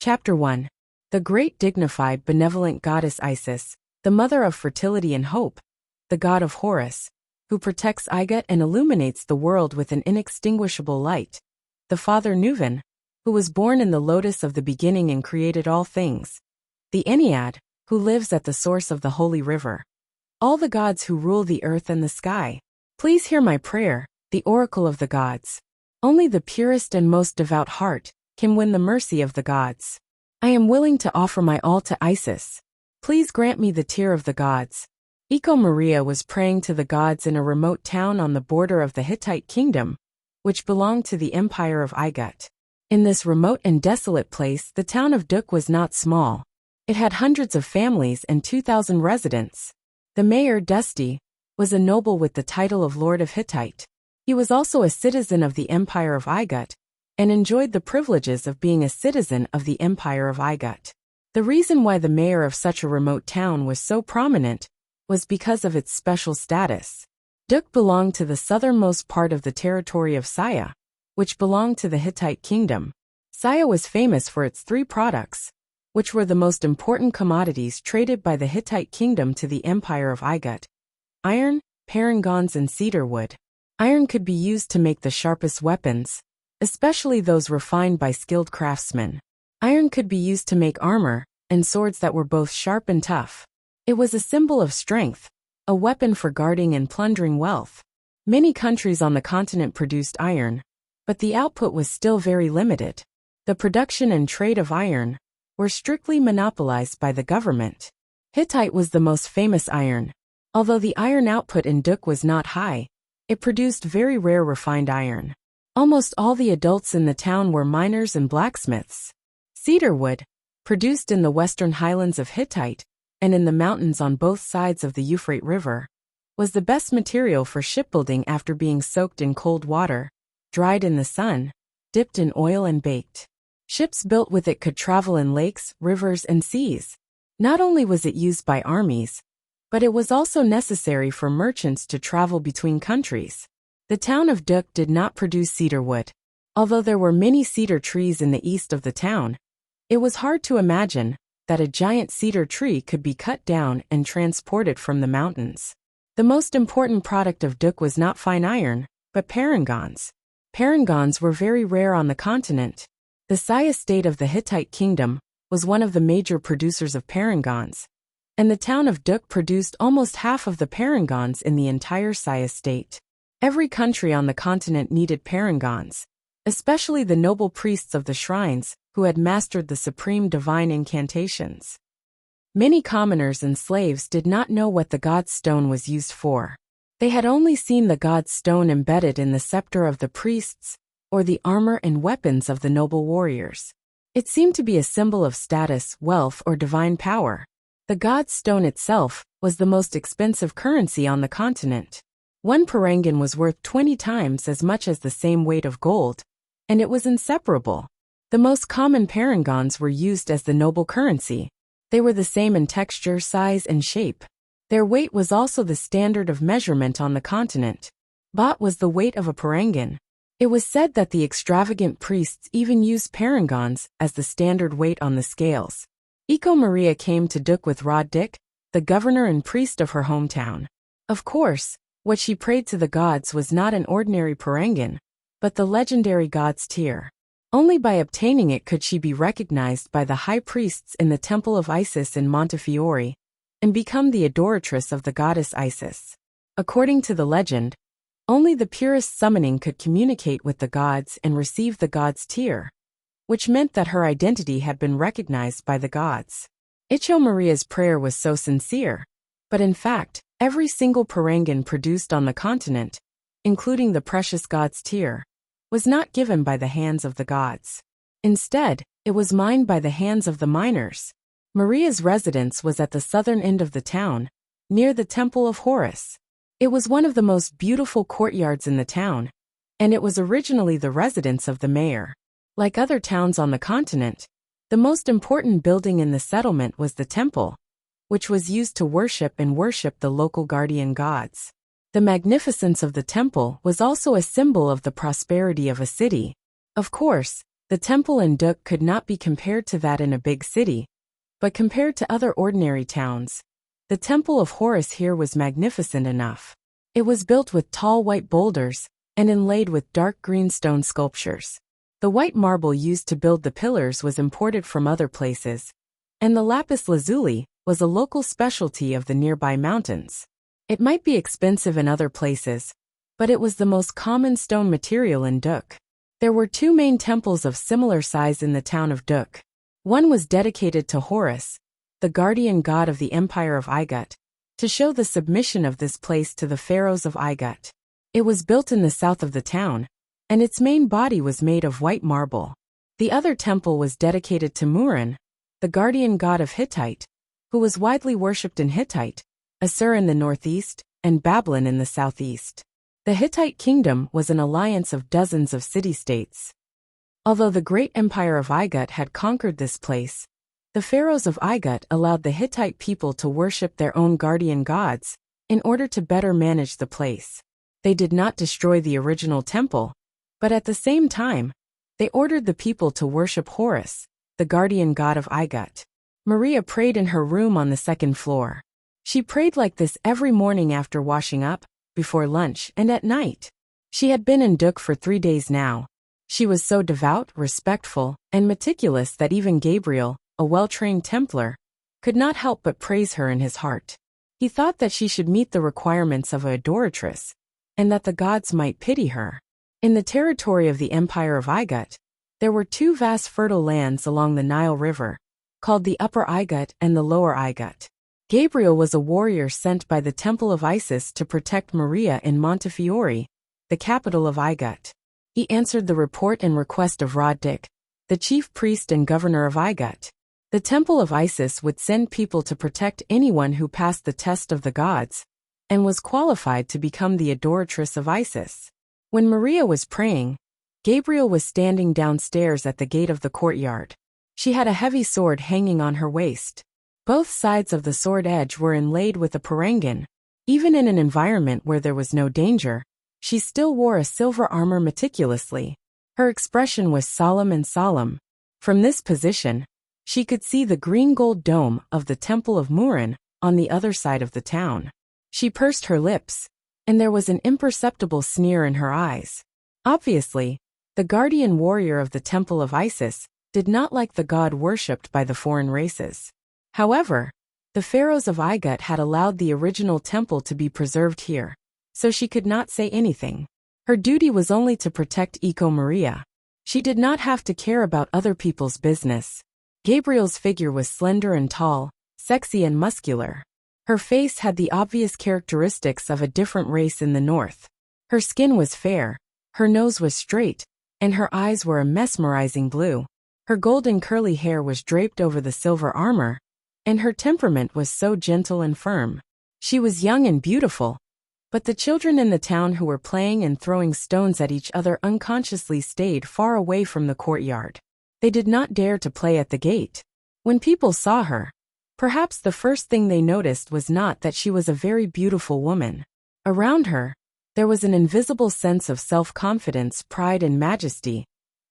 Chapter 1. The great dignified benevolent goddess Isis, the mother of fertility and hope, the god of Horus, who protects Igut and illuminates the world with an inextinguishable light, the father Nuvan, who was born in the lotus of the beginning and created all things, the Ennead, who lives at the source of the holy river, all the gods who rule the earth and the sky. Please hear my prayer, the oracle of the gods. Only the purest and most devout heart can win the mercy of the gods. I am willing to offer my all to Isis. Please grant me the tear of the gods. Eco Maria was praying to the gods in a remote town on the border of the Hittite kingdom, which belonged to the empire of Igut. In this remote and desolate place, the town of Duk was not small. It had hundreds of families and 2,000 residents. The mayor, Dusty, was a noble with the title of Lord of Hittite. He was also a citizen of the empire of Igut, and enjoyed the privileges of being a citizen of the empire of Igut. The reason why the mayor of such a remote town was so prominent was because of its special status. Duk belonged to the southernmost part of the territory of Saya, which belonged to the Hittite kingdom. Saya was famous for its three products, which were the most important commodities traded by the Hittite kingdom to the empire of Igut: iron, parangons, and cedar wood. Iron could be used to make the sharpest weapons, especially those refined by skilled craftsmen. Iron could be used to make armor and swords that were both sharp and tough. It was a symbol of strength, a weapon for guarding and plundering wealth. Many countries on the continent produced iron, but the output was still very limited. The production and trade of iron were strictly monopolized by the government. Hittite was the most famous iron. Although the iron output in Duk was not high, it produced very rare refined iron. Almost all the adults in the town were miners and blacksmiths. Cedar wood, produced in the western highlands of Hittite and in the mountains on both sides of the Euphrates River, was the best material for shipbuilding after being soaked in cold water, dried in the sun, dipped in oil and baked. Ships built with it could travel in lakes, rivers, and seas. Not only was it used by armies, but it was also necessary for merchants to travel between countries. The town of Duk did not produce cedar wood. Although there were many cedar trees in the east of the town, it was hard to imagine that a giant cedar tree could be cut down and transported from the mountains. The most important product of Duk was not fine iron, but parangons. Parangons were very rare on the continent. The Saya state of the Hittite kingdom was one of the major producers of parangons, and the town of Duk produced almost half of the parangons in the entire Saya state. Every country on the continent needed parangons, especially the noble priests of the shrines who had mastered the supreme divine incantations. Many commoners and slaves did not know what the god's stone was used for. They had only seen the god's stone embedded in the scepter of the priests or the armor and weapons of the noble warriors. It seemed to be a symbol of status, wealth, or divine power. The god's stone itself was the most expensive currency on the continent. One parangon was worth 20 times as much as the same weight of gold, and it was inseparable. The most common parangons were used as the noble currency. They were the same in texture, size, and shape. Their weight was also the standard of measurement on the continent. Baht was the weight of a parangon. It was said that the extravagant priests even used parangons as the standard weight on the scales. Eco Maria came to Duk with Rod Dik, the governor and priest of her hometown. Of course, what she prayed to the gods was not an ordinary parangon, but the legendary god's tear. Only by obtaining it could she be recognized by the high priests in the temple of Isis in Montefiore, and become the adoratress of the goddess Isis. According to the legend, only the purest summoning could communicate with the gods and receive the god's tear, which meant that her identity had been recognized by the gods. Icho Maria's prayer was so sincere, but in fact, every single parangon produced on the continent, including the precious god's tear, was not given by the hands of the gods. Instead, it was mined by the hands of the miners. Maria's residence was at the southern end of the town, near the temple of Horus. It was one of the most beautiful courtyards in the town, and it was originally the residence of the mayor. Like other towns on the continent, the most important building in the settlement was the temple, which was used to worship the local guardian gods. The magnificence of the temple was also a symbol of the prosperity of a city. Of course, The temple in Duk could not be compared to that in a big city, but compared to other ordinary towns, the Temple of Horus here was magnificent enough. It was built with tall white boulders and inlaid with dark green stone sculptures. The white marble used to build the pillars was imported from other places, and the lapis lazuli was a local specialty of the nearby mountains. It might be expensive in other places, but it was the most common stone material in Duk. There were two main temples of similar size in the town of Duk. One was dedicated to Horus, the guardian god of the Empire of Igut, to show the submission of this place to the pharaohs of Igut. It was built in the south of the town, and its main body was made of white marble. The other temple was dedicated to Murin, the guardian god of Hittite, who was widely worshipped in Hittite, Assur in the northeast, and Babylon in the southeast. The Hittite kingdom was an alliance of dozens of city-states. Although the great empire of Igut had conquered this place, the pharaohs of Igut allowed the Hittite people to worship their own guardian gods in order to better manage the place. They did not destroy the original temple, but at the same time, they ordered the people to worship Horus, the guardian god of Igut. Maria prayed in her room on the second floor. She prayed like this every morning after washing up, before lunch, and at night. She had been in Duk for 3 days now. She was so devout, respectful, and meticulous that even Gabriel, a well-trained Templar, could not help but praise her in his heart. He thought that she should meet the requirements of a adoratress, and that the gods might pity her. In the territory of the Empire of Igut, there were 2 vast fertile lands along the Nile River, called the Upper Igut and the Lower Igut. Gabriel was a warrior sent by the Temple of Isis to protect Maria in Montefiore, the capital of Igut. He answered the report and request of Rod-Dik, the chief priest and governor of Igut. The Temple of Isis would send people to protect anyone who passed the test of the gods, and was qualified to become the adoratress of Isis. When Maria was praying, Gabriel was standing downstairs at the gate of the courtyard. She had a heavy sword hanging on her waist. Both sides of the sword edge were inlaid with a parangan. Even in an environment where there was no danger, she still wore a silver armor meticulously. Her expression was solemn and solemn. From this position, she could see the green-gold dome of the Temple of Murin on the other side of the town. She pursed her lips, and there was an imperceptible sneer in her eyes. Obviously, the guardian warrior of the Temple of Isis did not like the god worshipped by the foreign races. However, the pharaohs of Igut had allowed the original temple to be preserved here, so she could not say anything. Her duty was only to protect Iko Maria. She did not have to care about other people's business. Gabriel's figure was slender and tall, sexy and muscular. Her face had the obvious characteristics of a different race in the north. Her skin was fair, her nose was straight, and her eyes were a mesmerizing blue. Her golden curly hair was draped over the silver armor, and her temperament was so gentle and firm. She was young and beautiful, but the children in the town who were playing and throwing stones at each other unconsciously stayed far away from the courtyard. They did not dare to play at the gate. When people saw her, perhaps the first thing they noticed was not that she was a very beautiful woman. Around her, there was an invisible sense of self-confidence, pride, and majesty,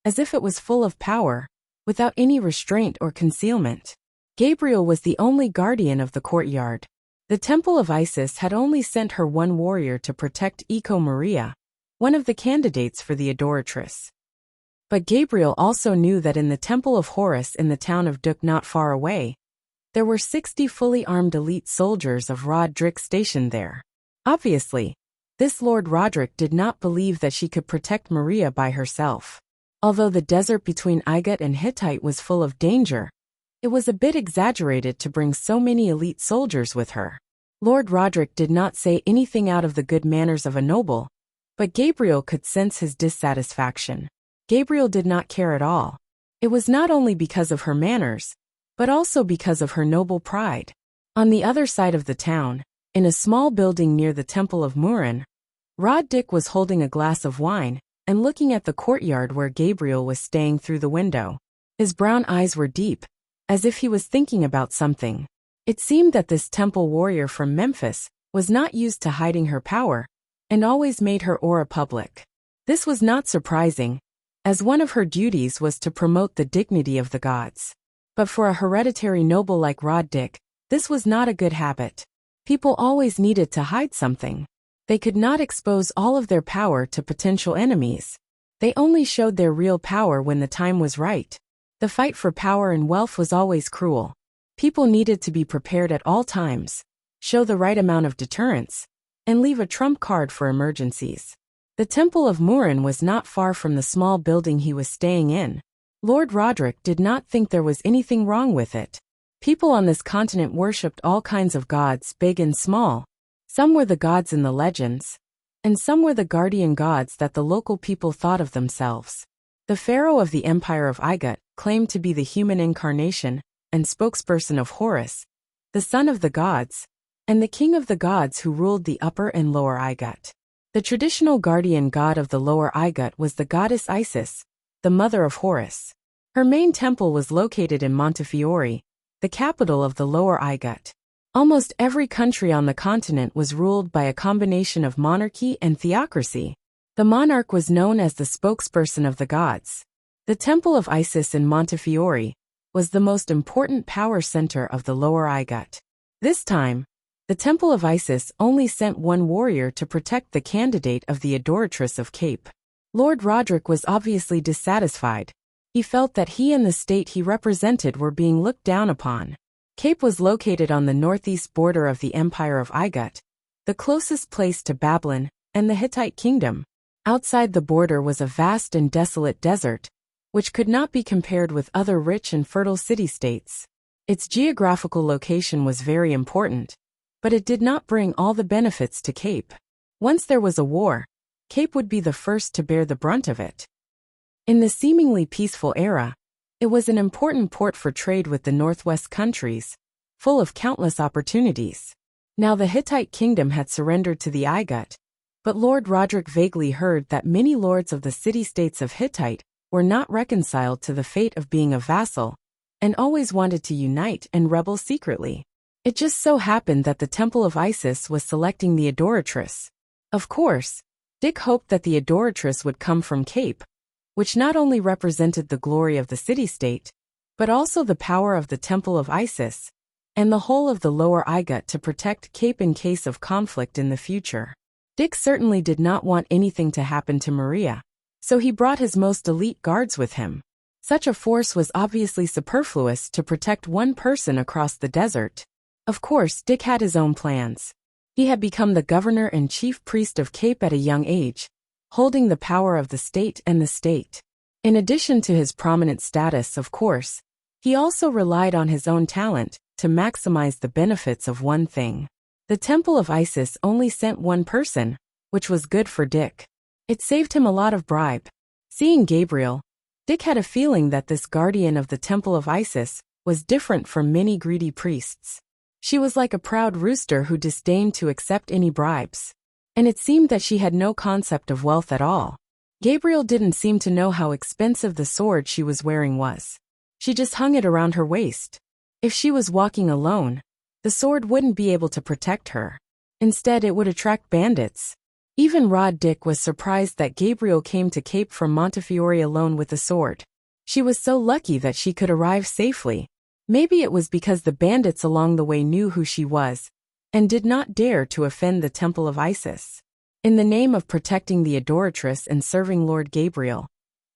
as if it was full of power, without any restraint or concealment. Gabriel was the only guardian of the courtyard. The Temple of Isis had only sent her one warrior to protect Iko Maria, one of the candidates for the adoratress. But Gabriel also knew that in the Temple of Horus in the town of Duk not far away, there were 60 fully armed elite soldiers of Rod-Dik stationed there. Obviously, this Lord Roderick did not believe that she could protect Maria by herself. Although the desert between Igut and Hittite was full of danger, it was a bit exaggerated to bring so many elite soldiers with her. Lord Roderick did not say anything out of the good manners of a noble, but Gabriel could sense his dissatisfaction. Gabriel did not care at all. It was not only because of her manners, but also because of her noble pride. On the other side of the town, in a small building near the Temple of Murin, Rod-Dik was holding a glass of wine and looking at the courtyard where Gabriel was staying through the window. His brown eyes were deep, as if he was thinking about something. It seemed that this temple warrior from Memphis was not used to hiding her power, and always made her aura public. This was not surprising, as one of her duties was to promote the dignity of the gods. But for a hereditary noble like Rod Dick, this was not a good habit. People always needed to hide something. They could not expose all of their power to potential enemies. They only showed their real power when the time was right. The fight for power and wealth was always cruel. People needed to be prepared at all times, show the right amount of deterrence, and leave a trump card for emergencies. The Temple of Murin was not far from the small building he was staying in. Lord Roderick did not think there was anything wrong with it. People on this continent worshipped all kinds of gods, big and small. Some were the gods in the legends, and some were the guardian gods that the local people thought of themselves. The pharaoh of the Empire of Igut claimed to be the human incarnation and spokesperson of Horus, the son of the gods, and the king of the gods who ruled the upper and lower Igut. The traditional guardian god of the lower Igut was the goddess Isis, the mother of Horus. Her main temple was located in Montefiore, the capital of the lower Igut. Almost every country on the continent was ruled by a combination of monarchy and theocracy. The monarch was known as the spokesperson of the gods. The Temple of Isis in Montefiore was the most important power center of the lower Igut. This time, the Temple of Isis only sent one warrior to protect the candidate of the Adoratress of Cape. Lord Roderick was obviously dissatisfied. He felt that he and the state he represented were being looked down upon. Cape was located on the northeast border of the Empire of Igut, the closest place to Babylon and the Hittite kingdom. Outside the border was a vast and desolate desert, which could not be compared with other rich and fertile city-states. Its geographical location was very important, but it did not bring all the benefits to Cape. Once there was a war, Cape would be the first to bear the brunt of it. In the seemingly peaceful era, it was an important port for trade with the northwest countries, full of countless opportunities. Now the Hittite kingdom had surrendered to the Igut, but Lord Roderick vaguely heard that many lords of the city-states of Hittite were not reconciled to the fate of being a vassal, and always wanted to unite and rebel secretly. It just so happened that the Temple of Isis was selecting the Adoratress. Of course, Dick hoped that the Adoratress would come from Cape, which not only represented the glory of the city-state, but also the power of the Temple of Isis, and the whole of the lower Igut to protect Cape in case of conflict in the future. Dick certainly did not want anything to happen to Maria, so he brought his most elite guards with him. Such a force was obviously superfluous to protect one person across the desert. Of course, Dick had his own plans. He had become the governor and chief priest of Cape at a young age, holding the power of the state and the state. In addition to his prominent status, of course, he also relied on his own talent to maximize the benefits of one thing. The Temple of Isis only sent one person, which was good for Dick. It saved him a lot of bribe. Seeing Gabriel, Dick had a feeling that this guardian of the Temple of Isis was different from many greedy priests. She was like a proud rooster who disdained to accept any bribes. And it seemed that she had no concept of wealth at all. Gabriel didn't seem to know how expensive the sword she was wearing was. She just hung it around her waist. If she was walking alone, the sword wouldn't be able to protect her. Instead, it would attract bandits. Even Rod Dick was surprised that Gabriel came to Cape from Montefiore alone with the sword. She was so lucky that she could arrive safely. Maybe it was because the bandits along the way knew who she was, and did not dare to offend the Temple of Isis. In the name of protecting the Adoratress and serving Lord Gabriel,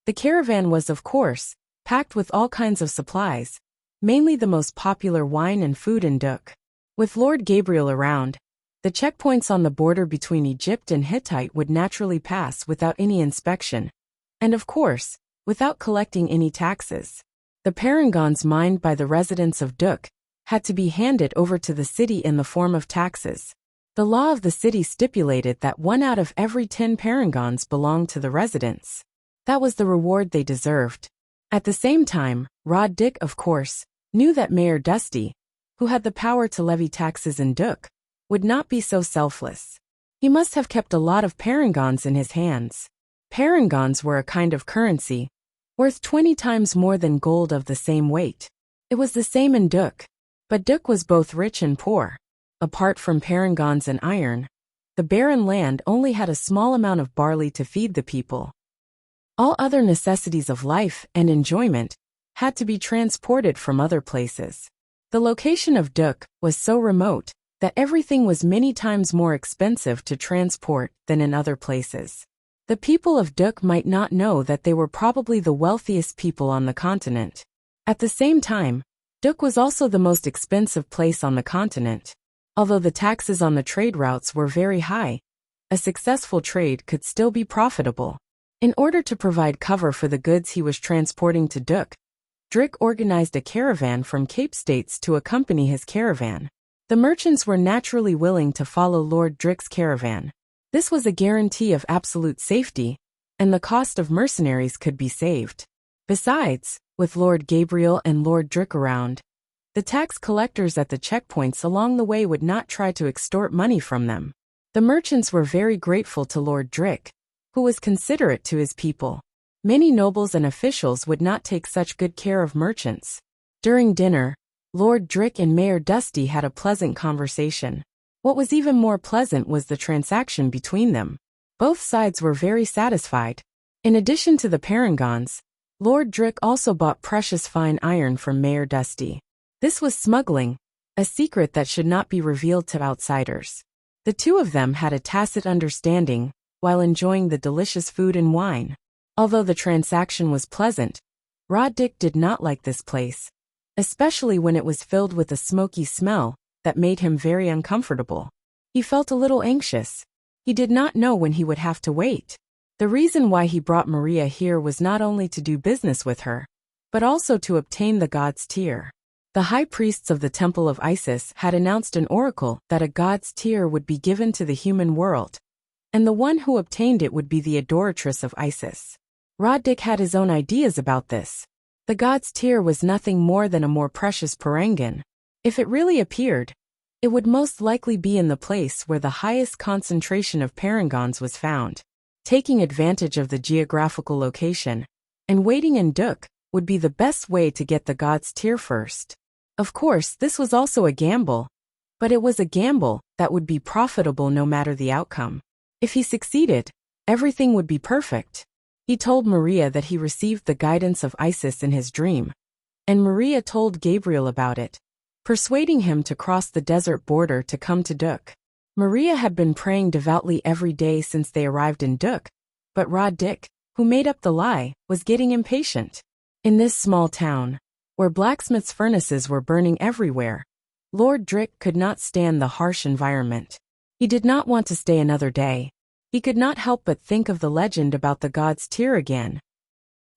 the caravan was, of course, packed with all kinds of supplies, mainly the most popular wine and food in Duk. With Lord Gabriel around, the checkpoints on the border between Egypt and Hittite would naturally pass without any inspection, and of course, without collecting any taxes. The parangons mined by the residents of Duk had to be handed over to the city in the form of taxes. The law of the city stipulated that 1 out of every 10 parangons belonged to the residents. That was the reward they deserved. At the same time, Rod Dick, of course, knew that Mayor Dusty, who had the power to levy taxes in Duk, would not be so selfless. He must have kept a lot of parangons in his hands. Parangons were a kind of currency, worth 20 times more than gold of the same weight. It was the same in Duk, but Duk was both rich and poor. Apart from parangons and iron, the barren land only had a small amount of barley to feed the people. All other necessities of life and enjoyment had to be transported from other places. The location of Duk was so remote that everything was many times more expensive to transport than in other places. The people of Duk might not know that they were probably the wealthiest people on the continent. At the same time, Duk was also the most expensive place on the continent. Although the taxes on the trade routes were very high, a successful trade could still be profitable. In order to provide cover for the goods he was transporting to Duk, Drick organized a caravan from Cape States to accompany his caravan. The merchants were naturally willing to follow Lord Drick's caravan. This was a guarantee of absolute safety, and the cost of mercenaries could be saved. Besides, with Lord Gabriel and Lord Drick around, the tax collectors at the checkpoints along the way would not try to extort money from them. The merchants were very grateful to Lord Drick, who was considerate to his people. Many nobles and officials would not take such good care of merchants. During dinner, Lord Drick and Mayor Dusty had a pleasant conversation. What was even more pleasant was the transaction between them. Both sides were very satisfied. In addition to the parangons, Lord Drick also bought precious fine iron from Mayor Dusty. This was smuggling, a secret that should not be revealed to outsiders. The two of them had a tacit understanding while enjoying the delicious food and wine. Although the transaction was pleasant, Rod Dick did not like this place, especially when it was filled with a smoky smell that made him very uncomfortable. He felt a little anxious. He did not know when he would have to wait. The reason why he brought Maria here was not only to do business with her, but also to obtain the god's tear. The high priests of the Temple of Isis had announced an oracle that a god's tear would be given to the human world, and the one who obtained it would be the adoratress of Isis. Rod Dick had his own ideas about this. The god's tear was nothing more than a more precious parangan. If it really appeared, it would most likely be in the place where the highest concentration of parangons was found. Taking advantage of the geographical location and waiting in Duk would be the best way to get the god's tear first. Of course, this was also a gamble, but it was a gamble that would be profitable no matter the outcome. If he succeeded, everything would be perfect. He told Maria that he received the guidance of Isis in his dream, and Maria told Gabriel about it, persuading him to cross the desert border to come to Duk. Maria had been praying devoutly every day since they arrived in Duk, but Rod Dick, who made up the lie, was getting impatient. In this small town, where blacksmiths' furnaces were burning everywhere, Lord Drick could not stand the harsh environment. He did not want to stay another day. He could not help but think of the legend about the god's tear again.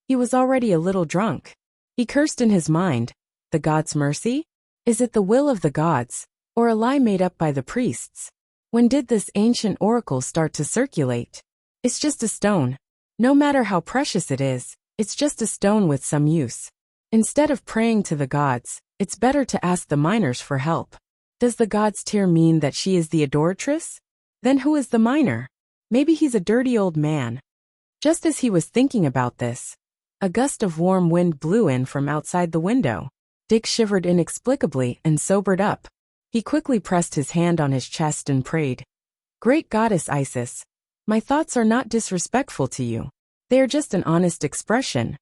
He was already a little drunk. He cursed in his mind, the god's mercy? Is it the will of the gods, or a lie made up by the priests? When did this ancient oracle start to circulate? It's just a stone. No matter how precious it is, it's just a stone with some use. Instead of praying to the gods, it's better to ask the miners for help. Does the god's tear mean that she is the adoratress? Then who is the miner? Maybe he's a dirty old man. Just as he was thinking about this, a gust of warm wind blew in from outside the window. Dick shivered inexplicably and sobered up. He quickly pressed his hand on his chest and prayed, "Great goddess Isis, my thoughts are not disrespectful to you. They are just an honest expression."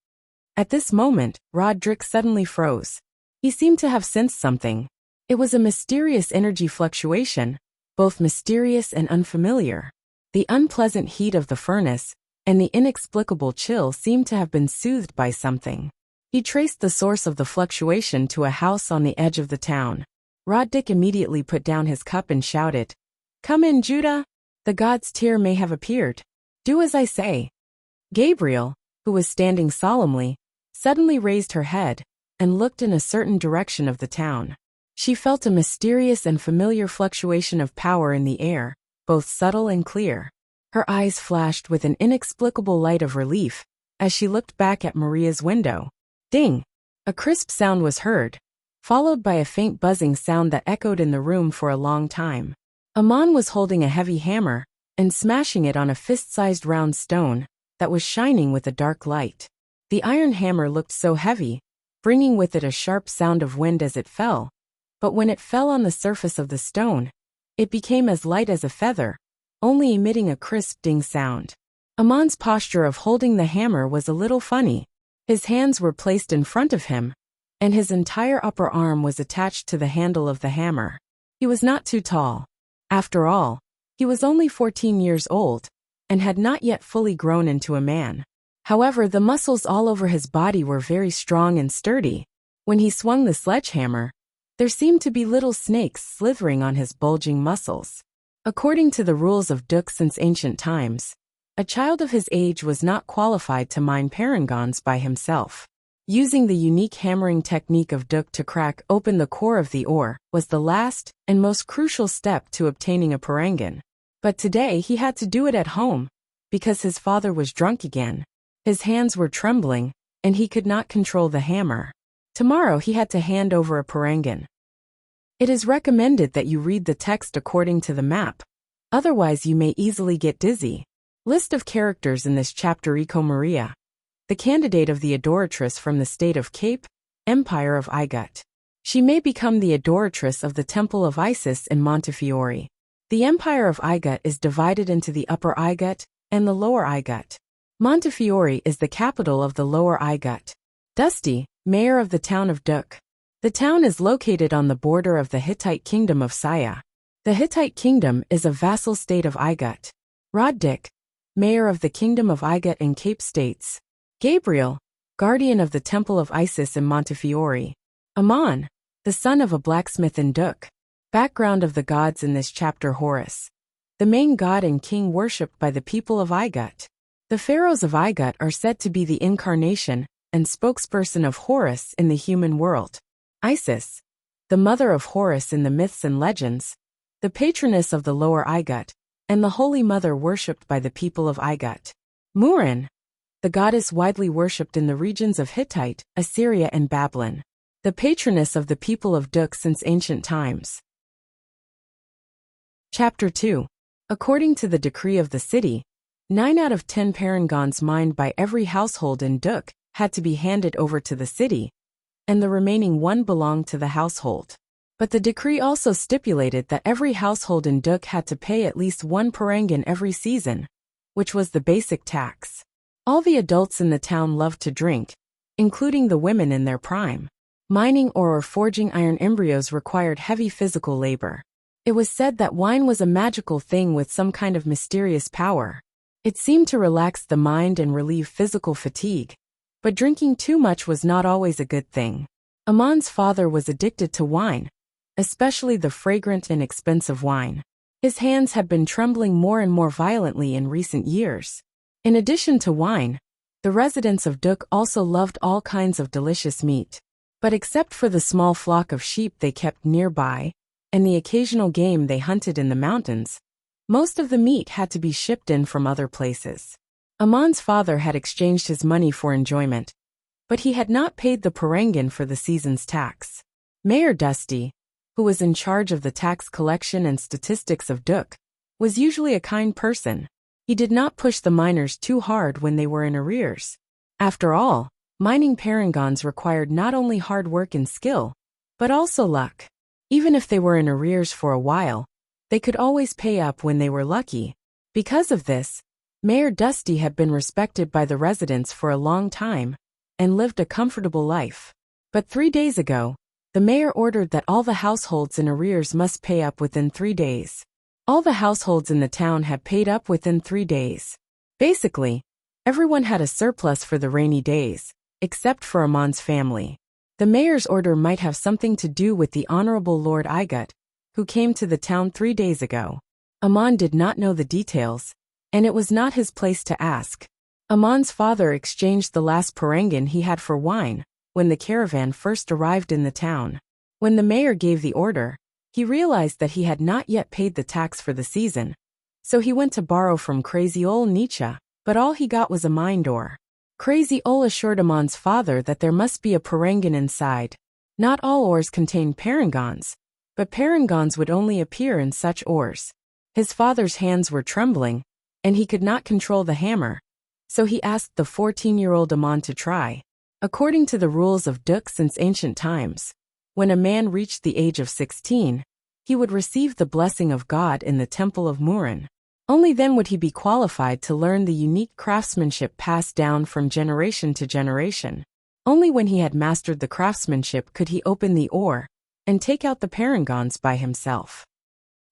At this moment, Rod Drick suddenly froze. He seemed to have sensed something. It was a mysterious energy fluctuation, both mysterious and unfamiliar. The unpleasant heat of the furnace and the inexplicable chill seemed to have been soothed by something. He traced the source of the fluctuation to a house on the edge of the town. Rod Dick immediately put down his cup and shouted, "Come in, Judah! The god's tear may have appeared. Do as I say." Gabriel, who was standing solemnly, suddenly raised her head and looked in a certain direction of the town. She felt a mysterious and familiar fluctuation of power in the air, both subtle and clear. Her eyes flashed with an inexplicable light of relief as she looked back at Maria's window. Ding! A crisp sound was heard, followed by a faint buzzing sound that echoed in the room for a long time. Aman was holding a heavy hammer and smashing it on a fist-sized round stone that was shining with a dark light. The iron hammer looked so heavy, bringing with it a sharp sound of wind as it fell, but when it fell on the surface of the stone, it became as light as a feather, only emitting a crisp ding sound. Amon's posture of holding the hammer was a little funny. His hands were placed in front of him, and his entire upper arm was attached to the handle of the hammer. He was not too tall. After all, he was only 14 years old, and had not yet fully grown into a man. However, the muscles all over his body were very strong and sturdy. When he swung the sledgehammer, there seemed to be little snakes slithering on his bulging muscles. According to the rules of Duk since ancient times, a child of his age was not qualified to mine parangons by himself. Using the unique hammering technique of Duk to crack open the core of the ore was the last and most crucial step to obtaining a parangon. But today he had to do it at home, because his father was drunk again. His hands were trembling, and he could not control the hammer. Tomorrow he had to hand over a parangon. It is recommended that you read the text according to the map, otherwise you may easily get dizzy. List of characters in this chapter: Eco Maria, the candidate of the adoratress from the state of Cape, Empire of Igut. She may become the adoratress of the Temple of Isis in Montefiore. The Empire of Igut is divided into the Upper Igut and the Lower Igut. Montefiore is the capital of the Lower Igut. Dusty, mayor of the town of Duk. The town is located on the border of the Hittite kingdom of Saya. The Hittite kingdom is a vassal state of Igut. Roddik, mayor of the kingdom of Igut and Cape states. Gabriel, guardian of the temple of Isis in Montefiore. Amon, the son of a blacksmith in Duk. Background of the gods in this chapter: Horus, the main god and king worshipped by the people of Igut. The pharaohs of Igut are said to be the incarnation and spokesperson of Horus in the human world. Isis, the mother of Horus in the myths and legends, the patroness of the Lower Igut, and the Holy Mother worshipped by the people of Igut. Murin, the goddess widely worshipped in the regions of Hittite, Assyria and Babylon, the patroness of the people of Duk since ancient times. Chapter 2. According to the decree of the city, 9 out of 10 parangons mined by every household in Duk had to be handed over to the city, and the remaining 1 belonged to the household. But the decree also stipulated that every household in Duk had to pay at least 1 parangon every season, which was the basic tax. All the adults in the town loved to drink, including the women in their prime. Mining ore or forging iron embryos required heavy physical labor. It was said that wine was a magical thing with some kind of mysterious power. It seemed to relax the mind and relieve physical fatigue, but drinking too much was not always a good thing. Amon's father was addicted to wine, especially the fragrant and expensive wine. His hands had been trembling more and more violently in recent years. In addition to wine, the residents of Duk also loved all kinds of delicious meat. But except for the small flock of sheep they kept nearby, and the occasional game they hunted in the mountains, most of the meat had to be shipped in from other places. Amon's father had exchanged his money for enjoyment, but he had not paid the parangon for the season's tax. Mayor Dusty, who was in charge of the tax collection and statistics of Duk, was usually a kind person. He did not push the miners too hard when they were in arrears. After all, mining parangons required not only hard work and skill, but also luck. Even if they were in arrears for a while, they could always pay up when they were lucky. Because of this, Mayor Dusty had been respected by the residents for a long time and lived a comfortable life. But 3 days ago, the mayor ordered that all the households in arrears must pay up within 3 days. All the households in the town had paid up within 3 days. Basically, everyone had a surplus for the rainy days, except for Amon's family. The mayor's order might have something to do with the Honorable Lord Igut, who came to the town 3 days ago. Amon did not know the details, and it was not his place to ask. Amon's father exchanged the last parangon he had for wine when the caravan first arrived in the town. When the mayor gave the order, he realized that he had not yet paid the tax for the season, so he went to borrow from Crazy Ol Nietzsche, but all he got was a mine ore. Crazy Ol assured Amon's father that there must be a parangon inside. Not all ores contained parangons, but parangons would only appear in such ores. His father's hands were trembling, and he could not control the hammer, so he asked the 14-year-old Amon to try. According to the rules of Duk since ancient times, when a man reached the age of 16, he would receive the blessing of God in the temple of Murin. Only then would he be qualified to learn the unique craftsmanship passed down from generation to generation. Only when he had mastered the craftsmanship could he open the ore and take out the parangons by himself.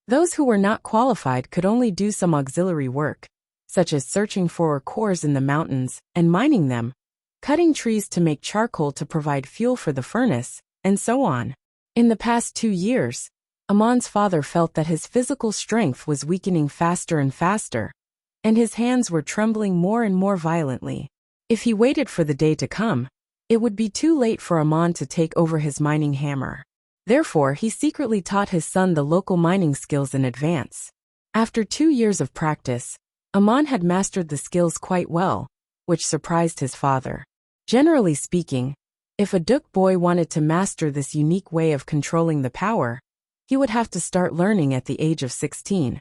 Those who were not qualified could only do some auxiliary work, such as searching for cores in the mountains and mining them, cutting trees to make charcoal to provide fuel for the furnace, and so on. In the past 2 years, Amon's father felt that his physical strength was weakening faster and faster, and his hands were trembling more and more violently. If he waited for the day to come, it would be too late for Amon to take over his mining hammer. Therefore, he secretly taught his son the local mining skills in advance. After 2 years of practice, Amon had mastered the skills quite well, which surprised his father. Generally speaking, if a Duk boy wanted to master this unique way of controlling the power, he would have to start learning at the age of 16,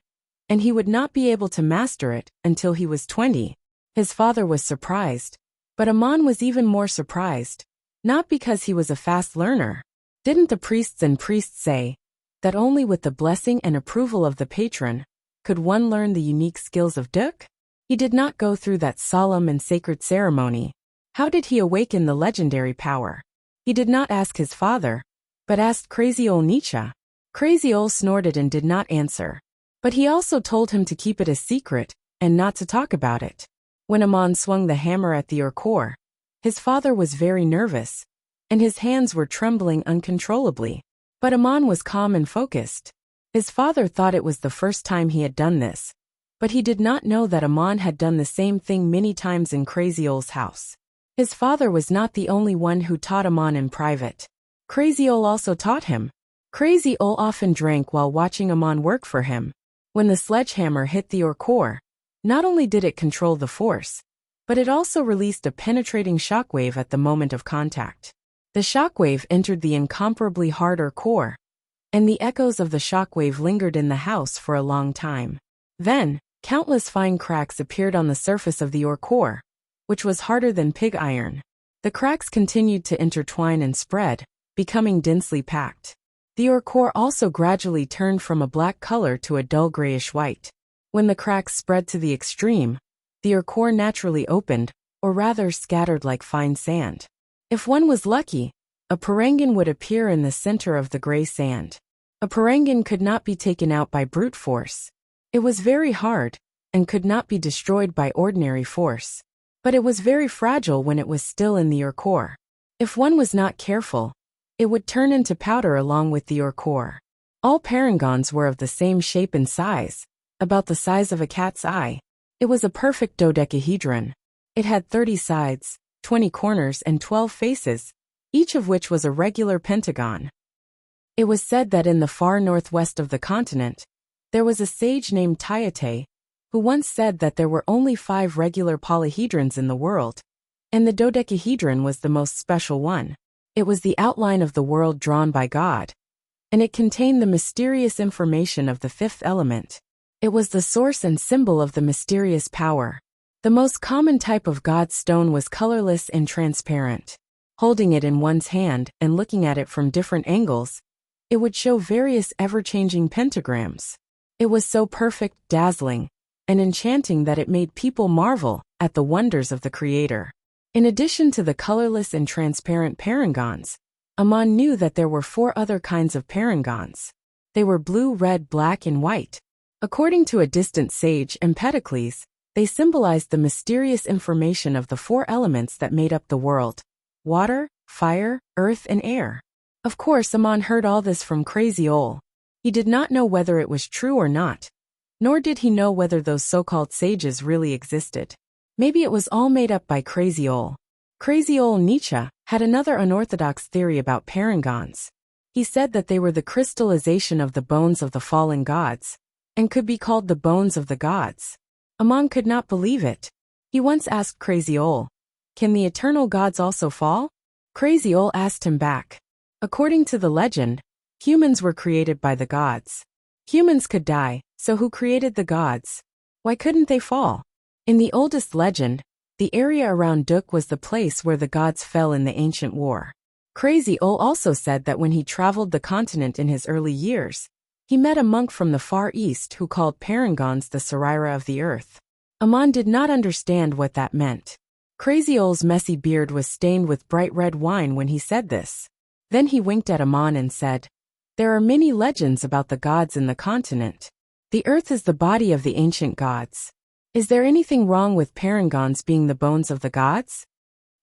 and he would not be able to master it until he was 20. His father was surprised, but Amon was even more surprised, not because he was a fast learner. Didn't the priests say that only with the blessing and approval of the patron could one learn the unique skills of Duk? He did not go through that solemn and sacred ceremony. How did he awaken the legendary power? He did not ask his father, but asked Crazy Ol Nietzsche. Crazy Ol snorted and did not answer, but he also told him to keep it a secret and not to talk about it. When Amon swung the hammer at the ore, his father was very nervous, and his hands were trembling uncontrollably. But Amon was calm and focused. His father thought it was the first time he had done this, but he did not know that Amon had done the same thing many times in Crazy Ol's house. His father was not the only one who taught Amon in private. Crazy Ol also taught him. Crazy Ol often drank while watching Amon work for him. When the sledgehammer hit the ore, not only did it control the force, but it also released a penetrating shockwave at the moment of contact. The shockwave entered the incomparably hard ore, and the echoes of the shockwave lingered in the house for a long time. Then, countless fine cracks appeared on the surface of the ore, which was harder than pig iron. The cracks continued to intertwine and spread, becoming densely packed. The ore also gradually turned from a black color to a dull grayish white. When the cracks spread to the extreme, the ore naturally opened, or rather scattered like fine sand. If one was lucky, a parangan would appear in the center of the gray sand. A parangan could not be taken out by brute force. It was very hard, and could not be destroyed by ordinary force. But it was very fragile when it was still in the ore. If one was not careful, it would turn into powder along with the ore. All parangons were of the same shape and size, about the size of a cat's eye. It was a perfect dodecahedron. It had 30 sides, 20 corners and 12 faces, each of which was a regular pentagon. It was said that in the far northwest of the continent, there was a sage named Tayate, who once said that there were only 5 regular polyhedrons in the world, and the dodecahedron was the most special one. It was the outline of the world drawn by God, and it contained the mysterious information of the 5th element. It was the source and symbol of the mysterious power. The most common type of God's stone was colorless and transparent. Holding it in one's hand and looking at it from different angles, it would show various ever-changing pentagrams. It was so perfect, dazzling, and enchanting that it made people marvel at the wonders of the Creator. In addition to the colorless and transparent parangons, Amon knew that there were 4 other kinds of parangons. They were blue, red, black, and white. According to a distant sage, Empedocles, they symbolized the mysterious information of the 4 elements that made up the world: water, fire, earth, and air. Of course, Amon heard all this from Crazy Ol. He did not know whether it was true or not, nor did he know whether those so-called sages really existed. Maybe it was all made up by Crazy Ol. Crazy Ol Nietzsche had another unorthodox theory about parangons. He said that they were the crystallization of the bones of the fallen gods, and could be called the bones of the gods. Amon could not believe it. He once asked Crazy Ol, "Can the eternal gods also fall?" Crazy Ol asked him back. According to the legend, humans were created by the gods. Humans could die, so who created the gods? Why couldn't they fall? In the oldest legend, the area around Duk was the place where the gods fell in the ancient war. Crazy Ol also said that when he traveled the continent in his early years, He met a monk from the Far East who called parangons the Sarira of the earth. Amon did not understand what that meant. Crazy Ole's messy beard was stained with bright red wine when he said this. Then he winked at Amon and said, "There are many legends about the gods in the continent. The earth is the body of the ancient gods. Is there anything wrong with parangons being the bones of the gods?"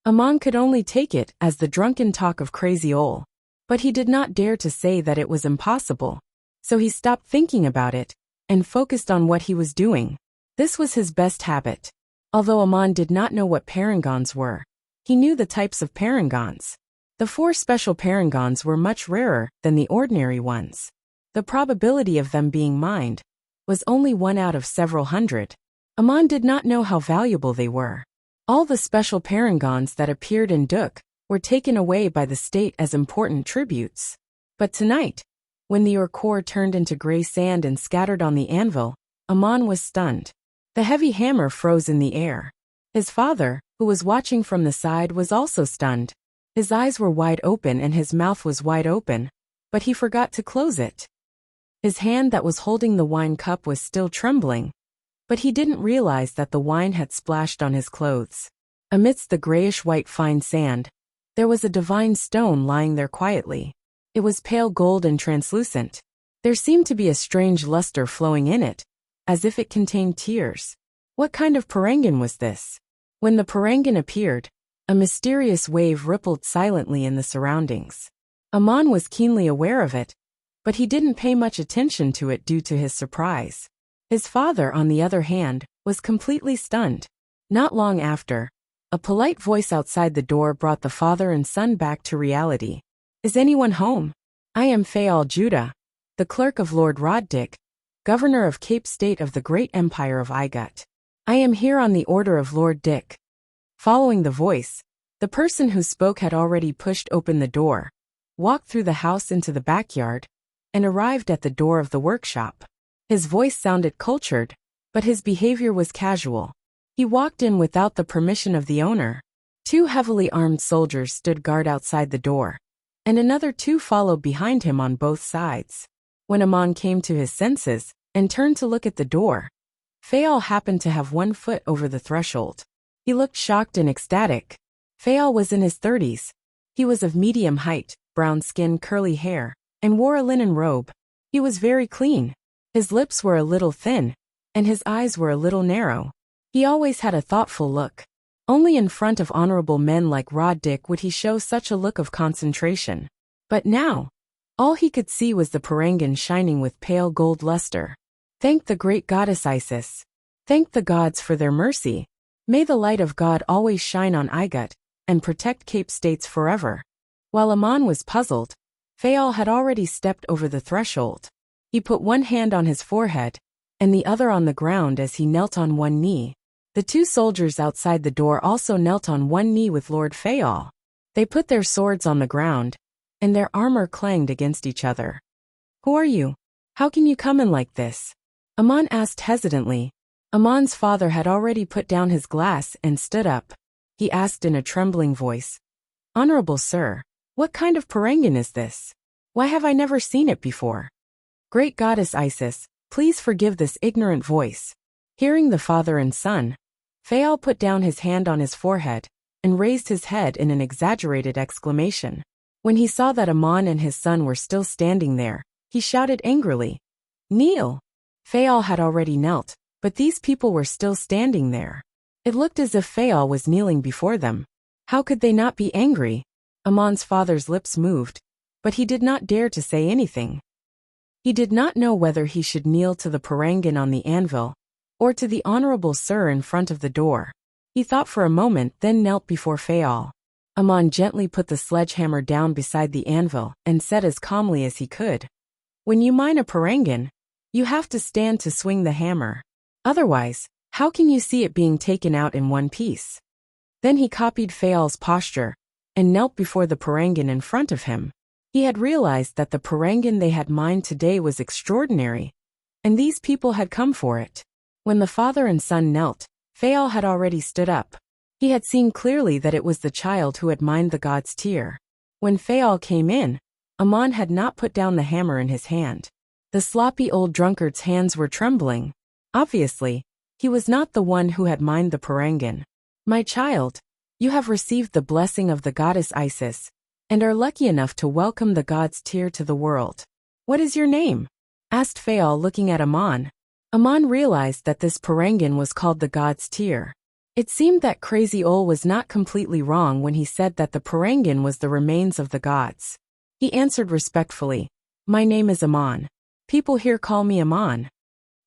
Amon could only take it as the drunken talk of Crazy Ole, but he did not dare to say that it was impossible. So he stopped thinking about it and focused on what he was doing. This was his best habit. Although Amon did not know what parangons were, he knew the types of parangons. The 4 special parangons were much rarer than the ordinary ones. The probability of them being mined was only 1 out of several hundred. Amon did not know how valuable they were. All the special parangons that appeared in Duk were taken away by the state as important tributes. But tonight, when the ore core turned into gray sand and scattered on the anvil, Amon was stunned. The heavy hammer froze in the air. His father, who was watching from the side, was also stunned. His eyes were wide open and his mouth was wide open, but he forgot to close it. His hand that was holding the wine cup was still trembling, but he didn't realize that the wine had splashed on his clothes. Amidst the grayish-white fine sand, there was a divine stone lying there quietly. It was pale gold and translucent. There seemed to be a strange luster flowing in it, as if it contained tears. What kind of parangan was this? When the parangan appeared, a mysterious wave rippled silently in the surroundings. Amon was keenly aware of it, but he didn't pay much attention to it due to his surprise. His father, on the other hand, was completely stunned. Not long after, a polite voice outside the door brought the father and son back to reality. "Is anyone home? I am Fayal Judah, the clerk of Lord Roddick, governor of Cape State of the great empire of Igut. I am here on the order of Lord Dick." Following the voice, the person who spoke had already pushed open the door, walked through the house into the backyard, and arrived at the door of the workshop. His voice sounded cultured, but his behavior was casual. He walked in without the permission of the owner. 2 heavily armed soldiers stood guard outside the door, and another 2 followed behind him on both sides. When Amon came to his senses and turned to look at the door, Fayal happened to have 1 foot over the threshold. He looked shocked and ecstatic. Fayal was in his 30s. He was of medium height, brown skin, curly hair, and wore a linen robe. He was very clean. His lips were a little thin, and his eyes were a little narrow. He always had a thoughtful look. Only in front of honorable men like Roddick would he show such a look of concentration. But now, all he could see was the parangan shining with pale gold luster. Thank the great goddess Isis. Thank the gods for their mercy. May the light of God always shine on Igut and protect Cape States forever. While Amon was puzzled, Fayal had already stepped over the threshold. He put 1 hand on his forehead and the other on the ground as he knelt on 1 knee. The 2 soldiers outside the door also knelt on 1 knee with Lord Fayal. They put their swords on the ground, and their armor clanged against each other. "Who are you? How can you come in like this?" Amon asked hesitantly. Amon's father had already put down his glass and stood up. He asked in a trembling voice, "Honorable sir, what kind of parangan is this? Why have I never seen it before?" "Great goddess Isis, please forgive this ignorant voice." Hearing the father and son, Fayal put down his hand on his forehead and raised his head in an exaggerated exclamation. When he saw that Amon and his son were still standing there, he shouted angrily, "Kneel!" Fayal had already knelt, but these people were still standing there. It looked as if Fayal was kneeling before them. How could they not be angry? Amon's father's lips moved, but he did not dare to say anything. He did not know whether he should kneel to the parangan on the anvil, or to the honorable sir in front of the door. He thought for a moment, then knelt before Fayal. Amon gently put the sledgehammer down beside the anvil and said as calmly as he could, "When you mine a parangan, you have to stand to swing the hammer. Otherwise, how can you see it being taken out in one piece?" Then he copied Fayal's posture and knelt before the parangan in front of him. He had realized that the parangan they had mined today was extraordinary, and these people had come for it. When the father and son knelt, Fayal had already stood up. He had seen clearly that it was the child who had mined the god's tear. When Fayal came in, Amon had not put down the hammer in his hand. The sloppy old drunkard's hands were trembling. Obviously, he was not the one who had mined the parangan. My child, you have received the blessing of the goddess Isis, and are lucky enough to welcome the god's tear to the world. What is your name? Asked Fayal, looking at Aman. Aman realized that this parangan was called the god's tear. It seemed that Crazy Ol was not completely wrong when he said that the parangan was the remains of the gods. He answered respectfully, my name is Aman. People here call me Aman.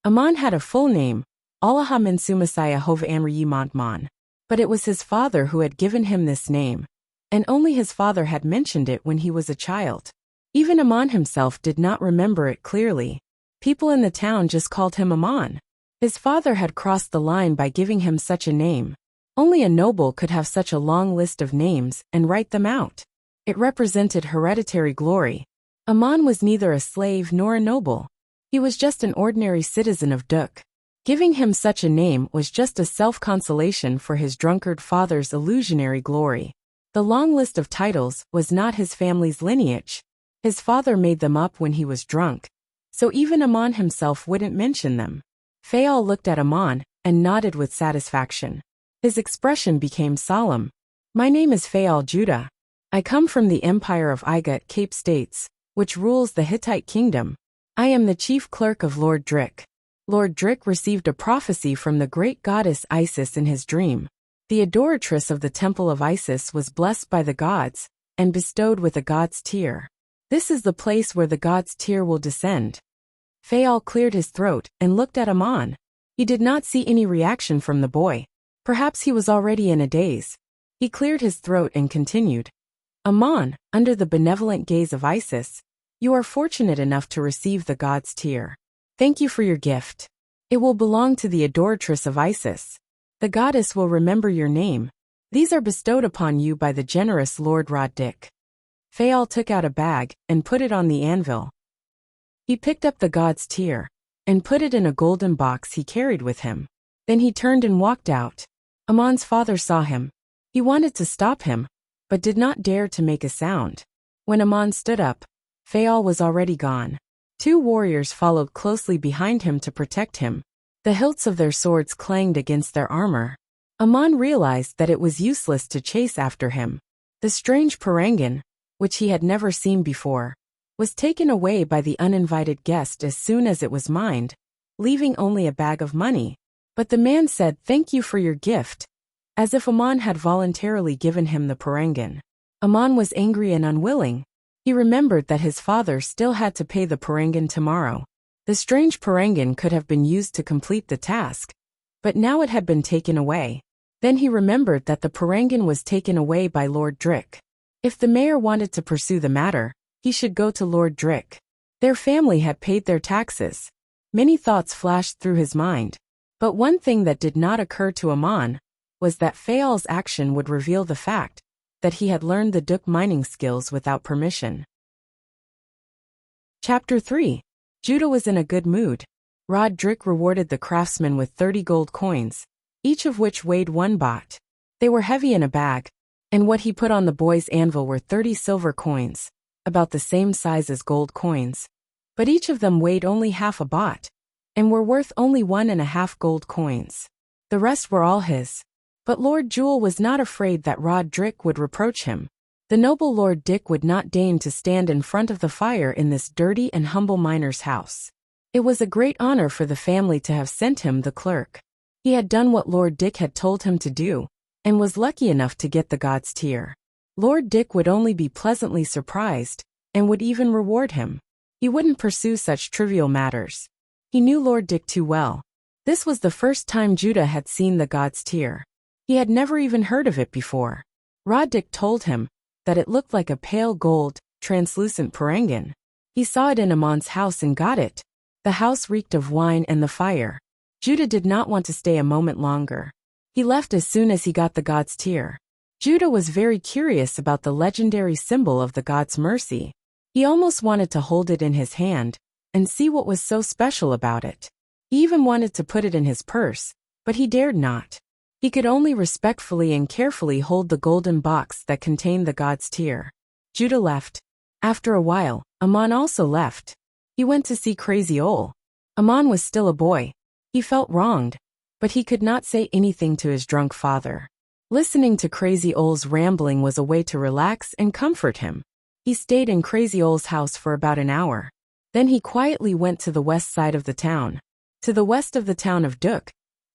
Aman had a full name, Allaha min Sumasaya Hov Amri Montman, but it was his father who had given him this name, and only his father had mentioned it when he was a child. Even Aman himself did not remember it clearly. People in the town just called him Aman. His father had crossed the line by giving him such a name. Only a noble could have such a long list of names and write them out. It represented hereditary glory. Aman was neither a slave nor a noble. He was just an ordinary citizen of Duk. Giving him such a name was just a self-consolation for his drunkard father's illusionary glory. The long list of titles was not his family's lineage. His father made them up when he was drunk, so even Aman himself wouldn't mention them. Fayal looked at Aman and nodded with satisfaction. His expression became solemn. My name is Fayal Judah. I come from the empire of Iga Cape States, which rules the Hittite kingdom. I am the chief clerk of Lord Drick. Lord Drick received a prophecy from the great goddess Isis in his dream. The adoratress of the temple of Isis was blessed by the gods and bestowed with a god's tear. This is the place where the god's tear will descend. Fayal cleared his throat and looked at Aman. He did not see any reaction from the boy. Perhaps he was already in a daze. He cleared his throat and continued. Aman, under the benevolent gaze of Isis, you are fortunate enough to receive the god's tear. Thank you for your gift. It will belong to the adoratress of Isis. The goddess will remember your name. These are bestowed upon you by the generous Lord Roddick. Fayal took out a bag and put it on the anvil. He picked up the god's tear and put it in a golden box he carried with him. Then he turned and walked out. Aman's father saw him. He wanted to stop him, but did not dare to make a sound. When Aman stood up, Fayal was already gone. Two warriors followed closely behind him to protect him. The hilts of their swords clanged against their armor. Aman realized that it was useless to chase after him. The strange parangan, which he had never seen before, was taken away by the uninvited guest as soon as it was mined, leaving only a bag of money. But the man said thank you for your gift, as if Aman had voluntarily given him the parangan. Aman was angry and unwilling. He remembered that his father still had to pay the parangan tomorrow. The strange parangan could have been used to complete the task, but now it had been taken away. Then he remembered that the parangan was taken away by Lord Drick. If the mayor wanted to pursue the matter, he should go to Lord Drick. Their family had paid their taxes. Many thoughts flashed through his mind, but one thing that did not occur to Aman was that Fayal's action would reveal the fact that he had learned the Duk mining skills without permission. Chapter 3. Judah was in a good mood. Rod Drick rewarded the craftsman with 30 gold coins, each of which weighed 1 baht. They were heavy in a bag, and what he put on the boy's anvil were 30 silver coins, about the same size as gold coins, but each of them weighed only half a baht, and were worth only 1.5 gold coins. The rest were all his. But Lord Jewel was not afraid that Rod Drick would reproach him. The noble Lord Dick would not deign to stand in front of the fire in this dirty and humble miner's house. It was a great honor for the family to have sent him the clerk. He had done what Lord Dick had told him to do, and was lucky enough to get the god's tear. Lord Dick would only be pleasantly surprised, and would even reward him. He wouldn't pursue such trivial matters. He knew Lord Dick too well. This was the first time Judah had seen the god's tear. He had never even heard of it before. Rod Dick told him that it looked like a pale gold, translucent parangan. He saw it in Aman's house and got it. The house reeked of wine and the fire. Judah did not want to stay a moment longer. He left as soon as he got the god's tear. Judah was very curious about the legendary symbol of the god's mercy. He almost wanted to hold it in his hand and see what was so special about it. He even wanted to put it in his purse, but he dared not. He could only respectfully and carefully hold the golden box that contained the god's tear. Judah left. After a while, Aman also left. He went to see Crazy Ol. Amon was still a boy. He felt wronged, but he could not say anything to his drunk father. Listening to Crazy Ol's rambling was a way to relax and comfort him. He stayed in Crazy Ol's house for about an hour. Then he quietly went to the west side of the town. To the west of the town of Duk,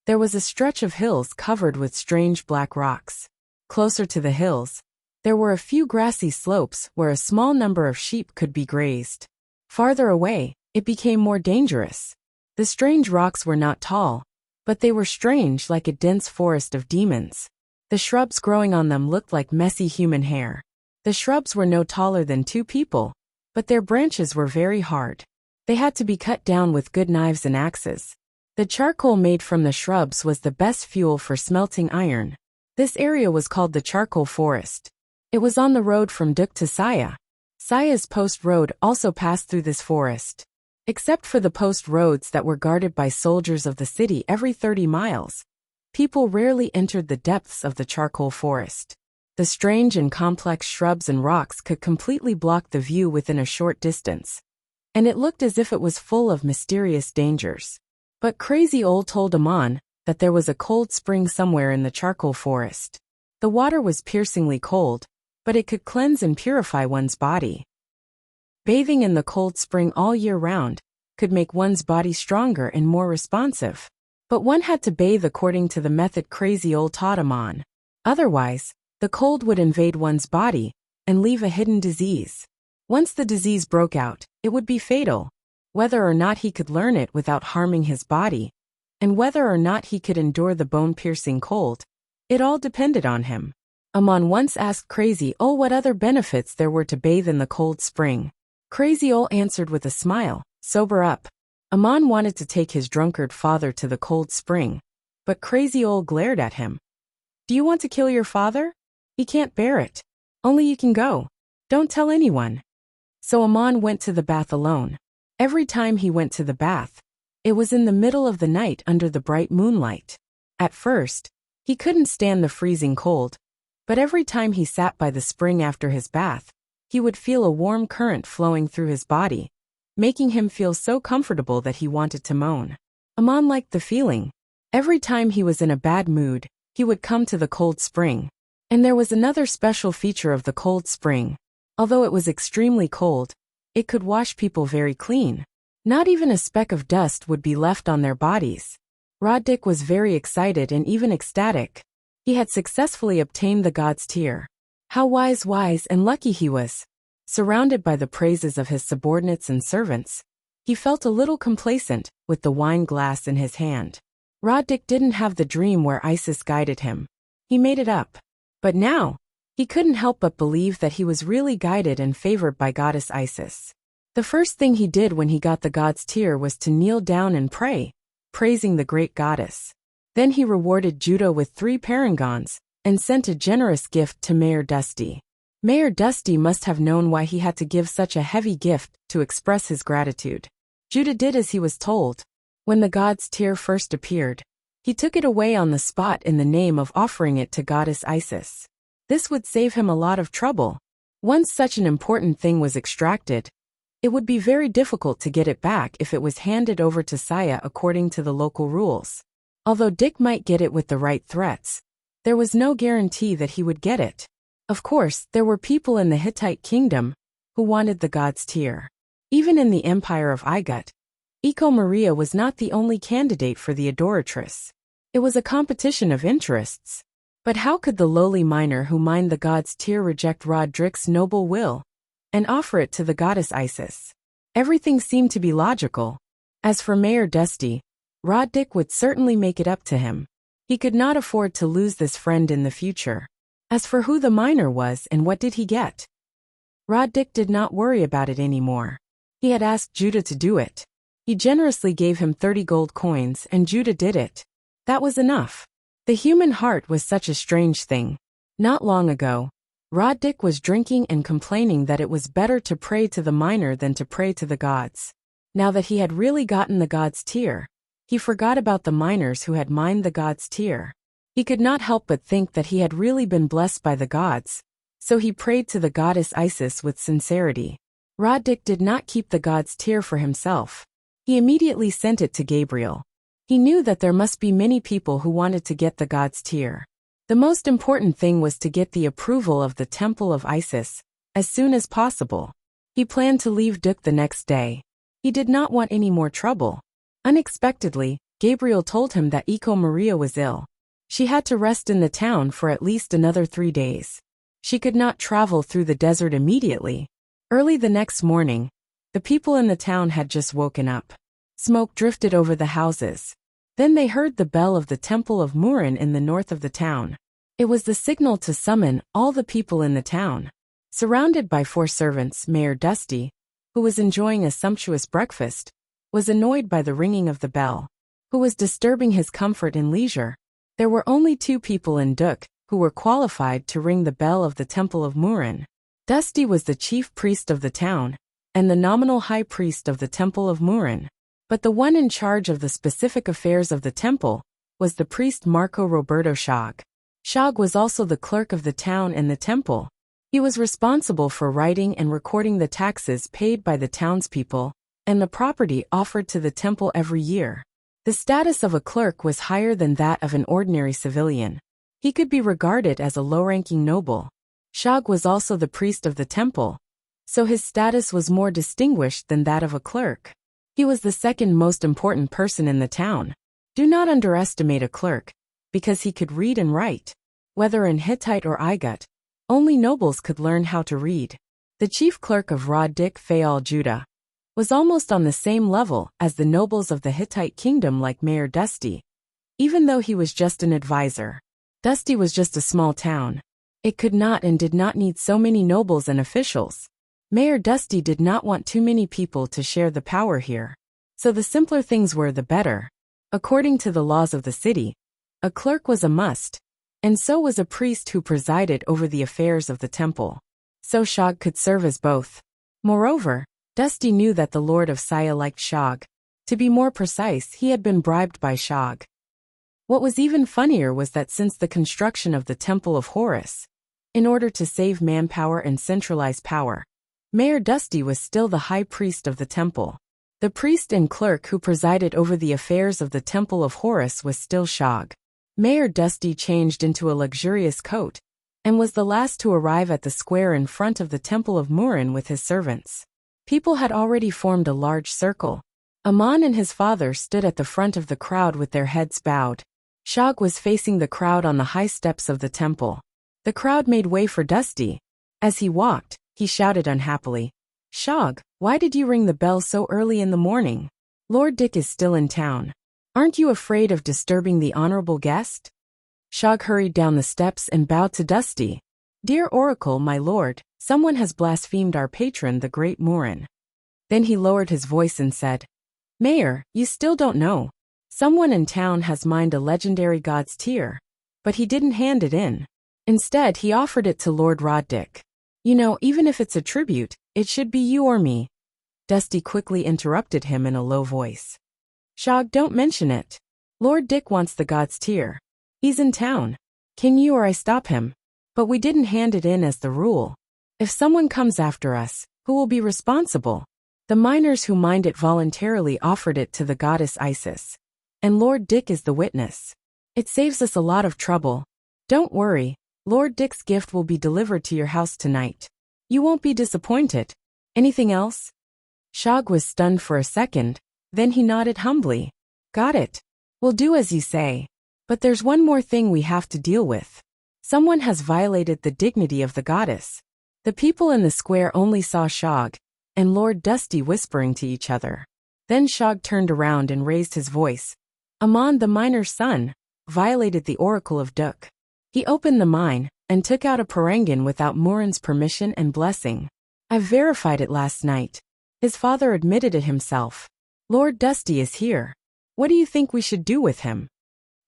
there was a stretch of hills covered with strange black rocks. Closer to the hills, there were a few grassy slopes where a small number of sheep could be grazed. Farther away, it became more dangerous. The strange rocks were not tall, but they were strange like a dense forest of demons. The shrubs growing on them looked like messy human hair. The shrubs were no taller than 2 people, but their branches were very hard. They had to be cut down with good knives and axes. The charcoal made from the shrubs was the best fuel for smelting iron. This area was called the charcoal forest. It was on the road from Duk to Saya. Saya's post road also passed through this forest. Except for the post roads that were guarded by soldiers of the city every 30 miles, people rarely entered the depths of the charcoal forest. The strange and complex shrubs and rocks could completely block the view within a short distance, and it looked as if it was full of mysterious dangers. But Crazy Ol told Amon that there was a cold spring somewhere in the charcoal forest. The water was piercingly cold, but it could cleanse and purify one's body. Bathing in the cold spring all year round could make one's body stronger and more responsive. But one had to bathe according to the method Crazy Ol taught Amon. Otherwise, the cold would invade one's body and leave a hidden disease. Once the disease broke out, it would be fatal. Whether or not he could learn it without harming his body, and whether or not he could endure the bone-piercing cold, it all depended on him. Amon once asked Crazy Ol what other benefits there were to bathe in the cold spring. Crazy Ol answered with a smile, "Sober up." Amon wanted to take his drunkard father to the cold spring, but Crazy Ol glared at him. "Do you want to kill your father? He can't bear it. Only you can go. Don't tell anyone." So Amon went to the bath alone. Every time he went to the bath, it was in the middle of the night under the bright moonlight. At first, he couldn't stand the freezing cold, but every time he sat by the spring after his bath, he would feel a warm current flowing through his body, making him feel so comfortable that he wanted to moan. Amon liked the feeling. Every time he was in a bad mood, he would come to the cold spring. And there was another special feature of the cold spring. Although it was extremely cold, it could wash people very clean. Not even a speck of dust would be left on their bodies. Roddick was very excited and even ecstatic. He had successfully obtained the god's tear. How wise and lucky he was. Surrounded by the praises of his subordinates and servants, he felt a little complacent with the wine glass in his hand. Roddick didn't have the dream where Isis guided him. He made it up. But now, he couldn't help but believe that he was really guided and favored by goddess Isis. The first thing he did when he got the god's tear was to kneel down and pray, praising the great goddess. Then he rewarded Judah with 3 parangons and sent a generous gift to Mayor Dusty. Mayor Dusty must have known why he had to give such a heavy gift to express his gratitude. Judah did as he was told. When the god's tear first appeared, he took it away on the spot in the name of offering it to goddess Isis. This would save him a lot of trouble. Once such an important thing was extracted, it would be very difficult to get it back if it was handed over to Saya according to the local rules. Although Dick might get it with the right threats, there was no guarantee that he would get it. Of course, there were people in the Hittite kingdom who wanted the god's tear. Even in the empire of Igut, Iko Maria was not the only candidate for the adoratress. It was a competition of interests. But how could the lowly miner who mined the god's tear reject Roderick's noble will and offer it to the goddess Isis? Everything seemed to be logical. As for Mayor Dusty, Roddick would certainly make it up to him. He could not afford to lose this friend in the future. As for who the miner was and what did he get, Roddick did not worry about it anymore. He had asked Judah to do it. He generously gave him 30 gold coins and Judah did it. That was enough. The human heart was such a strange thing. Not long ago, Roddick was drinking and complaining that it was better to pray to the miner than to pray to the gods. Now that he had really gotten the god's tear, he forgot about the miners who had mined the god's tear. He could not help but think that he had really been blessed by the gods, so he prayed to the goddess Isis with sincerity. Roddick did not keep the god's tear for himself. He immediately sent it to Gabriel. He knew that there must be many people who wanted to get the god's tear. The most important thing was to get the approval of the Temple of Isis as soon as possible. He planned to leave Duk the next day. He did not want any more trouble. Unexpectedly, Gabriel told him that Iko Maria was ill. She had to rest in the town for at least another 3 days. She could not travel through the desert immediately. Early the next morning, the people in the town had just woken up. Smoke drifted over the houses. Then they heard the bell of the Temple of Murin in the north of the town. It was the signal to summon all the people in the town. Surrounded by 4 servants, Mayor Dusty, who was enjoying a sumptuous breakfast, was annoyed by the ringing of the bell, who was disturbing his comfort and leisure. There were only 2 people in Duk who were qualified to ring the bell of the Temple of Murin. Dusty was the chief priest of the town and the nominal high priest of the Temple of Murin. But the one in charge of the specific affairs of the temple was the priest Marco Roberto Shog. Shog was also the clerk of the town and the temple. He was responsible for writing and recording the taxes paid by the townspeople and the property offered to the temple every year. The status of a clerk was higher than that of an ordinary civilian. He could be regarded as a low-ranking noble. Shog was also the priest of the temple, so his status was more distinguished than that of a clerk. He was the second most important person in the town. Do not underestimate a clerk, because he could read and write. Whether in Hittite or Igut, only nobles could learn how to read. The chief clerk of Roddick Fayal Judah was almost on the same level as the nobles of the Hittite kingdom like Mayor Dusty, even though he was just an advisor. Dusty was just a small town. It could not and did not need so many nobles and officials. Mayor Dusty did not want too many people to share the power here. So the simpler things were, the better. According to the laws of the city, a clerk was a must, and so was a priest who presided over the affairs of the temple. So Shog could serve as both. Moreover, Dusty knew that the Lord of Saya liked Shog. To be more precise, he had been bribed by Shog. What was even funnier was that since the construction of the Temple of Horus, in order to save manpower and centralize power, Mayor Dusty was still the high priest of the temple. The priest and clerk who presided over the affairs of the Temple of Horus was still Shog. Mayor Dusty changed into a luxurious coat and was the last to arrive at the square in front of the Temple of Murin with his servants. People had already formed a large circle. Amon and his father stood at the front of the crowd with their heads bowed. Shog was facing the crowd on the high steps of the temple. The crowd made way for Dusty. As he walked, he shouted unhappily, "Shog, why did you ring the bell so early in the morning? Lord Dick is still in town. Aren't you afraid of disturbing the honorable guest?" Shog hurried down the steps and bowed to Dusty. "Dear Oracle, my lord, someone has blasphemed our patron, the great Murin." Then he lowered his voice and said, "Mayor, you still don't know. Someone in town has mined a legendary god's tear, but he didn't hand it in. Instead, he offered it to Lord Roddick. You know, even if it's a tribute, it should be you or me." Dusty quickly interrupted him in a low voice. "Shog, don't mention it. Lord Dick wants the god's tear. He's in town. Can you or I stop him? But we didn't hand it in as the rule. If someone comes after us, who will be responsible? The miners who mined it voluntarily offered it to the goddess Isis. And Lord Dick is the witness. It saves us a lot of trouble. Don't worry. Lord Dick's gift will be delivered to your house tonight. You won't be disappointed. Anything else?" Shog was stunned for a second, then he nodded humbly. "Got it. We'll do as you say. But there's one more thing we have to deal with. Someone has violated the dignity of the goddess." The people in the square only saw Shog and Lord Dusty whispering to each other. Then Shog turned around and raised his voice. "Amon, the miner's son, violated the Oracle of Duk. He opened the mine and took out a parangan without Murin's permission and blessing. I verified it last night. His father admitted it himself. Lord Dusty is here. What do you think we should do with him?"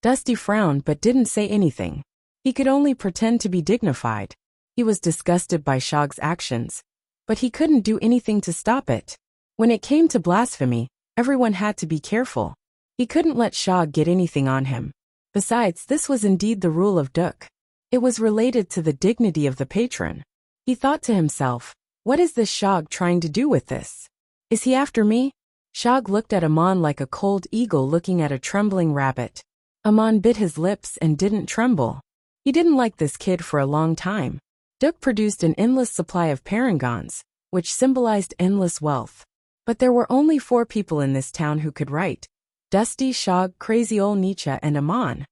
Dusty frowned but didn't say anything. He could only pretend to be dignified. He was disgusted by Shog's actions, but he couldn't do anything to stop it. When it came to blasphemy, everyone had to be careful. He couldn't let Shog get anything on him. Besides, this was indeed the rule of Duk. It was related to the dignity of the patron. He thought to himself, What is this Shog trying to do with this? Is he after me? Shog looked at Amon like a cold eagle looking at a trembling rabbit. Amon bit his lips and didn't tremble. He didn't like this kid for a long time. Duk produced an endless supply of parangons, which symbolized endless wealth. But there were only 4 people in this town who could write: Dusty, Shog, Crazy Ol' Nietzsche, and Amon.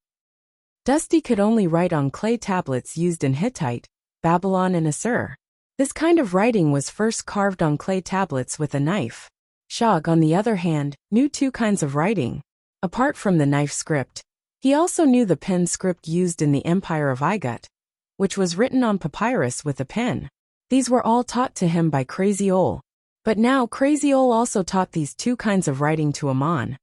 Dusty could only write on clay tablets used in Hittite, Babylon, and Assur. This kind of writing was first carved on clay tablets with a knife. Shog, on the other hand, knew 2 kinds of writing. Apart from the knife script, he also knew the pen script used in the Empire of Igut, which was written on papyrus with a pen. These were all taught to him by Crazy Ol. But now Crazy Ol also taught these 2 kinds of writing to Amon.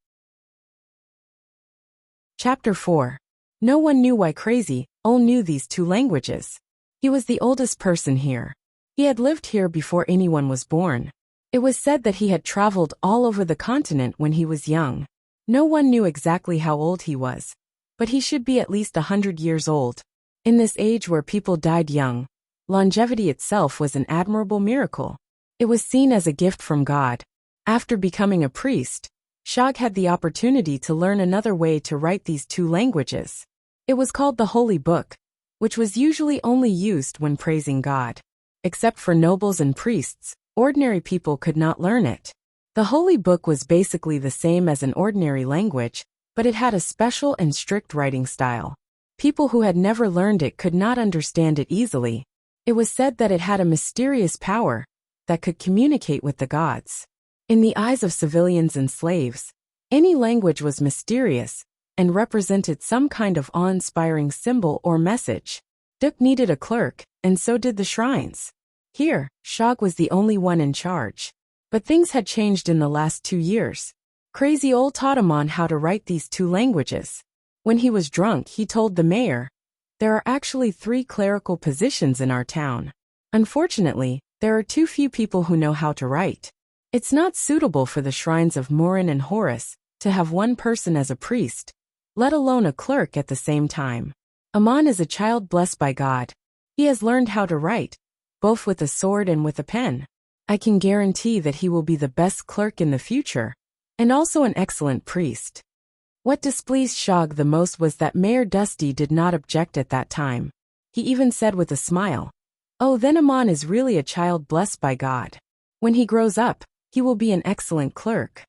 Chapter 4. No one knew why Crazy Ol knew these 2 languages. He was the oldest person here. He had lived here before anyone was born. It was said that he had traveled all over the continent when he was young. No one knew exactly how old he was, but he should be at least 100 years old. In this age where people died young, longevity itself was an admirable miracle. It was seen as a gift from God. After becoming a priest, Shog had the opportunity to learn another way to write these 2 languages. It was called the Holy Book, which was usually only used when praising God. Except for nobles and priests, ordinary people could not learn it. The Holy Book was basically the same as an ordinary language, but it had a special and strict writing style. People who had never learned it could not understand it easily. It was said that it had a mysterious power that could communicate with the gods. In the eyes of civilians and slaves, any language was mysterious and represented some kind of awe-inspiring symbol or message. Duk needed a clerk, and so did the shrines. Here, Shog was the only one in charge. But things had changed in the last 2 years. Crazy Ol taught Amon how to write these 2 languages. When he was drunk, he told the mayor, "There are actually 3 clerical positions in our town. Unfortunately, there are too few people who know how to write. It's not suitable for the shrines of Murin and Horus to have one person as a priest, let alone a clerk at the same time. Amon is a child blessed by God. He has learned how to write, both with a sword and with a pen. I can guarantee that he will be the best clerk in the future, and also an excellent priest." What displeased Shog the most was that Mayor Dusty did not object at that time. He even said with a smile, "Oh, then Amon is really a child blessed by God. When he grows up, he will be an excellent clerk."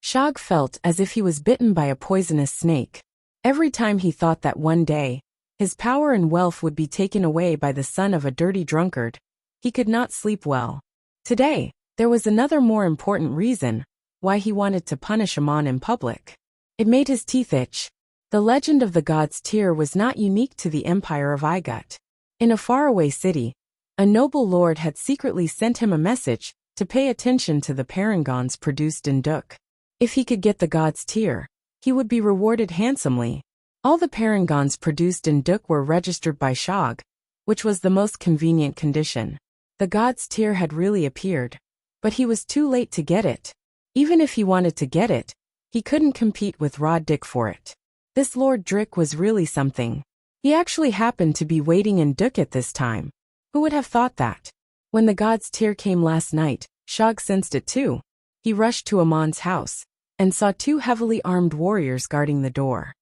Shog felt as if he was bitten by a poisonous snake. Every time he thought that one day, his power and wealth would be taken away by the son of a dirty drunkard, he could not sleep well. Today, there was another more important reason why he wanted to punish Amon in public. It made his teeth itch. The legend of the god's tear was not unique to the Empire of Igut. In a faraway city, a noble lord had secretly sent him a message to pay attention to the parangons produced in Duk. If he could get the god's tear, he would be rewarded handsomely. All the parangons produced in Duk were registered by Shog, which was the most convenient condition. The god's tear had really appeared, but he was too late to get it. Even if he wanted to get it, he couldn't compete with Rod Dick for it. This Lord Drick was really something. He actually happened to be waiting in Duk at this time. Who would have thought that? When the god's tear came last night, Shog sensed it too. He rushed to Amon's house and saw 2 heavily armed warriors guarding the door.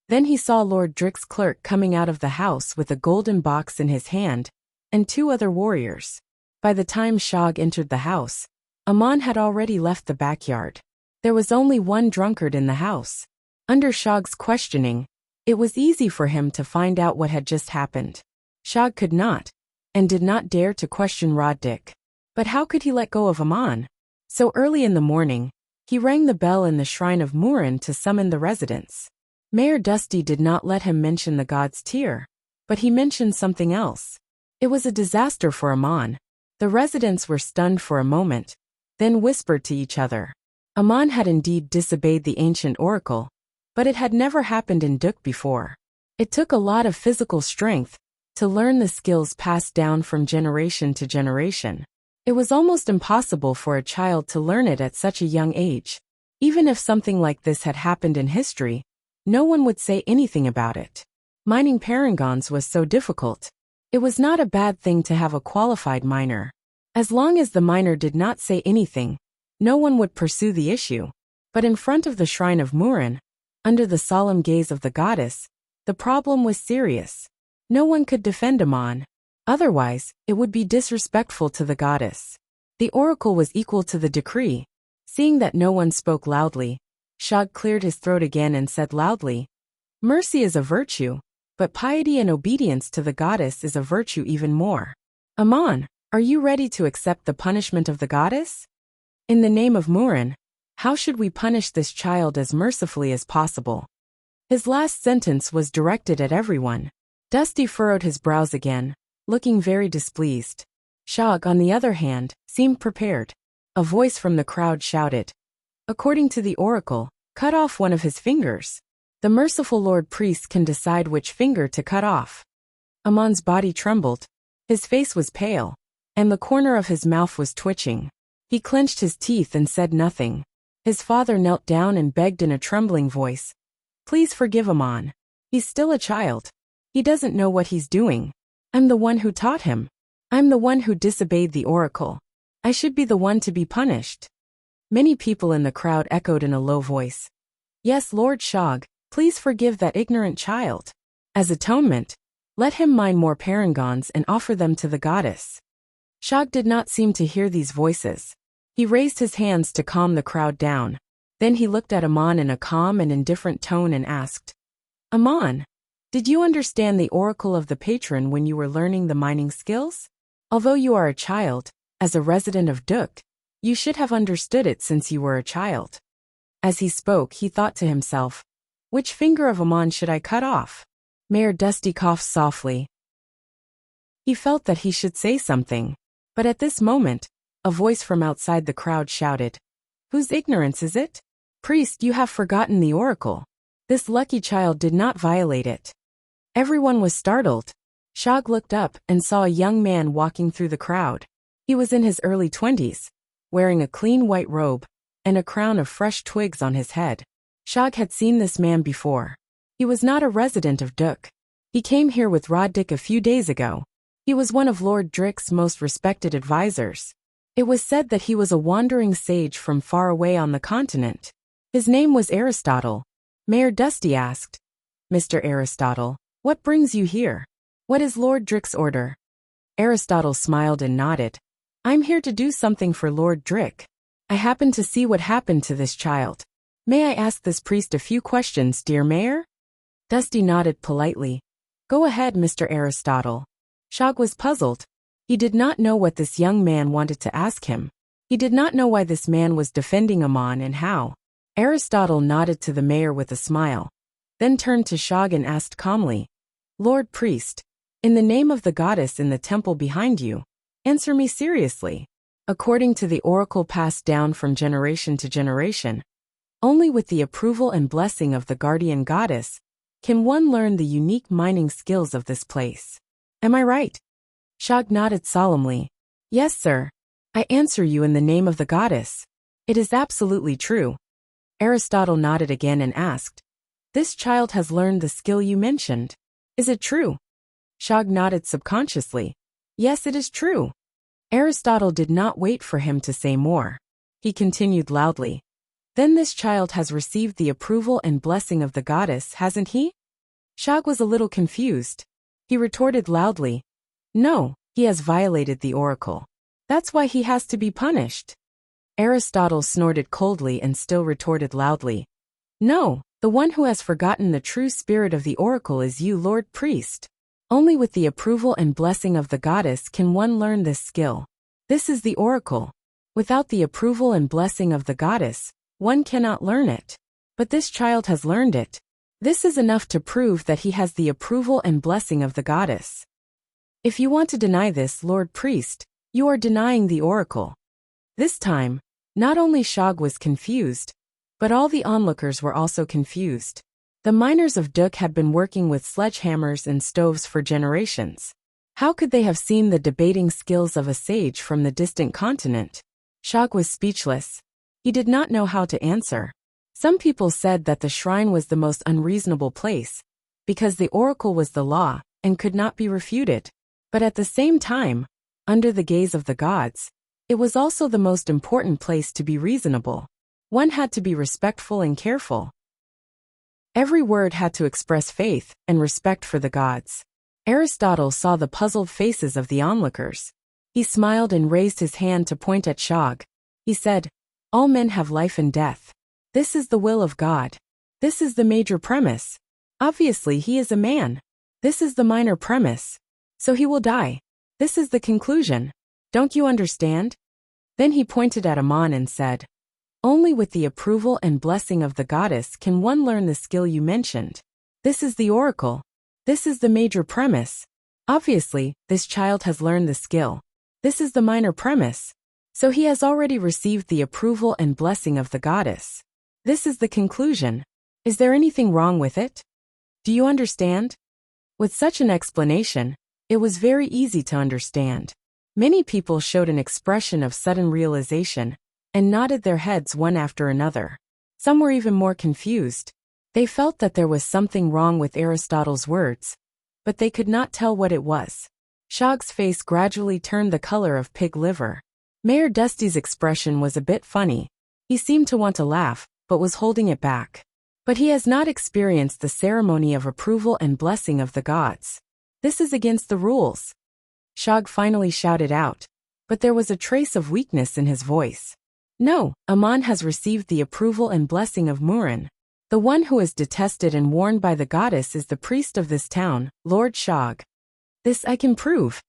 Then he saw Lord Drick's clerk coming out of the house with a golden box in his hand and 2 other warriors. By the time Shog entered the house, Amon had already left the backyard. There was only one drunkard in the house. Under Shog's questioning, it was easy for him to find out what had just happened. Shog could not, and did not dare to question Roddick. But how could he let go of Amon? So early in the morning, he rang the bell in the shrine of Murin to summon the residents. Mayor Dusty did not let him mention the god's tear, but he mentioned something else. It was a disaster for Amon. The residents were stunned for a moment, then whispered to each other. Amon had indeed disobeyed the ancient oracle, but it had never happened in Duk before. It took a lot of physical strength to learn the skills passed down from generation to generation. It was almost impossible for a child to learn it at such a young age. Even if something like this had happened in history, no one would say anything about it. Mining parangons was so difficult. It was not a bad thing to have a qualified miner. As long as the miner did not say anything, no one would pursue the issue. But in front of the shrine of Murin, under the solemn gaze of the goddess, the problem was serious. No one could defend Amon. Otherwise, it would be disrespectful to the goddess. The oracle was equal to the decree. Seeing that no one spoke loudly, Shag cleared his throat again and said loudly, "Mercy is a virtue, but piety and obedience to the goddess is a virtue even more. Amon, are you ready to accept the punishment of the goddess? In the name of Murin, how should we punish this child as mercifully as possible?" His last sentence was directed at everyone. Dusty furrowed his brows again, looking very displeased. Shag, on the other hand, seemed prepared. A voice from the crowd shouted, "According to the oracle, cut off one of his fingers. The merciful Lord Priest can decide which finger to cut off." Amon's body trembled. His face was pale, and the corner of his mouth was twitching. He clenched his teeth and said nothing. His father knelt down and begged in a trembling voice, "Please forgive Amon. He's still a child. He doesn't know what he's doing. I'm the one who taught him. I'm the one who disobeyed the oracle. I should be the one to be punished." Many people in the crowd echoed in a low voice, "Yes, Lord Shag, please forgive that ignorant child. As atonement, let him mine more parangons and offer them to the goddess." Shag did not seem to hear these voices. He raised his hands to calm the crowd down. Then he looked at Amon in a calm and indifferent tone and asked, "Amon, did you understand the oracle of the patron when you were learning the mining skills? Although you are a child, as a resident of Duk, you should have understood it since you were a child." As he spoke, he thought to himself, "Which finger of Amon should I cut off?" Mayor Dusty coughed softly. He felt that he should say something, but at this moment, a voice from outside the crowd shouted, "Whose ignorance is it? Priest, you have forgotten the oracle. This lucky child did not violate it." Everyone was startled. Shag looked up and saw a young man walking through the crowd. He was in his early 20s, wearing a clean white robe and a crown of fresh twigs on his head. Shag had seen this man before. He was not a resident of Duk. He came here with Roddick a few days ago. He was one of Lord Drick's most respected advisors. It was said that he was a wandering sage from far away on the continent. His name was Aristotle. Mayor Dusty asked, "Mr. Aristotle, what brings you here? What is Lord Drick's order?" Aristotle smiled and nodded. "I'm here to do something for Lord Drick. I happened to see what happened to this child. May I ask this priest a few questions, dear Mayor?" Dusty nodded politely. "Go ahead, Mr. Aristotle." Shag was puzzled. He did not know what this young man wanted to ask him. He did not know why this man was defending Amon and how. Aristotle nodded to the mayor with a smile, then turned to Shag and asked calmly, "Lord Priest, in the name of the goddess in the temple behind you, answer me seriously. According to the oracle passed down from generation to generation, only with the approval and blessing of the guardian goddess can one learn the unique mining skills of this place. Am I right?" Shag nodded solemnly. "Yes, sir. I answer you in the name of the goddess. It is absolutely true." Aristotle nodded again and asked, "This child has learned the skill you mentioned. Is it true?" Shag nodded subconsciously. "Yes, it is true." Aristotle did not wait for him to say more. He continued loudly, "Then this child has received the approval and blessing of the goddess, hasn't he?" Shag was a little confused. He retorted loudly, "No, he has violated the oracle. That's why he has to be punished." Aristotle snorted coldly and still retorted loudly, "No, the one who has forgotten the true spirit of the oracle is you, Lord Priest. Only with the approval and blessing of the goddess can one learn this skill. This is the oracle. Without the approval and blessing of the goddess, one cannot learn it. But this child has learned it. This is enough to prove that he has the approval and blessing of the goddess. If you want to deny this, Lord Priest, you are denying the oracle." This time, not only Shag was confused, but all the onlookers were also confused. The miners of Duk had been working with sledgehammers and stoves for generations. How could they have seen the debating skills of a sage from the distant continent? Shag was speechless. He did not know how to answer. Some people said that the shrine was the most unreasonable place, because the oracle was the law and could not be refuted. But at the same time, under the gaze of the gods, it was also the most important place to be reasonable. One had to be respectful and careful. Every word had to express faith and respect for the gods. Aristotle saw the puzzled faces of the onlookers. He smiled and raised his hand to point at Shog. He said, "All men have life and death. This is the will of God. This is the major premise. Obviously he is a man. This is the minor premise. So he will die. This is the conclusion. Don't you understand?" Then he pointed at Amon and said, "Only with the approval and blessing of the goddess can one learn the skill you mentioned. This is the oracle. This is the major premise. Obviously, this child has learned the skill. This is the minor premise. So he has already received the approval and blessing of the goddess. This is the conclusion. Is there anything wrong with it? Do you understand?" With such an explanation, it was very easy to understand. Many people showed an expression of sudden realization and nodded their heads one after another. Some were even more confused. They felt that there was something wrong with Aristotle's words, but they could not tell what it was. Shog's face gradually turned the color of pig liver. Mayor Dusty's expression was a bit funny. He seemed to want to laugh, but was holding it back. But he has not experienced the ceremony of approval and blessing of the gods. This is against the rules. Shog finally shouted out, but there was a trace of weakness in his voice. "No, Amon has received the approval and blessing of Murin. The one who is detested and warned by the goddess is the priest of this town, Lord Shog. This I can prove."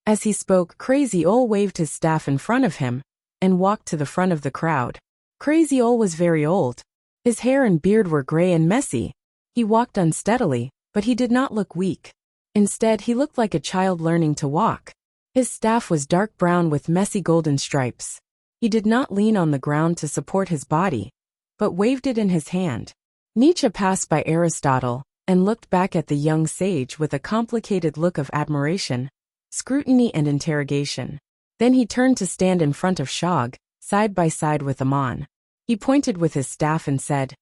As he spoke, Crazy Ol waved his staff in front of him and walked to the front of the crowd. Crazy Ol was very old. His hair and beard were gray and messy. He walked unsteadily, but he did not look weak. Instead, he looked like a child learning to walk. His staff was dark brown with messy golden stripes. He did not lean on the ground to support his body, but waved it in his hand. Nietzsche passed by Aristotle and looked back at the young sage with a complicated look of admiration, scrutiny and interrogation. Then he turned to stand in front of Shog, side by side with Amon. He pointed with his staff and said,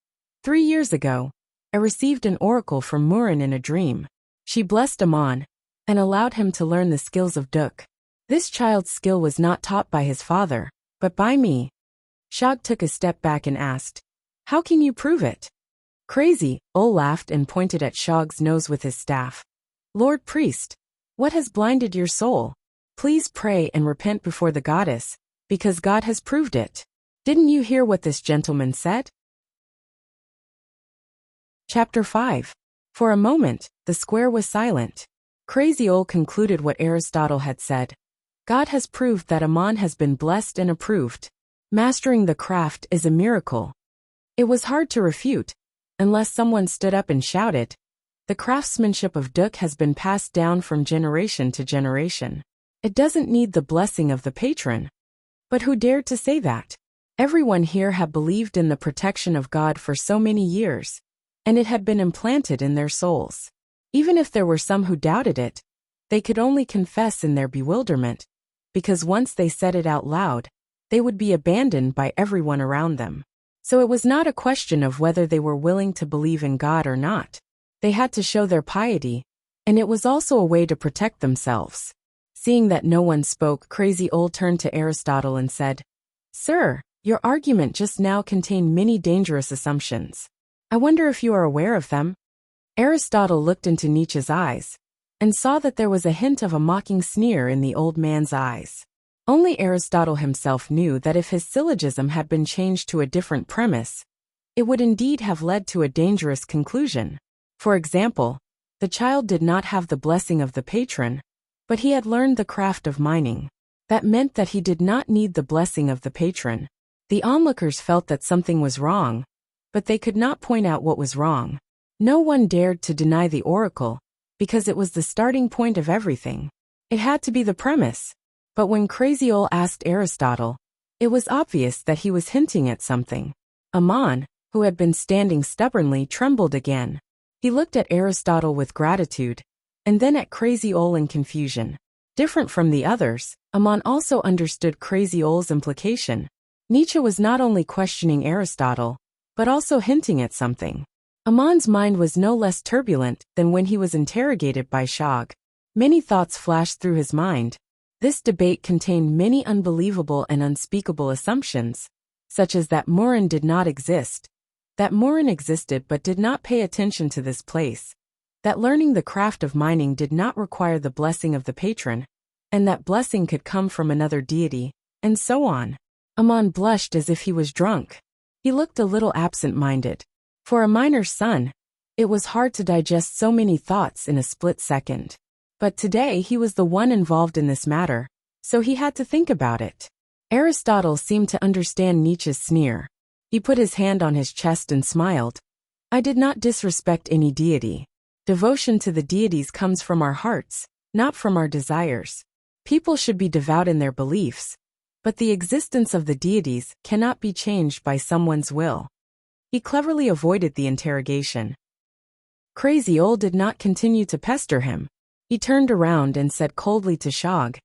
3 years ago, I received an oracle from Murin in a dream. She blessed Amon and allowed him to learn the skills of Duk. This child's skill was not taught by his father, but by me." Shog took a step back and asked, "How can you prove it?" Crazy Ol laughed and pointed at Shog's nose with his staff. "Lord Priest, what has blinded your soul? Please pray and repent before the goddess, because God has proved it. Didn't you hear what this gentleman said?" Chapter 5. For a moment, the square was silent. Crazy Ol concluded what Aristotle had said. God has proved that Amon has been blessed and approved. Mastering the craft is a miracle. It was hard to refute, unless someone stood up and shouted, "The craftsmanship of Duk has been passed down from generation to generation. It doesn't need the blessing of the patron." But who dared to say that? Everyone here had believed in the protection of God for so many years, and it had been implanted in their souls. Even if there were some who doubted it, they could only confess in their bewilderment, because once they said it out loud, they would be abandoned by everyone around them. So it was not a question of whether they were willing to believe in God or not. They had to show their piety, and it was also a way to protect themselves. Seeing that no one spoke, Crazy Ol turned to Aristotle and said, "Sir, your argument just now contained many dangerous assumptions. I wonder if you are aware of them?" Aristotle looked into Nietzsche's eyes and saw that there was a hint of a mocking sneer in the old man's eyes. Only Aristotle himself knew that if his syllogism had been changed to a different premise, it would indeed have led to a dangerous conclusion. For example, the child did not have the blessing of the patron, but he had learned the craft of mining. That meant that he did not need the blessing of the patron. The onlookers felt that something was wrong, but they could not point out what was wrong. No one dared to deny the oracle, because it was the starting point of everything. It had to be the premise. But when Crazy Ol asked Aristotle, it was obvious that he was hinting at something. Amon, who had been standing stubbornly, trembled again. He looked at Aristotle with gratitude, and then at Crazy Ol in confusion. Different from the others, Amon also understood Crazy Ol's implication. Nietzsche was not only questioning Aristotle, but also hinting at something. Amon's mind was no less turbulent than when he was interrogated by Shog. Many thoughts flashed through his mind, This debate contained many unbelievable and unspeakable assumptions, such as that Murin did not exist, that Murin existed but did not pay attention to this place, that learning the craft of mining did not require the blessing of the patron, and that blessing could come from another deity, and so on. Amon blushed as if he was drunk. He looked a little absent-minded. For a miner's son, it was hard to digest so many thoughts in a split second. But today he was the one involved in this matter, so he had to think about it. Aristotle seemed to understand Nietzsche's sneer. He put his hand on his chest and smiled. I did not disrespect any deity. Devotion to the deities comes from our hearts, not from our desires. People should be devout in their beliefs, but the existence of the deities cannot be changed by someone's will. He cleverly avoided the interrogation. Crazy Old did not continue to pester him. He turned around and said coldly to Shog,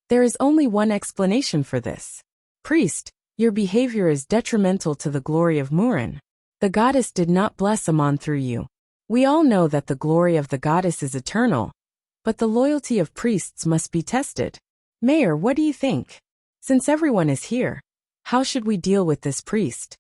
there is only one explanation for this. Priest, your behavior is detrimental to the glory of Murin. The goddess did not bless Amon through you. We all know that the glory of the goddess is eternal, but the loyalty of priests must be tested. Mayor, what do you think? Since everyone is here, how should we deal with this priest?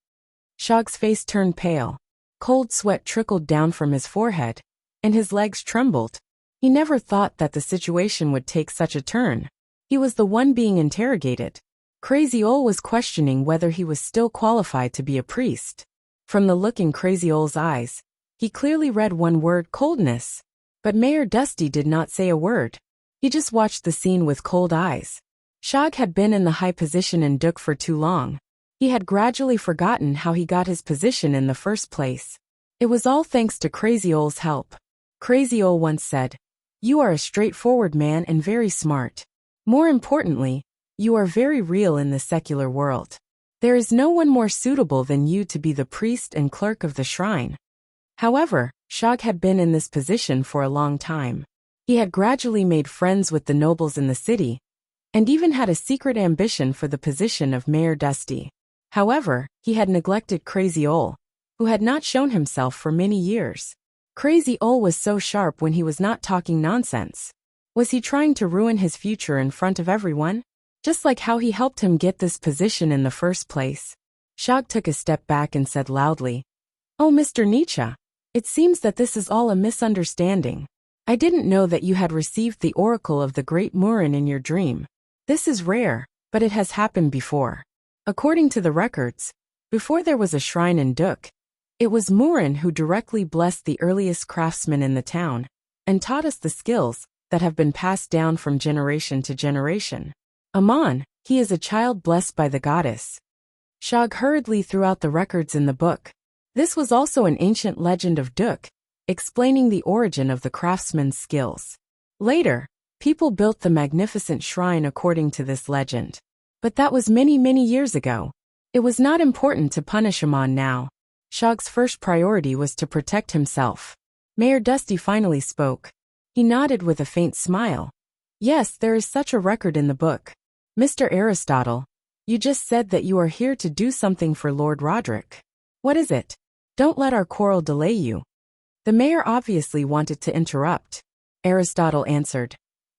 Shog's face turned pale. Cold sweat trickled down from his forehead, and his legs trembled. He never thought that the situation would take such a turn. He was the one being interrogated. Crazy Ol was questioning whether he was still qualified to be a priest. From the look in Crazy Ol's eyes, he clearly read one word: coldness. But Mayor Dusty did not say a word. He just watched the scene with cold eyes. Shog had been in the high position in Duk for too long. He had gradually forgotten how he got his position in the first place. It was all thanks to Crazy Ol's help. Crazy Ol once said, you are a straightforward man and very smart. More importantly, you are very real in the secular world. There is no one more suitable than you to be the priest and clerk of the shrine. However, Shog had been in this position for a long time. He had gradually made friends with the nobles in the city, and even had a secret ambition for the position of Mayor Dusty. However, he had neglected Crazy Ol, who had not shown himself for many years. Crazy Ol was so sharp when he was not talking nonsense. Was he trying to ruin his future in front of everyone? Just like how he helped him get this position in the first place. Shog took a step back and said loudly, oh, Mr. Nietzsche, it seems that this is all a misunderstanding. I didn't know that you had received the oracle of the great Murin in your dream. This is rare, but it has happened before. According to the records, before there was a shrine in Duk, it was Murin who directly blessed the earliest craftsmen in the town, and taught us the skills that have been passed down from generation to generation. Amon, he is a child blessed by the goddess. Shog hurriedly threw out the records in the book. This was also an ancient legend of Duk, explaining the origin of the craftsman's skills. Later, people built the magnificent shrine according to this legend. But that was many, many years ago. It was not important to punish Amon now. Shog's first priority was to protect himself. Mayor Dusty finally spoke. He nodded with a faint smile. Yes, there is such a record in the book. Mr. Aristotle, you just said that you are here to do something for Lord Roderick. What is it? Don't let our quarrel delay you. The mayor obviously wanted to interrupt. Aristotle answered.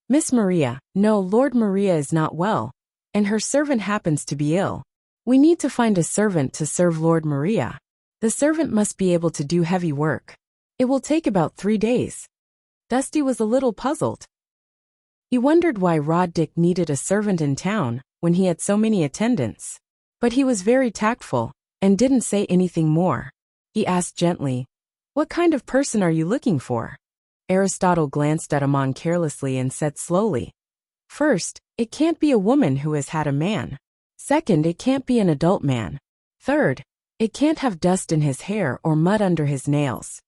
Miss Maria, no, Lord Maria is not well, and her servant happens to be ill. We need to find a servant to serve Lord Maria. The servant must be able to do heavy work. It will take about 3 days. Dusty was a little puzzled. He wondered why Roddick needed a servant in town when he had so many attendants. But he was very tactful and didn't say anything more. He asked gently, what kind of person are you looking for? Aristotle glanced at Amon carelessly and said slowly, first, it can't be a woman who has had a man. Second, it can't be an adult man. Third, it can't have dust in his hair or mud under his nails.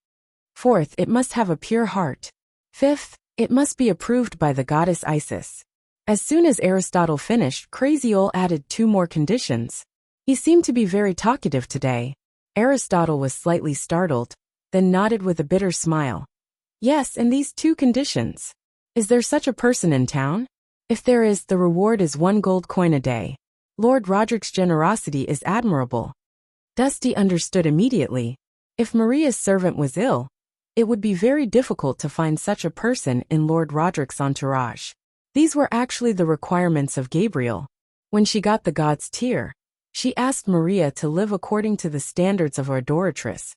Fourth, it must have a pure heart. Fifth, it must be approved by the goddess Isis. As soon as Aristotle finished, Crazy Ol added 2 more conditions. He seemed to be very talkative today. Aristotle was slightly startled, then nodded with a bitter smile. Yes, and these 2 conditions. Is there such a person in town? If there is, the reward is 1 gold coin a day. Lord Roderick's generosity is admirable. Dusty understood immediately. If Maria's servant was ill, it would be very difficult to find such a person in Lord Roderick's entourage. These were actually the requirements of Gabriel. When she got the god's tear, she asked Maria to live according to the standards of an adoratress,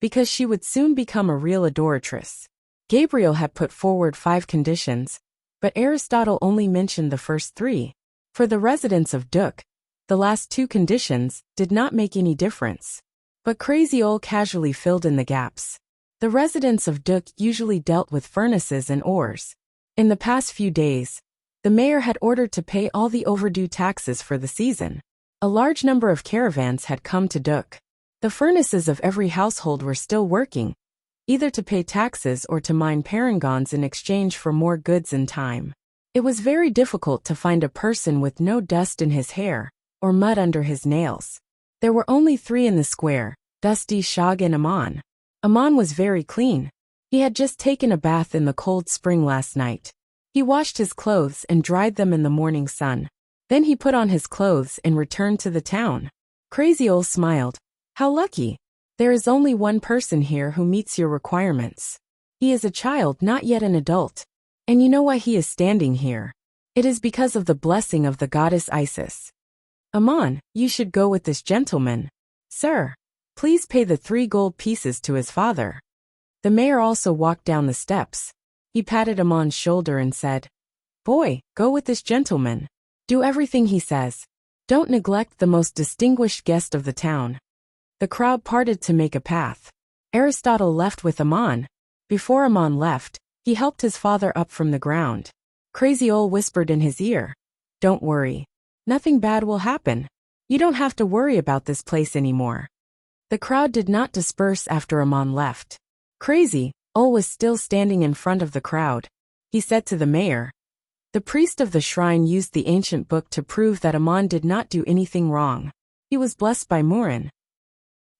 because she would soon become a real adoratress. Gabriel had put forward 5 conditions, but Aristotle only mentioned the first 3. For the residents of Duk, the last 2 conditions did not make any difference. But Crazy Old casually filled in the gaps. The residents of Duk usually dealt with furnaces and ores. In the past few days, the mayor had ordered to pay all the overdue taxes for the season. A large number of caravans had come to Duk. The furnaces of every household were still working, either to pay taxes or to mine parangons in exchange for more goods and time. It was very difficult to find a person with no dust in his hair or mud under his nails. There were only 3 in the square, Dusty, Shog and Amon. Amon was very clean. He had just taken a bath in the cold spring last night. He washed his clothes and dried them in the morning sun. Then he put on his clothes and returned to the town. Crazy Old smiled. How lucky. There is only one person here who meets your requirements. He is a child, not yet an adult. And you know why he is standing here. It is because of the blessing of the goddess Isis. Amon, you should go with this gentleman. Sir, please pay the 3 gold pieces to his father. The mayor also walked down the steps. He patted Amon's shoulder and said, Boy, go with this gentleman. Do everything he says. Don't neglect the most distinguished guest of the town. The crowd parted to make a path. Aristotle left with Amon. Before Amon left, he helped his father up from the ground. Crazy Old whispered in his ear, Don't worry. Nothing bad will happen. You don't have to worry about this place anymore. The crowd did not disperse after Amon left. Crazy Old was still standing in front of the crowd. He said to the mayor, The priest of the shrine used the ancient book to prove that Amon did not do anything wrong. He was blessed by Murin.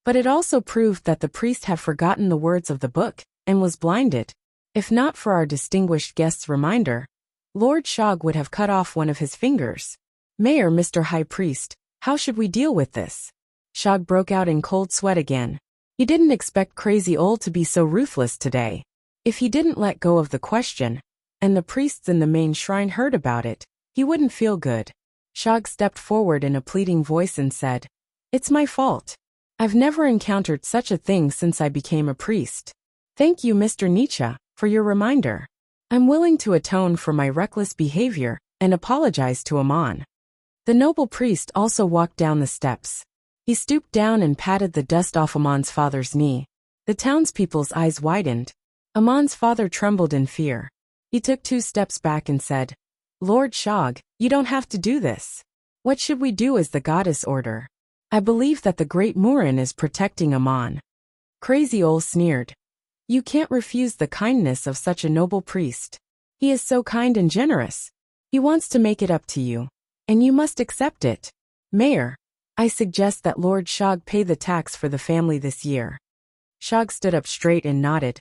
But it also proved that the priest had forgotten the words of the book and was blinded. If not for our distinguished guest's reminder, Lord Shog would have cut off one of his fingers. Mayor, Mr. High Priest, how should we deal with this? Shog broke out in cold sweat again. He didn't expect Crazy Old to be so ruthless today. If he didn't let go of the question, and the priests in the main shrine heard about it, he wouldn't feel good. Shog stepped forward in a pleading voice and said, It's my fault. I've never encountered such a thing since I became a priest. Thank you, Mr. Nietzsche, for your reminder. I'm willing to atone for my reckless behavior and apologize to Amon. The noble priest also walked down the steps. He stooped down and patted the dust off Amon's father's knee. The townspeople's eyes widened. Amon's father trembled in fear. He took 2 steps back and said, Lord Shog, you don't have to do this. What should we do as the goddess order? I believe that the great Murin is protecting Amon. Crazy Old sneered. You can't refuse the kindness of such a noble priest. He is so kind and generous. He wants to make it up to you, and you must accept it. Mayor, I suggest that Lord Shog pay the tax for the family this year. Shog stood up straight and nodded.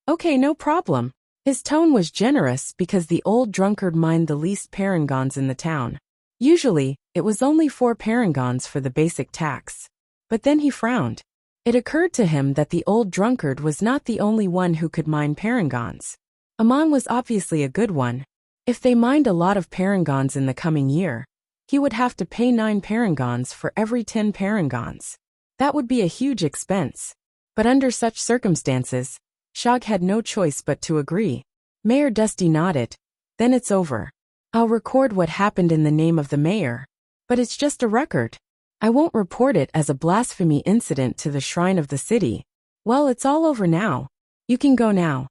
Okay, no problem. His tone was generous because the old drunkard mined the least parangons in the town. Usually, it was only 4 parangons for the basic tax. But then he frowned. It occurred to him that the old drunkard was not the only one who could mine parangons. Amon was obviously a good one. If they mined a lot of parangons in the coming year, he would have to pay 9 parangons for every 10 parangons. That would be a huge expense. But under such circumstances, Shog had no choice but to agree. Mayor Dusty nodded. Then it's over. I'll record what happened in the name of the mayor. But it's just a record. I won't report it as a blasphemy incident to the shrine of the city. Well, it's all over now. You can go now.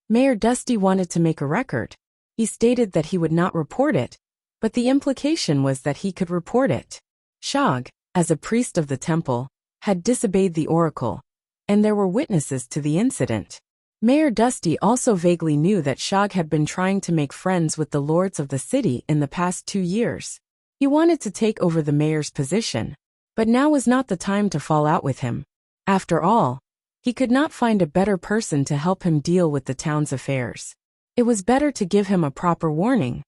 Mayor Dusty wanted to make a record. He stated that he would not report it, but the implication was that he could report it. Shog, as a priest of the temple, had disobeyed the oracle, and there were witnesses to the incident. Mayor Dusty also vaguely knew that Shog had been trying to make friends with the lords of the city in the past 2 years. He wanted to take over the mayor's position, but now was not the time to fall out with him. After all, he could not find a better person to help him deal with the town's affairs. It was better to give him a proper warning.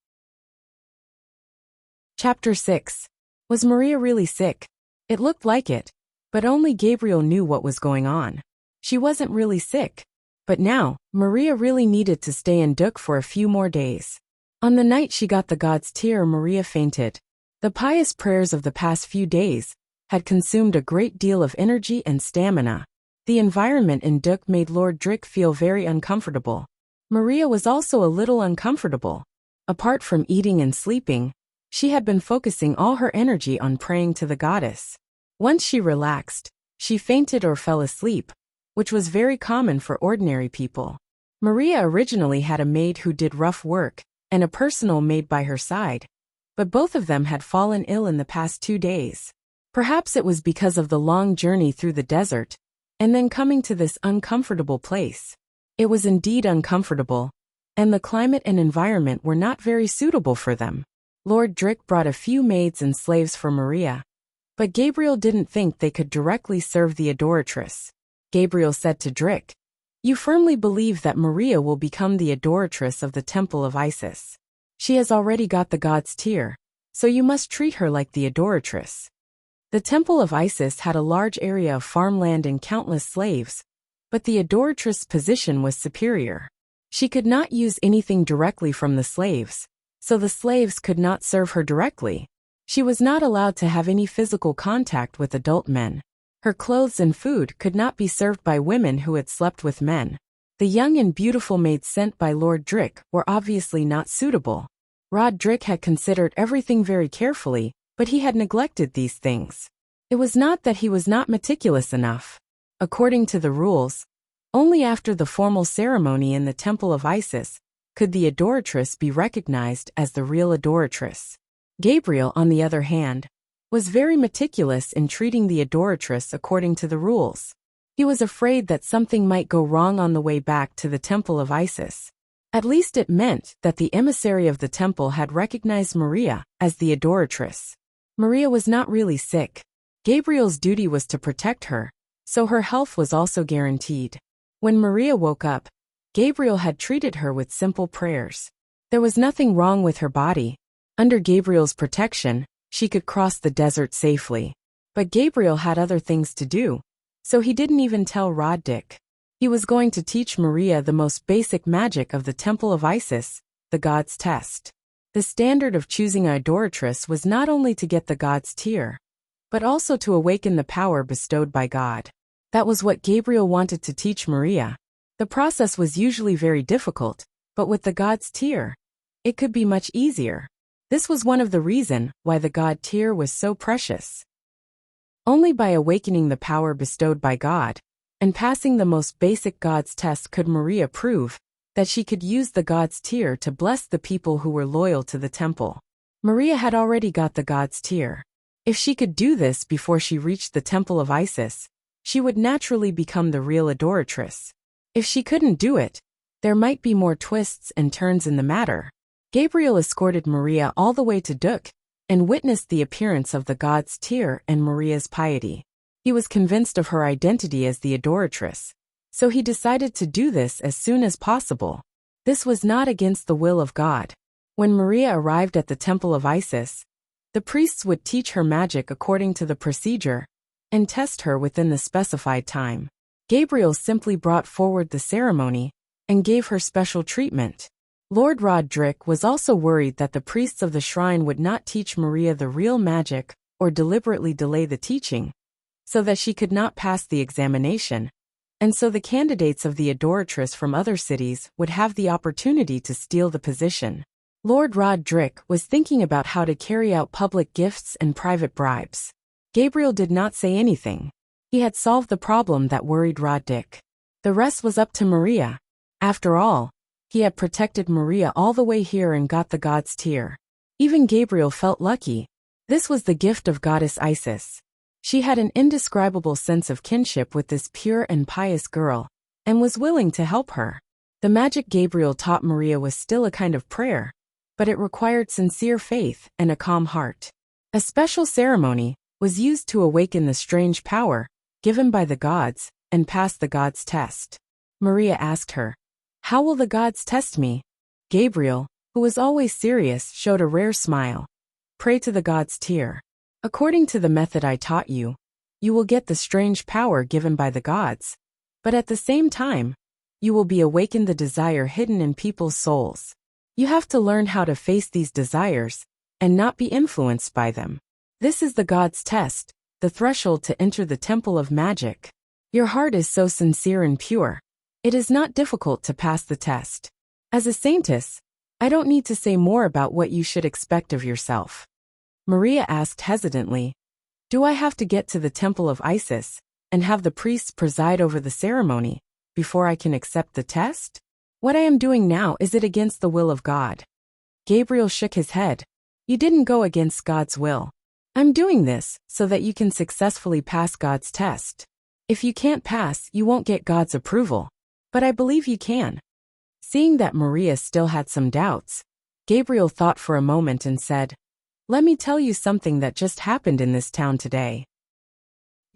Chapter 6. Was Maria really sick? It looked like it, but only Gabriel knew what was going on. She wasn't really sick. But now, Maria really needed to stay in Duk for a few more days. On the night she got the god's tear, Maria fainted. The pious prayers of the past few days had consumed a great deal of energy and stamina. The environment in Duk made Lord Drick feel very uncomfortable. Maria was also a little uncomfortable. Apart from eating and sleeping, she had been focusing all her energy on praying to the goddess. Once she relaxed, she fainted or fell asleep, which was very common for ordinary people. Maria originally had a maid who did rough work, and a personal maid by her side, but both of them had fallen ill in the past 2 days. Perhaps it was because of the long journey through the desert, and then coming to this uncomfortable place. It was indeed uncomfortable, and the climate and environment were not very suitable for them. Lord Drick brought a few maids and slaves for Maria, but Gabriel didn't think they could directly serve the adoratress. Gabriel said to Drick, "You firmly believe that Maria will become the adoratress of the temple of Isis. She has already got the god's tear, so you must treat her like the adoratress." The temple of Isis had a large area of farmland and countless slaves, but the adoratress' position was superior. She could not use anything directly from the slaves, so the slaves could not serve her directly. She was not allowed to have any physical contact with adult men. Her clothes and food could not be served by women who had slept with men. The young and beautiful maids sent by Lord Drick were obviously not suitable. Rod Drick had considered everything very carefully, but he had neglected these things. It was not that he was not meticulous enough. According to the rules, only after the formal ceremony in the temple of Isis could the adoratress be recognized as the real adoratress. Gabriel, on the other hand, was very meticulous in treating the adoratress according to the rules. He was afraid that something might go wrong on the way back to the temple of Isis. At least it meant that the emissary of the temple had recognized Maria as the adoratress. Maria was not really sick. Gabriel's duty was to protect her, so her health was also guaranteed. When Maria woke up, Gabriel had treated her with simple prayers. There was nothing wrong with her body. Under Gabriel's protection, she could cross the desert safely. But Gabriel had other things to do, so he didn't even tell Rod Drick. He was going to teach Maria the most basic magic of the temple of Isis, the god's test. The standard of choosing an adoratress was not only to get the god's tear, but also to awaken the power bestowed by God. That was what Gabriel wanted to teach Maria. The process was usually very difficult, but with the god's tear, it could be much easier. This was one of the reasons why the god tear was so precious. Only by awakening the power bestowed by God and passing the most basic god's test could Maria prove that she could use the god's tear to bless the people who were loyal to the temple. Maria had already got the god's tear. If she could do this before she reached the temple of Isis, she would naturally become the real adoratress. If she couldn't do it, there might be more twists and turns in the matter. Gabriel escorted Maria all the way to Duk and witnessed the appearance of the god's tear and Maria's piety. He was convinced of her identity as the adoratress, so he decided to do this as soon as possible. This was not against the will of God. When Maria arrived at the temple of Isis, the priests would teach her magic according to the procedure and test her within the specified time. Gabriel simply brought forward the ceremony and gave her special treatment. Lord Rod Drick was also worried that the priests of the shrine would not teach Maria the real magic or deliberately delay the teaching, so that she could not pass the examination, and so the candidates of the adoratress from other cities would have the opportunity to steal the position. Lord Rod Drick was thinking about how to carry out public gifts and private bribes. Gabriel did not say anything. He had solved the problem that worried Rod Drick. The rest was up to Maria. After all, he had protected Maria all the way here and got the god's tear. Even Gabriel felt lucky. This was the gift of goddess Isis. She had an indescribable sense of kinship with this pure and pious girl, and was willing to help her. The magic Gabriel taught Maria was still a kind of prayer, but it required sincere faith and a calm heart. A special ceremony was used to awaken the strange power given by the gods and pass the gods' test. Maria asked her, "How will the gods test me?" Gabriel, who was always serious, showed a rare smile. "Pray to the gods' tear. According to the method I taught you, you will get the strange power given by the gods, but at the same time, you will be awakened the desire hidden in people's souls. You have to learn how to face these desires and not be influenced by them. This is the God's test, the threshold to enter the temple of magic. Your heart is so sincere and pure. It is not difficult to pass the test. As a saintess, I don't need to say more about what you should expect of yourself. Maria asked hesitantly, do I have to get to the temple of Isis and have the priests preside over the ceremony before I can accept the test? What I am doing now, is it against the will of God? Gabriel shook his head. You didn't go against God's will. I'm doing this so that you can successfully pass God's test. If you can't pass, you won't get God's approval. But I believe you can. Seeing that Maria still had some doubts, Gabriel thought for a moment and said, let me tell you something that just happened in this town today.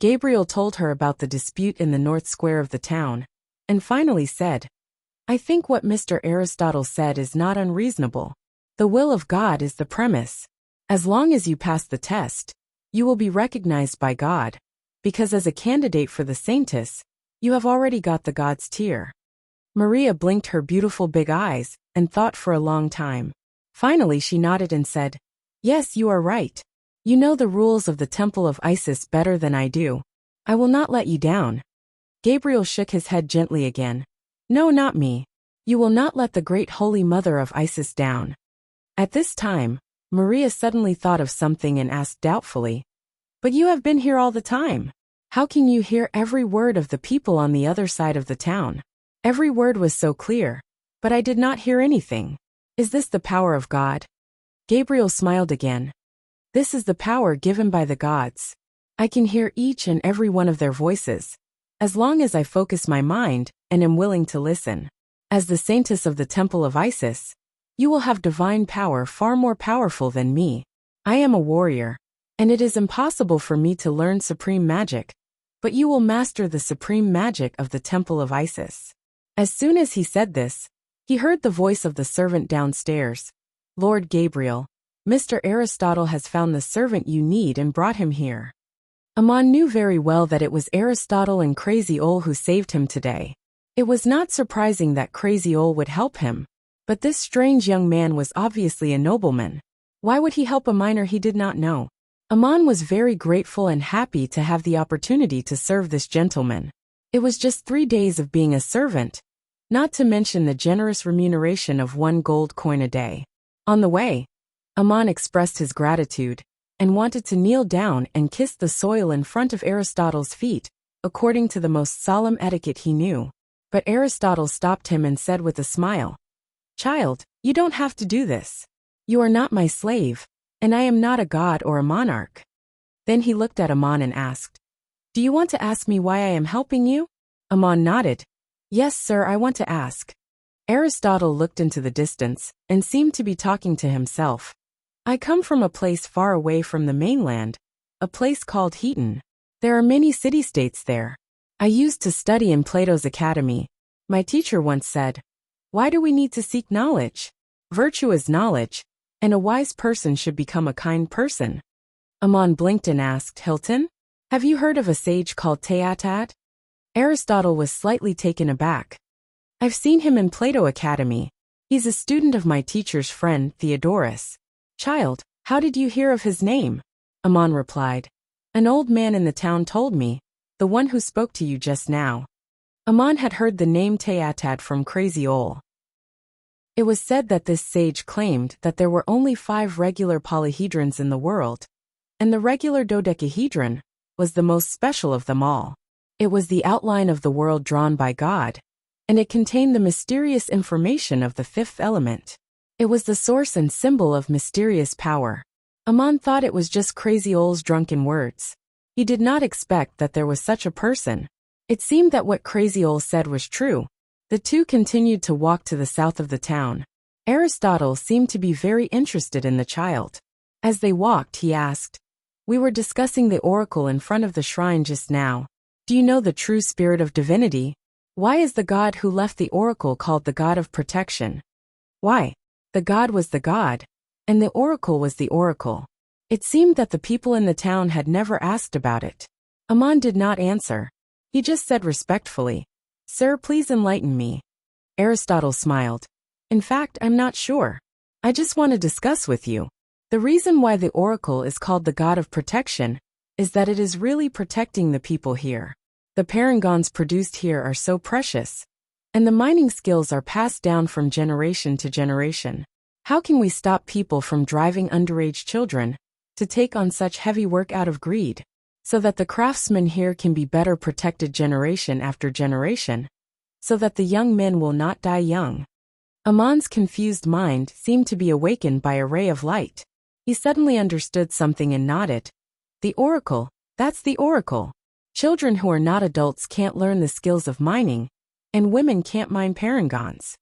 Gabriel told her about the dispute in the north square of the town, and finally said, I think what Mr. Aristotle said is not unreasonable. The will of God is the premise. As long as you pass the test, you will be recognized by God, because as a candidate for the saintess, you have already got the God's tier. Maria blinked her beautiful big eyes and thought for a long time. Finally she nodded and said, yes, you are right. You know the rules of the Temple of Isis better than I do. I will not let you down. Gabriel shook his head gently again. No, not me. You will not let the great holy mother of Isis down. At this time, Maria suddenly thought of something and asked doubtfully, but you have been here all the time. How can you hear every word of the people on the other side of the town? Every word was so clear, but I did not hear anything. Is this the power of God? Gabriel smiled again. This is the power given by the gods. I can hear each and every one of their voices, as long as I focus my mind and am willing to listen. As the saintess of the Temple of Isis, you will have divine power far more powerful than me. I am a warrior, and it is impossible for me to learn supreme magic, but you will master the supreme magic of the Temple of Isis. As soon as he said this, he heard the voice of the servant downstairs. Lord Gabriel, Mr. Aristotle has found the servant you need and brought him here. Amon knew very well that it was Aristotle and Crazy Ol who saved him today. It was not surprising that Crazy Ol would help him, but this strange young man was obviously a nobleman. Why would he help a minor he did not know? Amon was very grateful and happy to have the opportunity to serve this gentleman. It was just 3 days of being a servant, not to mention the generous remuneration of 1 gold coin a day. On the way, Amon expressed his gratitude and wanted to kneel down and kiss the soil in front of Aristotle's feet, according to the most solemn etiquette he knew. But Aristotle stopped him and said with a smile, Child, you don't have to do this. You are not my slave, and I am not a god or a monarch. Then he looked at Amon and asked, Do you want to ask me why I am helping you? Amon nodded. Yes, sir, I want to ask. Aristotle looked into the distance and seemed to be talking to himself. I come from a place far away from the mainland, a place called Heaton. There are many city-states there. I used to study in Plato's academy. My teacher once said, Why do we need to seek knowledge? Virtue is knowledge, and a wise person should become a kind person. Amon blinked and asked, Hilton, have you heard of a sage called Teatat? Aristotle was slightly taken aback. I've seen him in Plato Academy. He's a student of my teacher's friend, Theodorus. Child, how did you hear of his name? Amon replied. An old man in the town told me, the one who spoke to you just now. Amon had heard the name Teatat from Crazy Ol. It was said that this sage claimed that there were only 5 regular polyhedrons in the world, and the regular dodecahedron was the most special of them all. It was the outline of the world drawn by God, and it contained the mysterious information of the 5th element. It was the source and symbol of mysterious power. Amon thought it was just Crazy Ol's drunken words. He did not expect that there was such a person. It seemed that what Crazy Ol said was true. The two continued to walk to the south of the town. Aristotle seemed to be very interested in the child. As they walked, he asked, We were discussing the oracle in front of the shrine just now. Do you know the true spirit of divinity? Why is the god who left the oracle called the god of protection? Why? The god was the god, and the oracle was the oracle. It seemed that the people in the town had never asked about it. Amon did not answer. He just said respectfully, Sir, please enlighten me. Aristotle smiled. In fact, I'm not sure. I just want to discuss with you. The reason why the oracle is called the god of protection is that it is really protecting the people here. The parangons produced here are so precious, and the mining skills are passed down from generation to generation. How can we stop people from driving underage children to take on such heavy work out of greed, so that the craftsmen here can be better protected generation after generation, so that the young men will not die young? Amon's confused mind seemed to be awakened by a ray of light. He suddenly understood something and nodded. The oracle, that's the oracle. Children who are not adults can't learn the skills of mining, and women can't mine parangons.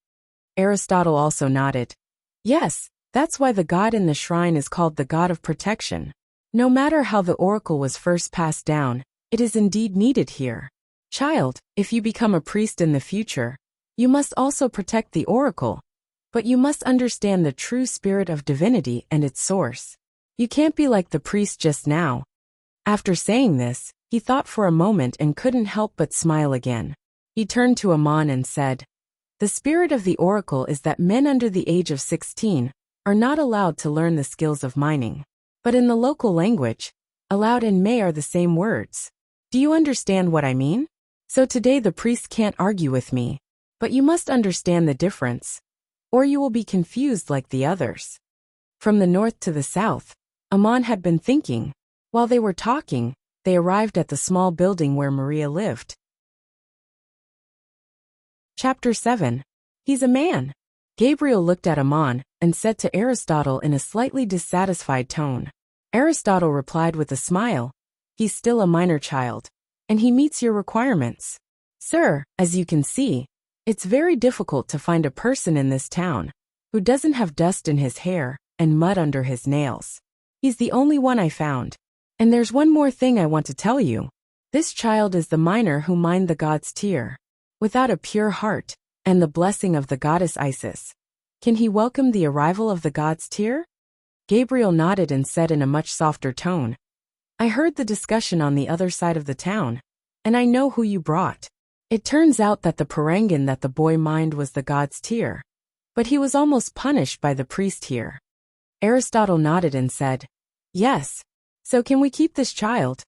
Aristotle also nodded. Yes, that's why the god in the shrine is called the god of protection. No matter how the oracle was first passed down, it is indeed needed here. Child, if you become a priest in the future, you must also protect the oracle, but you must understand the true spirit of divinity and its source. You can't be like the priest just now. After saying this, he thought for a moment and couldn't help but smile again. He turned to Amon and said, "The spirit of the oracle is that men under the age of 16 are not allowed to learn the skills of mining. But in the local language, allowed and may are the same words. Do you understand what I mean? So today the priest can't argue with me, but you must understand the difference, or you will be confused like the others." From the north to the south, Amon had been thinking. While they were talking, they arrived at the small building where Maria lived. Chapter 7. He's a man. Gabriel looked at Amon and said to Aristotle in a slightly dissatisfied tone. Aristotle replied with a smile. He's still a minor child, and he meets your requirements. Sir, as you can see, it's very difficult to find a person in this town who doesn't have dust in his hair and mud under his nails. He's the only one I found. And there's one more thing I want to tell you. This child is the miner who mined the god's tear. Without a pure heart and the blessing of the goddess Isis, can he welcome the arrival of the god's tear? Gabriel nodded and said in a much softer tone, I heard the discussion on the other side of the town, and I know who you brought. It turns out that the parangon that the boy mined was the god's tear, but he was almost punished by the priest here. Aristotle nodded and said, Yes. So can we keep this child?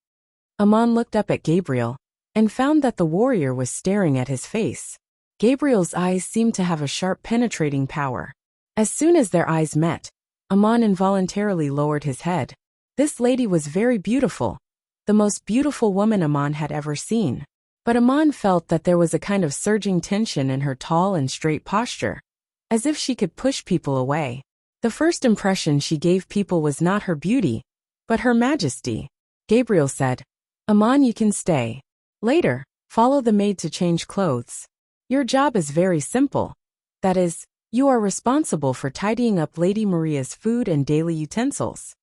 Amon looked up at Gabriel and found that the warrior was staring at his face. Gabriel's eyes seemed to have a sharp penetrating power. As soon as their eyes met, Amon involuntarily lowered his head. This lady was very beautiful, the most beautiful woman Amon had ever seen. But Amon felt that there was a kind of surging tension in her tall and straight posture, as if she could push people away. The first impression she gave people was not her beauty, but her majesty. Gabriel said, Amon, you can stay. Later, follow the maid to change clothes. Your job is very simple. That is, you are responsible for tidying up Lady Maria's food and daily utensils.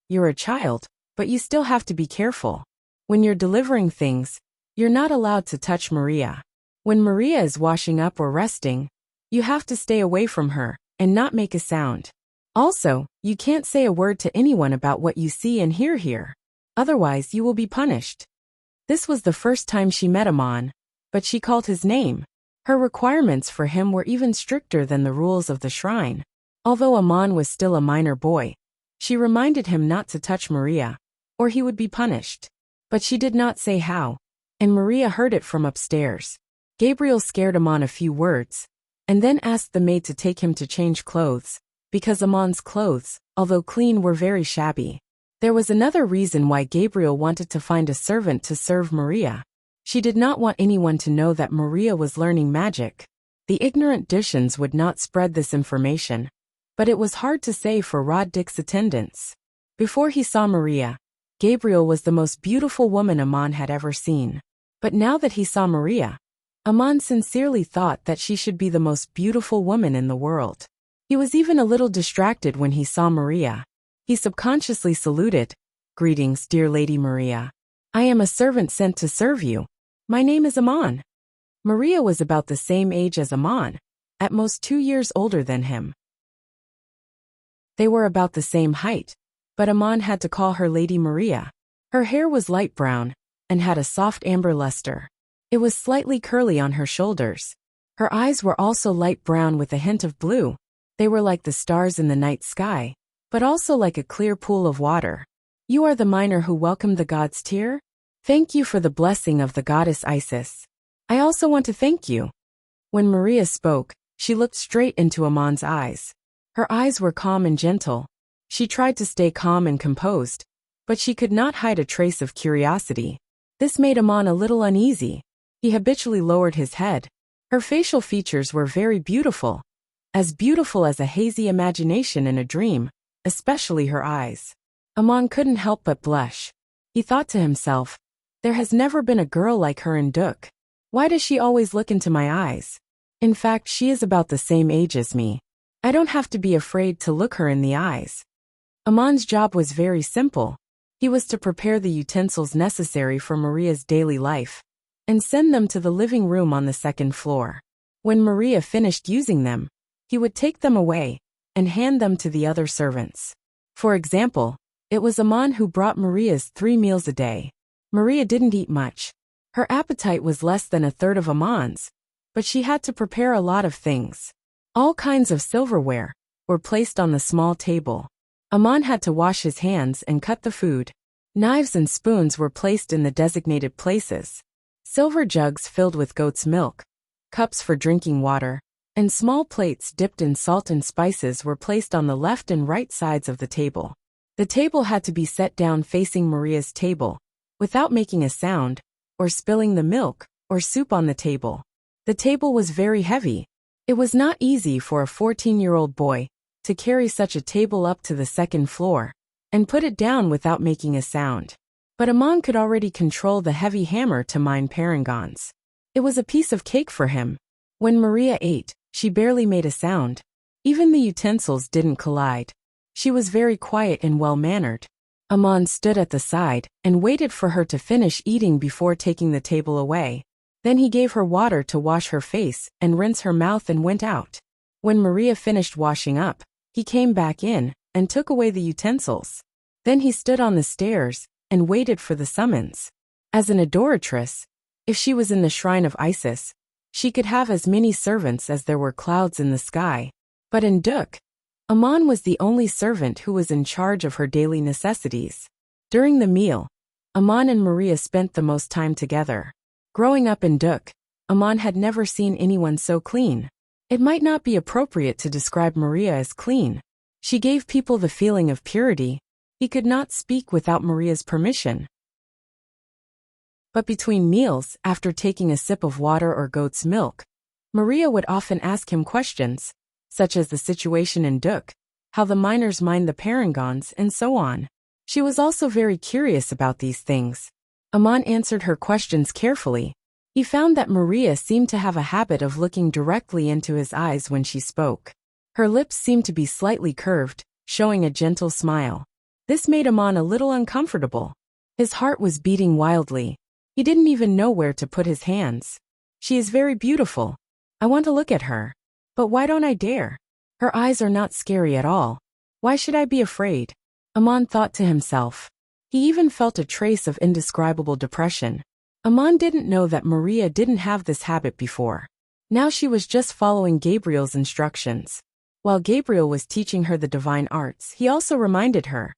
You're a child, but you still have to be careful. When you're delivering things, you're not allowed to touch Maria. When Maria is washing up or resting, you have to stay away from her and not make a sound. Also, you can't say a word to anyone about what you see and hear here. Otherwise, you will be punished. This was the first time she met Amon, but she called his name. Her requirements for him were even stricter than the rules of the shrine. Although Amon was still a minor boy, she reminded him not to touch Maria, or he would be punished. But she did not say how, and Maria heard it from upstairs. Gabriel scared Amon a few words, and then asked the maid to take him to change clothes, because Amon's clothes, although clean, were very shabby. There was another reason why Gabriel wanted to find a servant to serve Maria. She did not want anyone to know that Maria was learning magic. The ignorant Dishans would not spread this information, but it was hard to say for Rod Dick's attendants. Before he saw Maria, Gabriel was the most beautiful woman Amon had ever seen. But now that he saw Maria, Amon sincerely thought that she should be the most beautiful woman in the world. He was even a little distracted when he saw Maria. He subconsciously saluted. Greetings, dear Lady Maria. I am a servant sent to serve you. My name is Amon. Maria was about the same age as Amon, at most 2 years older than him. They were about the same height, but Amon had to call her Lady Maria. Her hair was light brown and had a soft amber luster. It was slightly curly on her shoulders, Her eyes were also light brown with a hint of blue. They were like the stars in the night sky, but also like a clear pool of water. You are the miner who welcomed the god's tear? Thank you for the blessing of the goddess Isis. I also want to thank you. When Maria spoke, she looked straight into Amon's eyes. Her eyes were calm and gentle. She tried to stay calm and composed, but she could not hide a trace of curiosity. This made Amon a little uneasy. He habitually lowered his head. Her facial features were very beautiful as a hazy imagination in a dream, especially her eyes. Amon couldn't help but blush. He thought to himself, there has never been a girl like her in Duk. Why does she always look into my eyes? In fact, she is about the same age as me. I don't have to be afraid to look her in the eyes. Amon's job was very simple. He was to prepare the utensils necessary for Maria's daily life and send them to the living room on the second floor. When Maria finished using them, he would take them away and hand them to the other servants. For example, it was Amon who brought Maria's 3 meals a day. Maria didn't eat much. Her appetite was less than a third of Amon's, but she had to prepare a lot of things. All kinds of silverware were placed on the small table. Amon had to wash his hands and cut the food. Knives and spoons were placed in the designated places. Silver jugs filled with goat's milk, cups for drinking water, and small plates dipped in salt and spices were placed on the left and right sides of the table. The table had to be set down facing Maria's table, without making a sound, or spilling the milk or soup on the table. The table was very heavy. It was not easy for a 14-year-old boy to carry such a table up to the second floor and put it down without making a sound. But Amon could already control the heavy hammer to mine parangons. It was a piece of cake for him. When Maria ate, she barely made a sound. Even the utensils didn't collide. She was very quiet and well-mannered. Amon stood at the side and waited for her to finish eating before taking the table away. Then he gave her water to wash her face and rinse her mouth and went out. When Maria finished washing up, he came back in and took away the utensils. Then he stood on the stairs and waited for the summons. As an adoratress, if she was in the shrine of Isis, she could have as many servants as there were clouds in the sky. But in Duk, Amon was the only servant who was in charge of her daily necessities. During the meal, Amon and Maria spent the most time together. Growing up in Duk, Amon had never seen anyone so clean. It might not be appropriate to describe Maria as clean. She gave people the feeling of purity. He could not speak without Maria's permission. But between meals, after taking a sip of water or goat's milk, Maria would often ask him questions, such as the situation in Duk, how the miners mined the parangons, and so on. She was also very curious about these things. Amon answered her questions carefully. He found that Maria seemed to have a habit of looking directly into his eyes when she spoke. Her lips seemed to be slightly curved, showing a gentle smile. This made Amon a little uncomfortable. His heart was beating wildly. He didn't even know where to put his hands. She is very beautiful. I want to look at her. But why don't I dare? Her eyes are not scary at all. Why should I be afraid? Amon thought to himself. He even felt a trace of indescribable depression. Amon didn't know that Maria didn't have this habit before. Now she was just following Gabriel's instructions. While Gabriel was teaching her the divine arts, he also reminded her,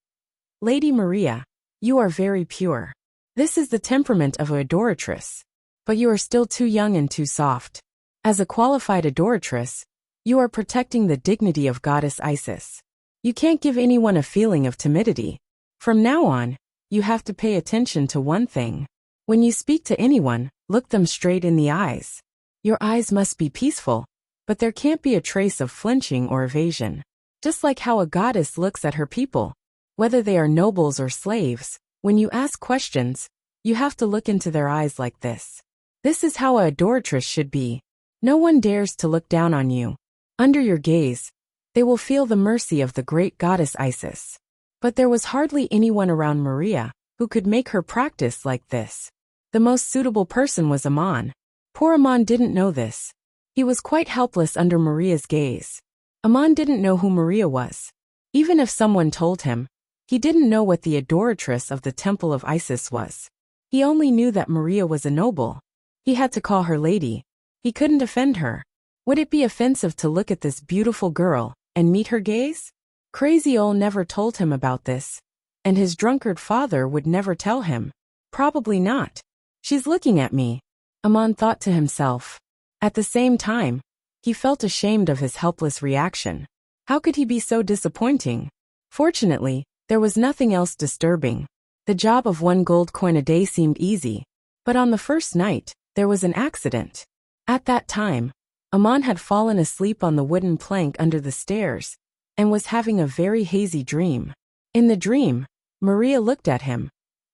Lady Maria, you are very pure. This is the temperament of a adoratress. But you are still too young and too soft. As a qualified adoratress, you are protecting the dignity of goddess Isis. You can't give anyone a feeling of timidity. From now on, you have to pay attention to one thing. When you speak to anyone, look them straight in the eyes. Your eyes must be peaceful, but there can't be a trace of flinching or evasion. Just like how a goddess looks at her people, whether they are nobles or slaves, when you ask questions, you have to look into their eyes like this. This is how a adoratress should be. No one dares to look down on you. Under your gaze, they will feel the mercy of the great goddess Isis. But there was hardly anyone around Maria who could make her practice like this. The most suitable person was Amon. Poor Amon didn't know this. He was quite helpless under Maria's gaze. Amon didn't know who Maria was. Even if someone told him, he didn't know what the adoratress of the temple of Isis was. He only knew that Maria was a noble. He had to call her lady. He couldn't offend her. Would it be offensive to look at this beautiful girl and meet her gaze? Crazy Ole never told him about this, and his drunkard father would never tell him. Probably not. She's looking at me, Amon thought to himself. At the same time, he felt ashamed of his helpless reaction. How could he be so disappointing? Fortunately, there was nothing else disturbing. The job of 1 gold coin a day seemed easy, but on the first night, there was an accident. At that time, Amon had fallen asleep on the wooden plank under the stairs and was having a very hazy dream. In the dream, Maria looked at him,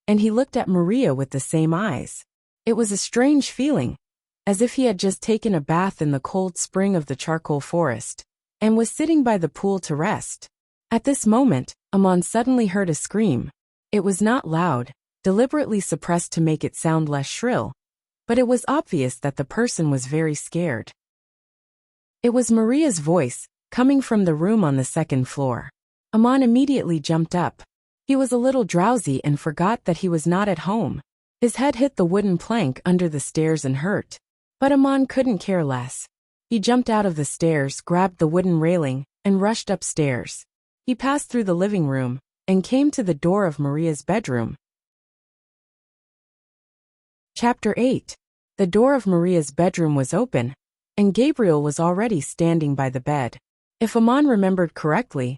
and he looked at Maria with the same eyes. It was a strange feeling, as if he had just taken a bath in the cold spring of the charcoal forest and was sitting by the pool to rest. At this moment, Amon suddenly heard a scream. It was not loud, deliberately suppressed to make it sound less shrill, but it was obvious that the person was very scared. It was Maria's voice, coming from the room on the 2nd floor. Amon immediately jumped up. He was a little drowsy and forgot that he was not at home. His head hit the wooden plank under the stairs and hurt. But Amon couldn't care less. He jumped out of the stairs, grabbed the wooden railing, and rushed upstairs. He passed through the living room and came to the door of Maria's bedroom. Chapter 8. The door of Maria's bedroom was open, and Gabriel was already standing by the bed. If Amon remembered correctly,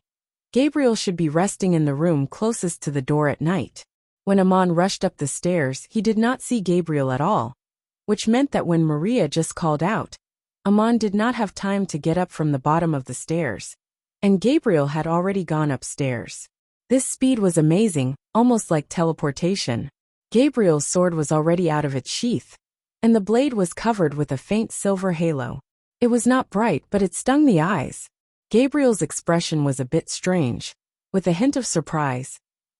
Gabriel should be resting in the room closest to the door at night. When Amon rushed up the stairs, he did not see Gabriel at all, which meant that when Maria just called out, Amon did not have time to get up from the bottom of the stairs, and Gabriel had already gone upstairs. This speed was amazing, almost like teleportation. Gabriel's sword was already out of its sheath, and the blade was covered with a faint silver halo. It was not bright, but it stung the eyes. Gabriel's expression was a bit strange, with a hint of surprise,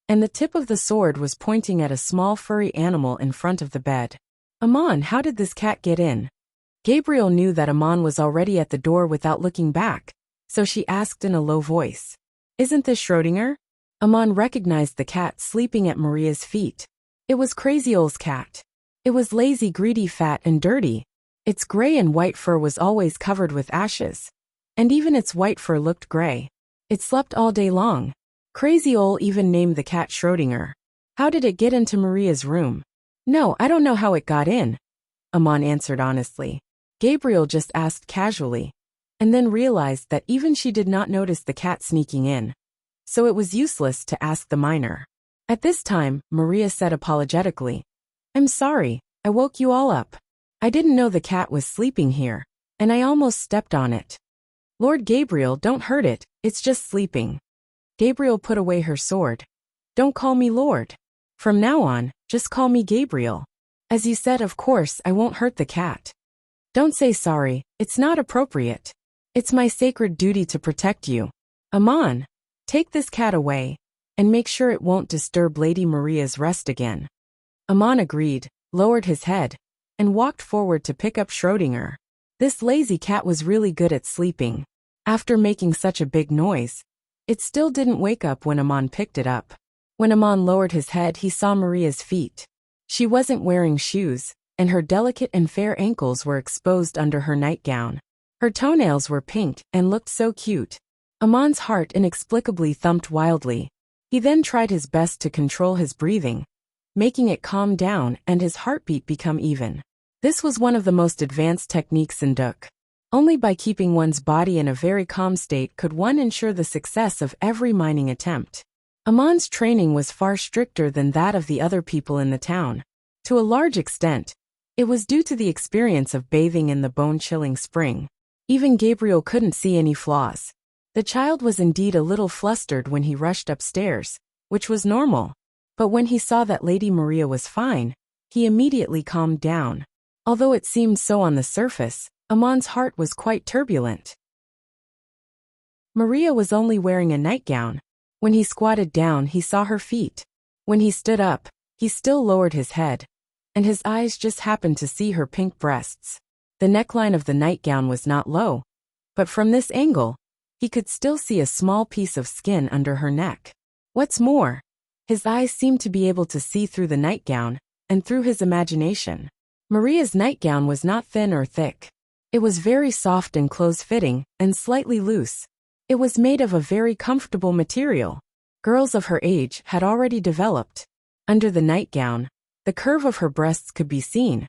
and the tip of the sword was pointing at a small furry animal in front of the bed. Amon, how did this cat get in? Gabriel knew that Amon was already at the door without looking back, so she asked in a low voice, "Isn't this Schrödinger?" Amon recognized the cat sleeping at Maria's feet. It was Crazy Ole's cat. It was lazy, greedy, fat, and dirty. Its gray and white fur was always covered with ashes, and even its white fur looked gray. It slept all day long. Crazy Ole even named the cat Schrödinger. How did it get into Maria's room? No, I don't know how it got in, Amon answered honestly. Gabriel just asked casually, and then realized that even she did not notice the cat sneaking in, so it was useless to ask the miner. At this time, Maria said apologetically, "I'm sorry, I woke you all up. I didn't know the cat was sleeping here, and I almost stepped on it." "Lord Gabriel, don't hurt it, it's just sleeping." Gabriel put away her sword. "Don't call me Lord. From now on, just call me Gabriel. As you said, of course, I won't hurt the cat." "Don't say sorry, it's not appropriate. It's my sacred duty to protect you. Amon, take this cat away, and make sure it won't disturb Lady Maria's rest again." Amon agreed, lowered his head, and walked forward to pick up Schrödinger. This lazy cat was really good at sleeping. After making such a big noise, it still didn't wake up when Amon picked it up. When Amon lowered his head, he saw Maria's feet. She wasn't wearing shoes, and her delicate and fair ankles were exposed under her nightgown. Her toenails were pink and looked so cute. Amon's heart inexplicably thumped wildly. He then tried his best to control his breathing, making it calm down and his heartbeat become even. This was one of the most advanced techniques in Duk. Only by keeping one's body in a very calm state could one ensure the success of every mining attempt. Amon's training was far stricter than that of the other people in the town. To a large extent, it was due to the experience of bathing in the bone-chilling spring. Even Gabriel couldn't see any flaws. The child was indeed a little flustered when he rushed upstairs, which was normal. But when he saw that Lady Maria was fine, he immediately calmed down. Although it seemed so on the surface, Amon's heart was quite turbulent. Maria was only wearing a nightgown. When he squatted down, he saw her feet. When he stood up, he still lowered his head, and his eyes just happened to see her pink breasts. The neckline of the nightgown was not low, but from this angle, he could still see a small piece of skin under her neck. What's more, his eyes seemed to be able to see through the nightgown, and through his imagination. Maria's nightgown was not thin or thick. It was very soft and close-fitting, and slightly loose. It was made of a very comfortable material. Girls of her age had already developed. Under the nightgown, the curve of her breasts could be seen,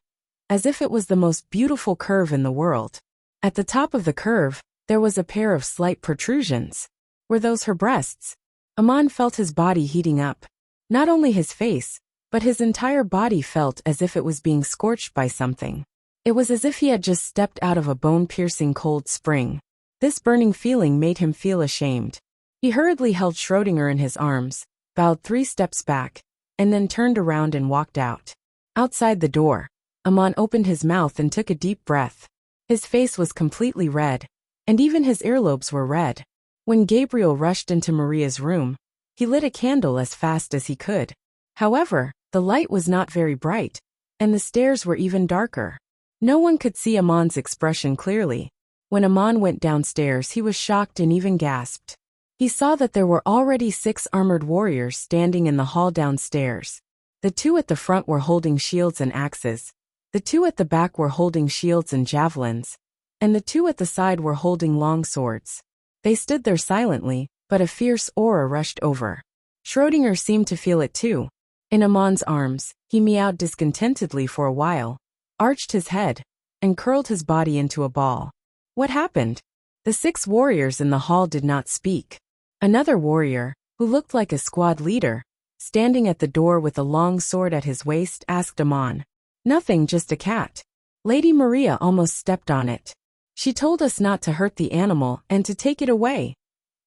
as if it was the most beautiful curve in the world. At the top of the curve, there was a pair of slight protrusions. Were those her breasts? Aman felt his body heating up. Not only his face, but his entire body felt as if it was being scorched by something. It was as if he had just stepped out of a bone-piercing cold spring. This burning feeling made him feel ashamed. He hurriedly held Schrödinger in his arms, bowed 3 steps back, and then turned around and walked out. Outside the door, Aman opened his mouth and took a deep breath. His face was completely red, and even his earlobes were red. When Gabriel rushed into Maria's room, he lit a candle as fast as he could. However, the light was not very bright, and the stairs were even darker. No one could see Aman's expression clearly. When Aman went downstairs, he was shocked and even gasped. He saw that there were already 6 armored warriors standing in the hall downstairs. The 2 at the front were holding shields and axes. The 2 at the back were holding shields and javelins, and the 2 at the side were holding long swords. They stood there silently, but a fierce aura rushed over. Schrödinger seemed to feel it too. In Aman's arms, he meowed discontentedly for a while, arched his head, and curled his body into a ball. What happened? The 6 warriors in the hall did not speak. Another warrior, who looked like a squad leader, standing at the door with a long sword at his waist, asked Aman. Nothing, just a cat. Lady Maria almost stepped on it. She told us not to hurt the animal and to take it away,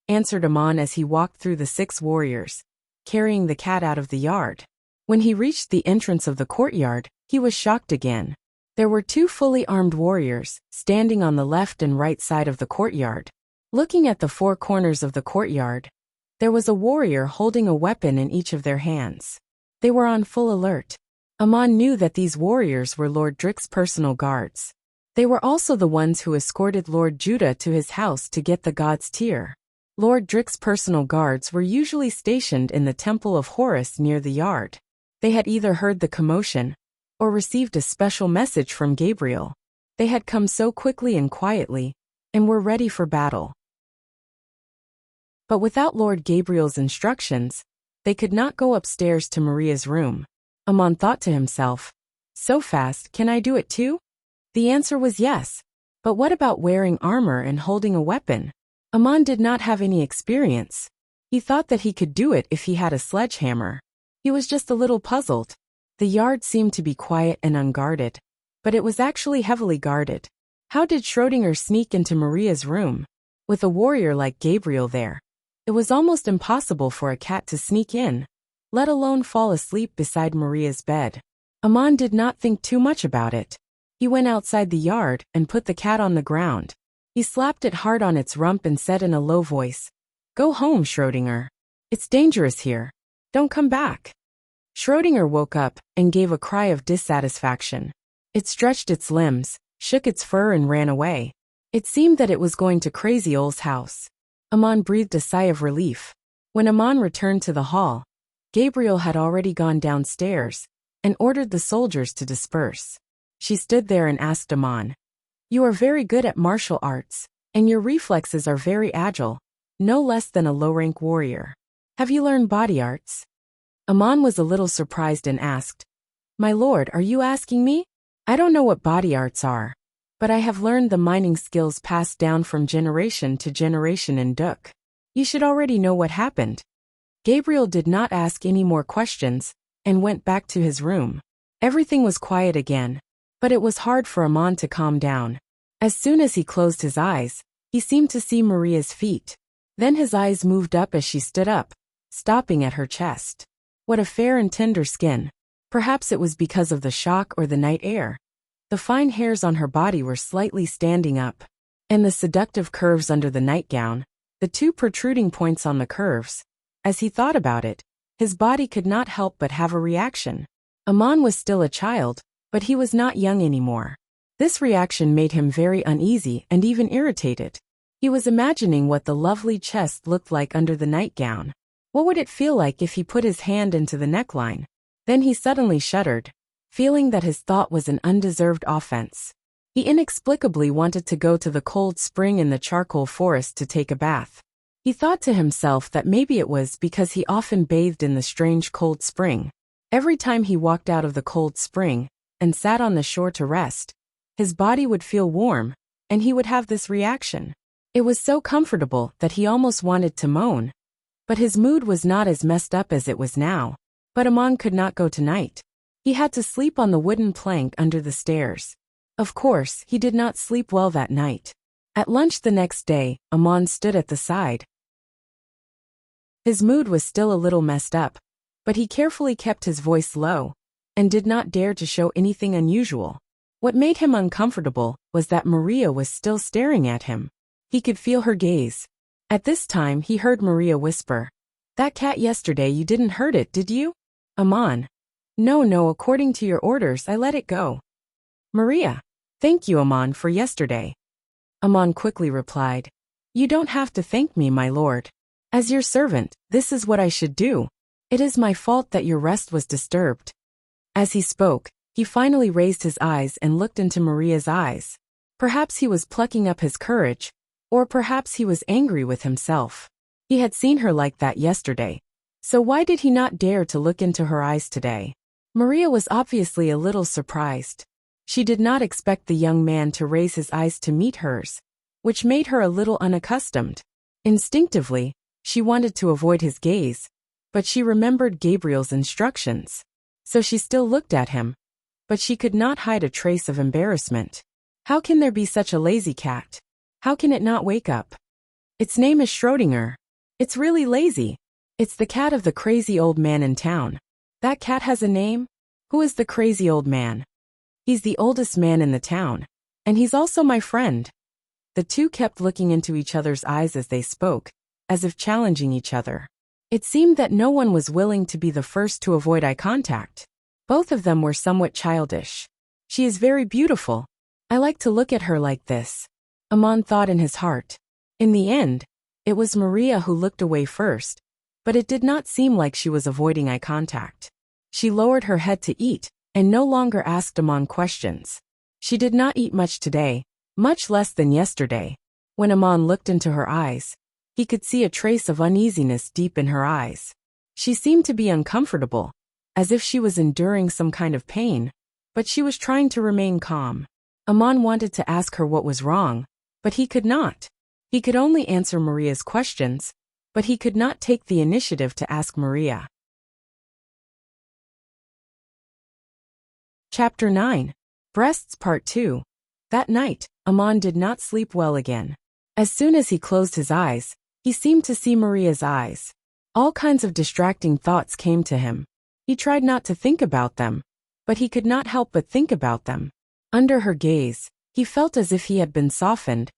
answered Aman as he walked through the 6 warriors, carrying the cat out of the yard. When he reached the entrance of the courtyard, he was shocked again. There were 2 fully armed warriors, standing on the left and right side of the courtyard. Looking at the 4 corners of the courtyard, there was a warrior holding a weapon in each of their hands. They were on full alert. Aman knew that these warriors were Lord Drick's personal guards. They were also the ones who escorted Lord Judah to his house to get the god's tear. Lord Drick's personal guards were usually stationed in the Temple of Horus near the yard. They had either heard the commotion or received a special message from Gabriel. They had come so quickly and quietly, and were ready for battle. But without Lord Gabriel's instructions, they could not go upstairs to Maria's room. Aman thought to himself, so fast, can I do it too? The answer was yes. But what about wearing armor and holding a weapon? Aman did not have any experience. He thought that he could do it if he had a sledgehammer. He was just a little puzzled. The yard seemed to be quiet and unguarded, but it was actually heavily guarded. How did Schrödinger sneak into Maria's room? With a warrior like Gabriel there, it was almost impossible for a cat to sneak in, let alone fall asleep beside Maria's bed. Aman did not think too much about it. He went outside the yard and put the cat on the ground. He slapped it hard on its rump and said in a low voice, "Go home, Schrödinger. It's dangerous here. Don't come back." Schrödinger woke up and gave a cry of dissatisfaction. It stretched its limbs, shook its fur and ran away. It seemed that it was going to Crazy Old's house. Aman breathed a sigh of relief. When Aman returned to the hall, Gabriel had already gone downstairs and ordered the soldiers to disperse. She stood there and asked Aman, "You are very good at martial arts, and your reflexes are very agile, no less than a low-rank warrior. Have you learned body arts?" Aman was a little surprised and asked, "My lord, are you asking me? I don't know what body arts are, but I have learned the mining skills passed down from generation to generation in Duk. You should already know what happened." Gabriel did not ask any more questions and went back to his room. Everything was quiet again, but it was hard for Aman to calm down. As soon as he closed his eyes, he seemed to see Maria's feet. Then his eyes moved up as she stood up, stopping at her chest. What a fair and tender skin. Perhaps it was because of the shock or the night air. The fine hairs on her body were slightly standing up, and the seductive curves under the nightgown, the 2 protruding points on the curves. As he thought about it, his body could not help but have a reaction. Aman was still a child, but he was not young anymore. This reaction made him very uneasy and even irritated. He was imagining what the lovely chest looked like under the nightgown. What would it feel like if he put his hand into the neckline? Then he suddenly shuddered, feeling that his thought was an undeserved offense. He inexplicably wanted to go to the cold spring in the charcoal forest to take a bath. He thought to himself that maybe it was because he often bathed in the strange cold spring. Every time he walked out of the cold spring and sat on the shore to rest, his body would feel warm, and he would have this reaction. It was so comfortable that he almost wanted to moan. But his mood was not as messed up as it was now. But Amon could not go tonight. He had to sleep on the wooden plank under the stairs. Of course, he did not sleep well that night. At lunch the next day, Amon stood at the side. His mood was still a little messed up, but he carefully kept his voice low and did not dare to show anything unusual. What made him uncomfortable was that Maria was still staring at him. He could feel her gaze. At this time he heard Maria whisper, "That cat yesterday, you didn't hurt it, did you?" Amon, No, according to your orders I let it go." Maria, "Thank you, Amon, for yesterday." Amon quickly replied, "You don't have to thank me, my lord. As your servant, this is what I should do. It is my fault that your rest was disturbed." As he spoke, he finally raised his eyes and looked into Maria's eyes. Perhaps he was plucking up his courage, or perhaps he was angry with himself. He had seen her like that yesterday, so why did he not dare to look into her eyes today? Maria was obviously a little surprised. She did not expect the young man to raise his eyes to meet hers, which made her a little unaccustomed. Instinctively, she wanted to avoid his gaze, but she remembered Gabriel's instructions. So she still looked at him, but she could not hide a trace of embarrassment. How can there be such a lazy cat? How can it not wake up? Its name is Schrödinger. It's really lazy. It's the cat of the crazy old man in town. That cat has a name? Who is the crazy old man? He's the oldest man in the town, and he's also my friend. The two kept looking into each other's eyes as they spoke, as if challenging each other. It seemed that no one was willing to be the first to avoid eye contact. Both of them were somewhat childish. She is very beautiful. I like to look at her like this, Amon thought in his heart. In the end, it was Maria who looked away first, but it did not seem like she was avoiding eye contact. She lowered her head to eat, and no longer asked Amon questions. She did not eat much today, much less than yesterday. When Amon looked into her eyes, he could see a trace of uneasiness deep in her eyes. She seemed to be uncomfortable, as if she was enduring some kind of pain, but she was trying to remain calm. Amon wanted to ask her what was wrong, but he could not. He could only answer Maria's questions, but he could not take the initiative to ask Maria. Chapter 9. Breasts Part 2. That night, Amon did not sleep well again. As soon as he closed his eyes, he seemed to see Maria's eyes. All kinds of distracting thoughts came to him. He tried not to think about them, but he could not help but think about them. Under her gaze, he felt as if he had been softened,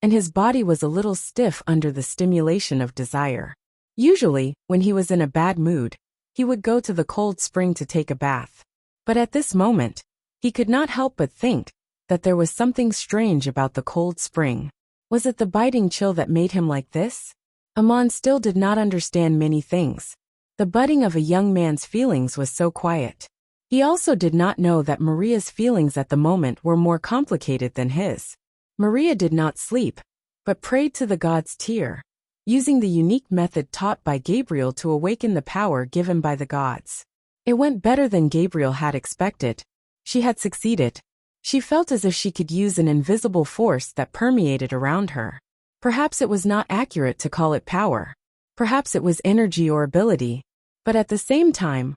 and his body was a little stiff under the stimulation of desire. Usually, when he was in a bad mood, he would go to the cold spring to take a bath. But at this moment, he could not help but think that there was something strange about the cold spring. Was it the biting chill that made him like this? Amon still did not understand many things. The budding of a young man's feelings was so quiet. He also did not know that Maria's feelings at the moment were more complicated than his. Maria did not sleep, but prayed to the gods Tyr, using the unique method taught by Gabriel to awaken the power given by the gods. It went better than Gabriel had expected. She had succeeded. She felt as if she could use an invisible force that permeated around her. Perhaps it was not accurate to call it power. Perhaps it was energy or ability. But at the same time,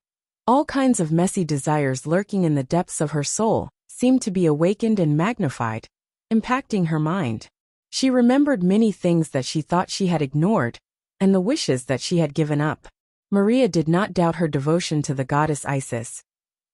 all kinds of messy desires lurking in the depths of her soul seemed to be awakened and magnified, impacting her mind. She remembered many things that she thought she had ignored, and the wishes that she had given up. Maria did not doubt her devotion to the goddess Isis.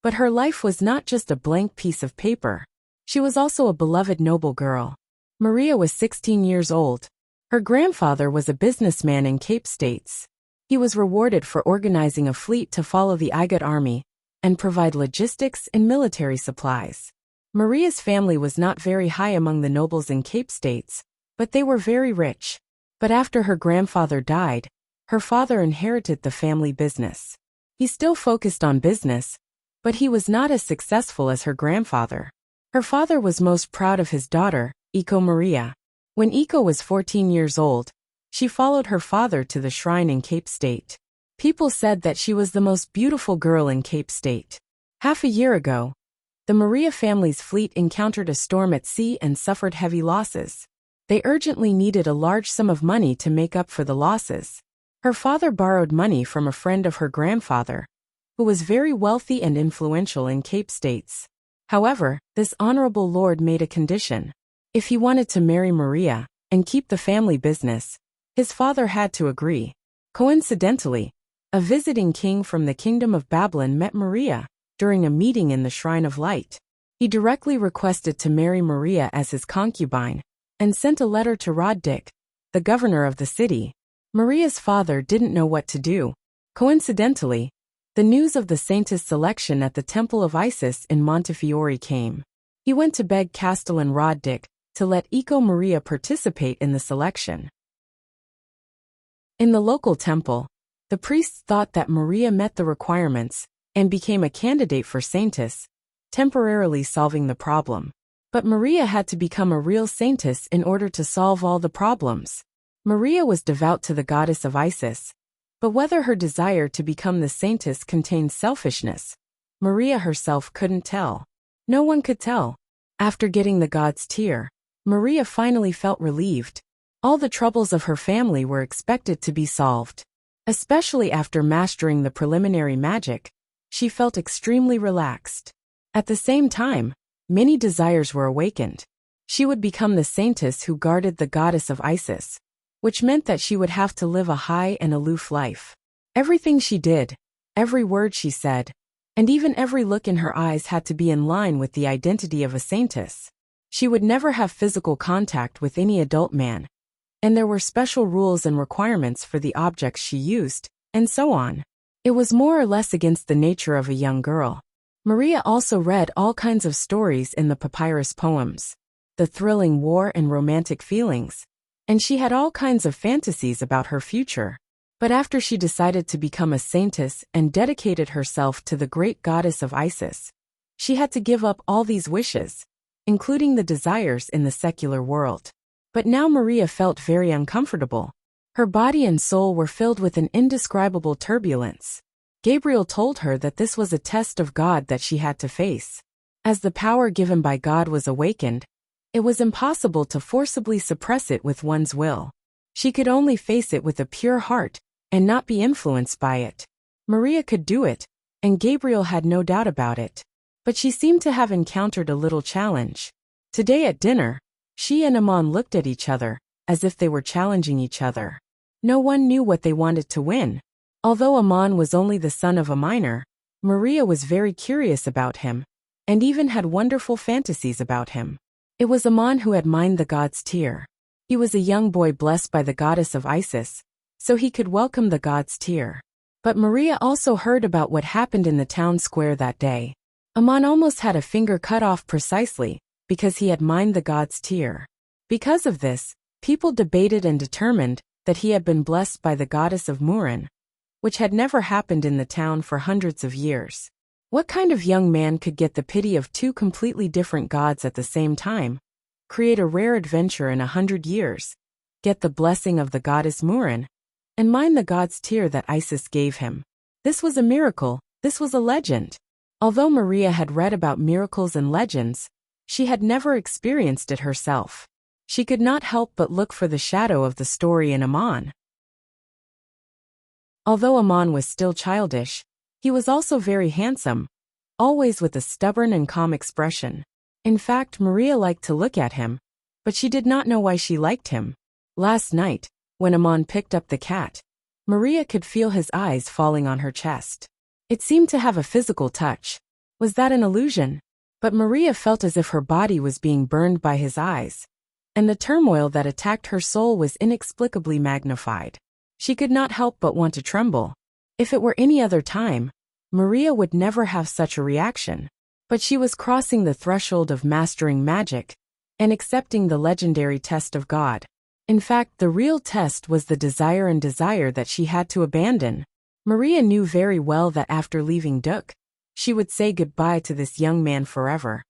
But her life was not just a blank piece of paper. She was also a beloved noble girl. Maria was 16 years old. Her grandfather was a businessman in Cape States. He was rewarded for organizing a fleet to follow the Igad army and provide logistics and military supplies. Maria's family was not very high among the nobles in Cape States, but they were very rich. But after her grandfather died, her father inherited the family business. He still focused on business, but he was not as successful as her grandfather. Her father was most proud of his daughter, Iko Maria. When Iko was 14 years old, she followed her father to the shrine in Cape State. People said that she was the most beautiful girl in Cape State. Half a year ago, the Maria family's fleet encountered a storm at sea and suffered heavy losses. They urgently needed a large sum of money to make up for the losses. Her father borrowed money from a friend of her grandfather, who was very wealthy and influential in Cape States. However, this honorable lord made a condition. If he wanted to marry Maria and keep the family business, his father had to agree. Coincidentally, a visiting king from the kingdom of Babylon met Maria during a meeting in the Shrine of Light. He directly requested to marry Maria as his concubine and sent a letter to Roddick, the governor of the city. Maria's father didn't know what to do. Coincidentally, the news of the saintess selection at the Temple of Isis in Montefiore came. He went to beg Castellan Roddick to let Iko Maria participate in the selection. In the local temple, the priests thought that Maria met the requirements and became a candidate for saintess, temporarily solving the problem. But Maria had to become a real saintess in order to solve all the problems. Maria was devout to the goddess of Isis, but whether her desire to become the saintess contained selfishness, Maria herself couldn't tell. No one could tell. After getting the god's tear, Maria finally felt relieved. All the troubles of her family were expected to be solved. Especially after mastering the preliminary magic, she felt extremely relaxed. At the same time, many desires were awakened. She would become the saintess who guarded the goddess of Isis, which meant that she would have to live a high and aloof life. Everything she did, every word she said, and even every look in her eyes had to be in line with the identity of a saintess. She would never have physical contact with any adult man, and there were special rules and requirements for the objects she used, and so on. It was more or less against the nature of a young girl. Maria also read all kinds of stories in the papyrus poems, the thrilling war and romantic feelings, and she had all kinds of fantasies about her future. But after she decided to become a saintess and dedicated herself to the great goddess of Isis, she had to give up all these wishes, including the desires in the secular world. But now Maria felt very uncomfortable. Her body and soul were filled with an indescribable turbulence. Gabriel told her that this was a test of God that she had to face. As the power given by God was awakened, it was impossible to forcibly suppress it with one's will. She could only face it with a pure heart and not be influenced by it. Maria could do it, and Gabriel had no doubt about it. But she seemed to have encountered a little challenge. Today at dinner, she and Amon looked at each other, as if they were challenging each other. No one knew what they wanted to win. Although Amon was only the son of a miner, Maria was very curious about him, and even had wonderful fantasies about him. It was Amon who had mined the god's tear. He was a young boy blessed by the goddess of Isis, so he could welcome the god's tear. But Maria also heard about what happened in the town square that day. Amon almost had a finger cut off precisely, because he had mined the god's tear. Because of this, people debated and determined that he had been blessed by the goddess of Murin, which had never happened in the town for hundreds of years. What kind of young man could get the pity of two completely different gods at the same time, create a rare adventure in 100 years, get the blessing of the goddess Murin, and mine the god's tear that Isis gave him? This was a miracle, this was a legend. Although Maria had read about miracles and legends, she had never experienced it herself. She could not help but look for the shadow of the story in Amon. Although Amon was still childish, he was also very handsome, always with a stubborn and calm expression. In fact, Maria liked to look at him, but she did not know why she liked him. Last night, when Amon picked up the cat, Maria could feel his eyes falling on her chest. It seemed to have a physical touch. Was that an illusion? But Maria felt as if her body was being burned by his eyes, and the turmoil that attacked her soul was inexplicably magnified. She could not help but want to tremble. If it were any other time, Maria would never have such a reaction. But she was crossing the threshold of mastering magic and accepting the legendary test of God. In fact, the real test was the desire that she had to abandon. Maria knew very well that after leaving Duk, she would say goodbye to this young man forever.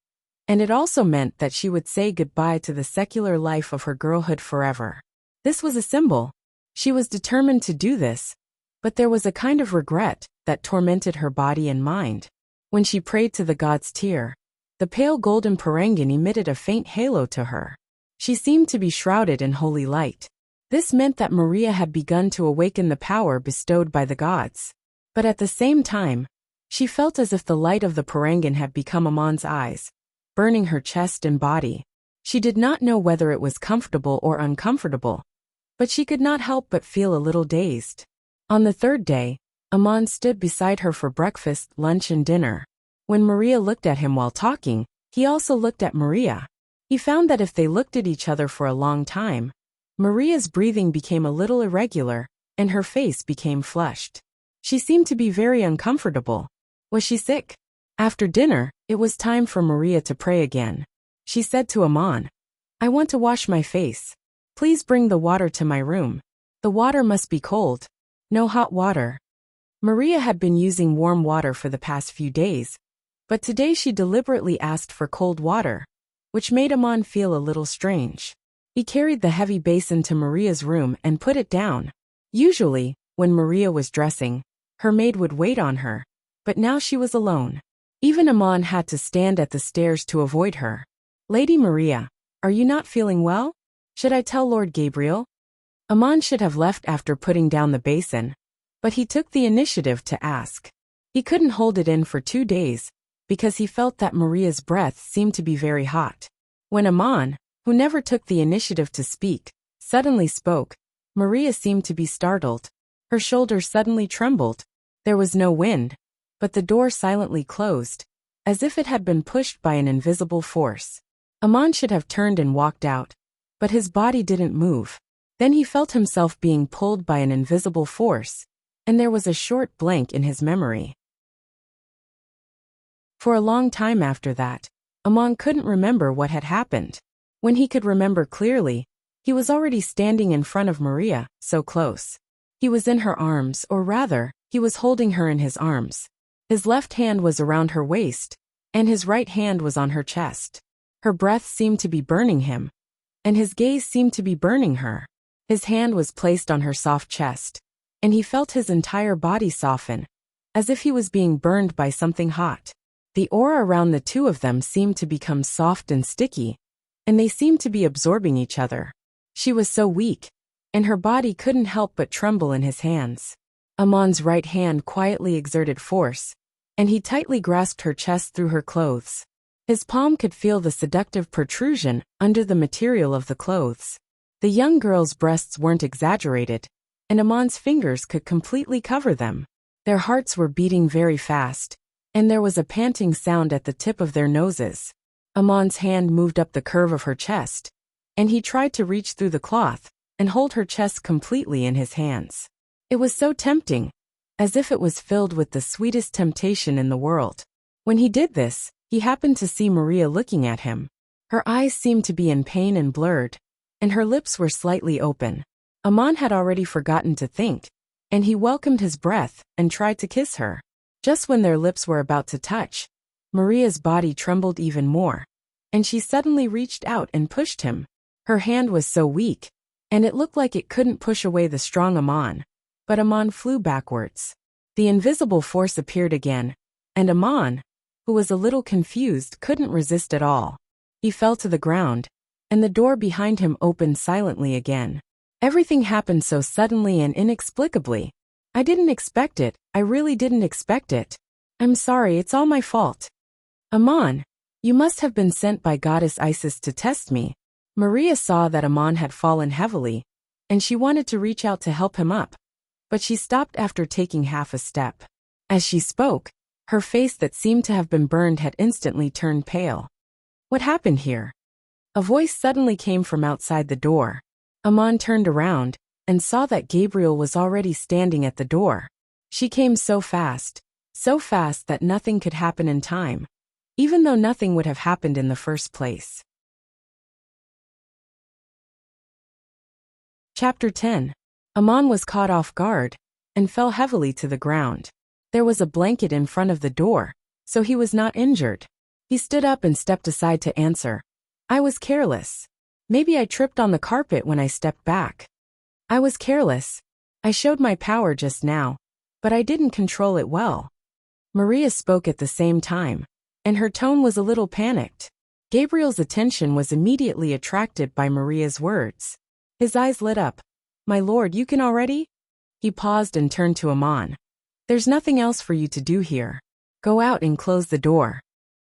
And it also meant that she would say goodbye to the secular life of her girlhood forever. This was a symbol. She was determined to do this, but there was a kind of regret that tormented her body and mind. When she prayed to the god's tear, the pale golden parangan emitted a faint halo to her. She seemed to be shrouded in holy light. This meant that Maria had begun to awaken the power bestowed by the gods. But at the same time, she felt as if the light of the parangan had become Amon's eyes, burning her chest and body. She did not know whether it was comfortable or uncomfortable, but she could not help but feel a little dazed. On the third day, Amon stood beside her for breakfast, lunch and dinner. When Maria looked at him while talking, he also looked at Maria. He found that if they looked at each other for a long time, Maria's breathing became a little irregular, and her face became flushed. She seemed to be very uncomfortable. Was she sick? After dinner, it was time for Maria to pray again. She said to Amon, "I want to wash my face. Please bring the water to my room. The water must be cold. No hot water." Maria had been using warm water for the past few days, but today she deliberately asked for cold water, which made Amon feel a little strange. He carried the heavy basin to Maria's room and put it down. Usually, when Maria was dressing, her maid would wait on her, but now she was alone. Even Amon had to stand at the stairs to avoid her. "Lady Maria, are you not feeling well? Should I tell Lord Gabriel?" Amon should have left after putting down the basin, but he took the initiative to ask. He couldn't hold it in for 2 days, because he felt that Maria's breath seemed to be very hot. When Amon, who never took the initiative to speak, suddenly spoke, Maria seemed to be startled. Her shoulders suddenly trembled. There was no wind, but the door silently closed, as if it had been pushed by an invisible force. Amon should have turned and walked out, but his body didn't move. Then he felt himself being pulled by an invisible force, and there was a short blank in his memory. For a long time after that, Amon couldn't remember what had happened. When he could remember clearly, he was already standing in front of Maria, so close. He was in her arms, or rather, he was holding her in his arms. His left hand was around her waist, and his right hand was on her chest. Her breath seemed to be burning him, and his gaze seemed to be burning her. His hand was placed on her soft chest, and he felt his entire body soften, as if he was being burned by something hot. The aura around the two of them seemed to become soft and sticky, and they seemed to be absorbing each other. She was so weak, and her body couldn't help but tremble in his hands. Amon's right hand quietly exerted force, and he tightly grasped her chest through her clothes. His palm could feel the seductive protrusion under the material of the clothes. The young girl's breasts weren't exaggerated, and Amon's fingers could completely cover them. Their hearts were beating very fast, and there was a panting sound at the tip of their noses. Amon's hand moved up the curve of her chest, and he tried to reach through the cloth and hold her chest completely in his hands. It was so tempting, as if it was filled with the sweetest temptation in the world. When he did this, he happened to see Maria looking at him. Her eyes seemed to be in pain and blurred, and her lips were slightly open. Amon had already forgotten to think, and he welcomed his breath and tried to kiss her. Just when their lips were about to touch, Maria's body trembled even more, and she suddenly reached out and pushed him. Her hand was so weak, and it looked like it couldn't push away the strong Amon, but Amon flew backwards. The invisible force appeared again, and Amon, who was a little confused, couldn't resist at all. He fell to the ground, and the door behind him opened silently again. Everything happened so suddenly and inexplicably. I didn't expect it, I really didn't expect it. I'm sorry, it's all my fault. Amon, you must have been sent by Goddess Isis to test me. Maria saw that Amon had fallen heavily, and she wanted to reach out to help him up, but she stopped after taking half a step. As she spoke, her face that seemed to have been burned had instantly turned pale. What happened here? A voice suddenly came from outside the door. Amon turned around and saw that Gabriel was already standing at the door. She came so fast that nothing could happen in time, even though nothing would have happened in the first place. Chapter 10. Amon was caught off guard and fell heavily to the ground. There was a blanket in front of the door, so he was not injured. He stood up and stepped aside to answer. I was careless. Maybe I tripped on the carpet when I stepped back. I was careless. I showed my power just now, but I didn't control it well. Maria spoke at the same time, and her tone was a little panicked. Gabriel's attention was immediately attracted by Maria's words. His eyes lit up. My lord, you can already? He paused and turned to Amon. There's nothing else for you to do here. Go out and close the door.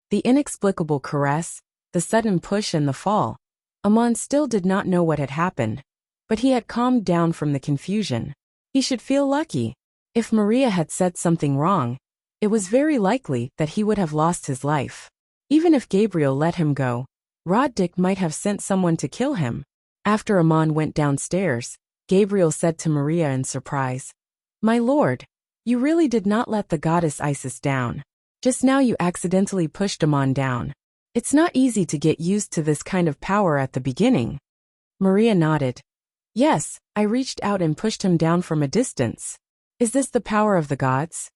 The inexplicable caress, the sudden push and the fall. Amon still did not know what had happened, but he had calmed down from the confusion. He should feel lucky. If Maria had said something wrong, it was very likely that he would have lost his life. Even if Gabriel let him go, Roddick might have sent someone to kill him. After Amon went downstairs, Gabriel said to Maria in surprise, My lord, you really did not let the goddess Isis down. Just now you accidentally pushed Amon down. It's not easy to get used to this kind of power at the beginning. Maria nodded. Yes, I reached out and pushed him down from a distance. Is this the power of the gods?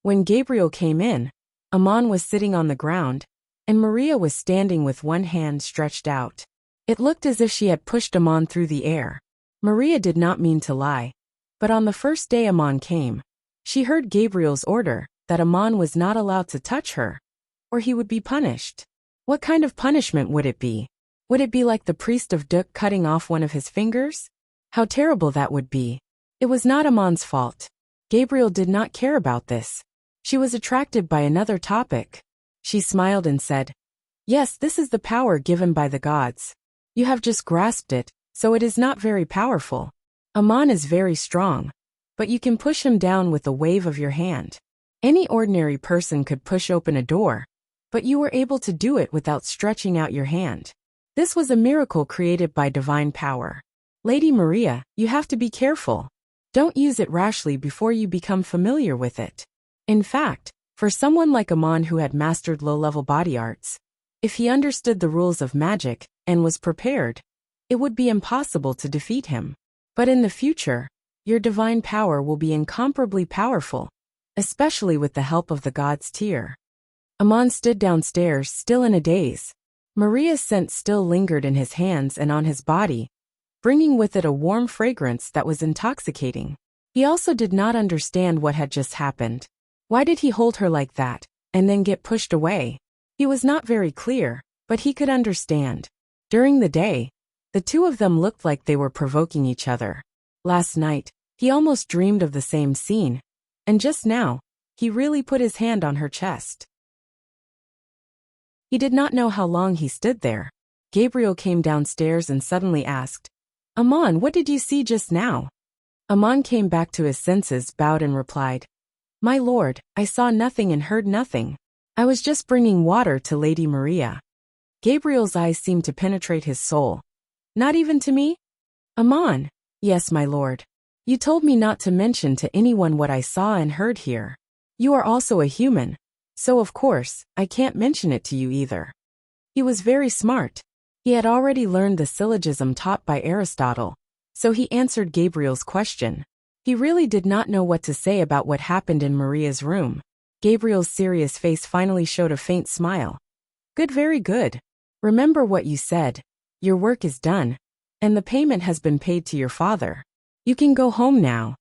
When Gabriel came in, Amon was sitting on the ground, and Maria was standing with one hand stretched out. It looked as if she had pushed Amon through the air. Maria did not mean to lie. But on the first day Amon came, she heard Gabriel's order that Amon was not allowed to touch her, or he would be punished. What kind of punishment would it be? Would it be like the priest of Duk cutting off one of his fingers? How terrible that would be. It was not Amon's fault. Gabriel did not care about this. She was attracted by another topic. She smiled and said, Yes, this is the power given by the gods. You have just grasped it, so it is not very powerful. Amon is very strong, but you can push him down with a wave of your hand. Any ordinary person could push open a door, but you were able to do it without stretching out your hand. This was a miracle created by divine power. Lady Maria, you have to be careful. Don't use it rashly before you become familiar with it. In fact, for someone like Amon who had mastered low-level body arts, if he understood the rules of magic and was prepared, it would be impossible to defeat him. But in the future, your divine power will be incomparably powerful, especially with the help of the gods Tyr. Amon stood downstairs, still in a daze. Maria's scent still lingered in his hands and on his body, bringing with it a warm fragrance that was intoxicating. He also did not understand what had just happened. Why did he hold her like that, and then get pushed away? He was not very clear, but he could understand. During the day, the two of them looked like they were provoking each other. Last night, he almost dreamed of the same scene, and just now, he really put his hand on her chest. He did not know how long he stood there. Gabriel came downstairs and suddenly asked, Amon, what did you see just now? Amon came back to his senses, bowed and replied, My lord, I saw nothing and heard nothing. I was just bringing water to Lady Maria. Gabriel's eyes seemed to penetrate his soul. Not even to me? Amon, yes, my lord. You told me not to mention to anyone what I saw and heard here. You are also a human, so of course, I can't mention it to you either. He was very smart. He had already learned the syllogism taught by Aristotle, so he answered Gabriel's question. He really did not know what to say about what happened in Maria's room. Gabriel's serious face finally showed a faint smile. Good, very good. Remember what you said. Your work is done, and the payment has been paid to your father. You can go home now.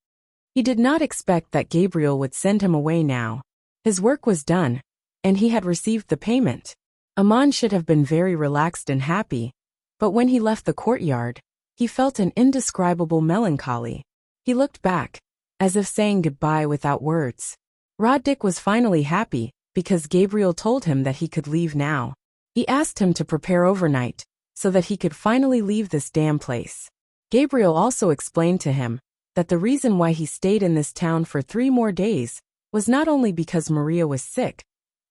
He did not expect that Gabriel would send him away now. His work was done, and he had received the payment. Amon should have been very relaxed and happy, but when he left the courtyard, he felt an indescribable melancholy. He looked back, as if saying goodbye without words. Roddick was finally happy, because Gabriel told him that he could leave now. He asked him to prepare overnight, so that he could finally leave this damn place. Gabriel also explained to him that the reason why he stayed in this town for 3 more days was not only because Maria was sick,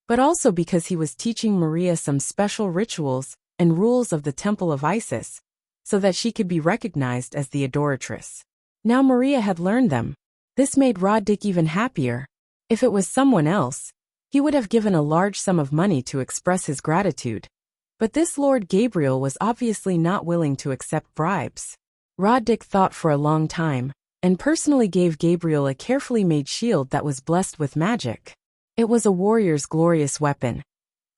but also because he was teaching Maria some special rituals and rules of the Temple of Isis, so that she could be recognized as the adoratress. Now Maria had learned them. This made Roddick even happier. If it was someone else, he would have given a large sum of money to express his gratitude. But this Lord Gabriel was obviously not willing to accept bribes. Roddick thought for a long time, and personally gave Gabriel a carefully made shield that was blessed with magic. It was a warrior's glorious weapon.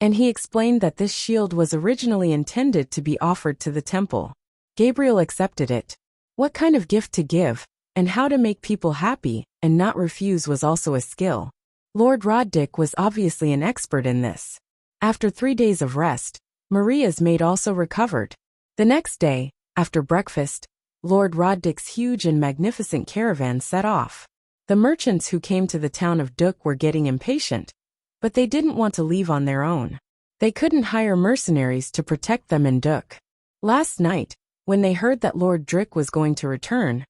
and he explained that this shield was originally intended to be offered to the temple. Gabriel accepted it. What kind of gift to give, and how to make people happy and not refuse was also a skill. Lord Roddick was obviously an expert in this. After 3 days of rest, Maria's maid also recovered. The next day, after breakfast, Lord Roddick's huge and magnificent caravan set off. The merchants who came to the town of Duk were getting impatient, but they didn't want to leave on their own. They couldn't hire mercenaries to protect them in Duk. Last night, when they heard that Lord Drick was going to return,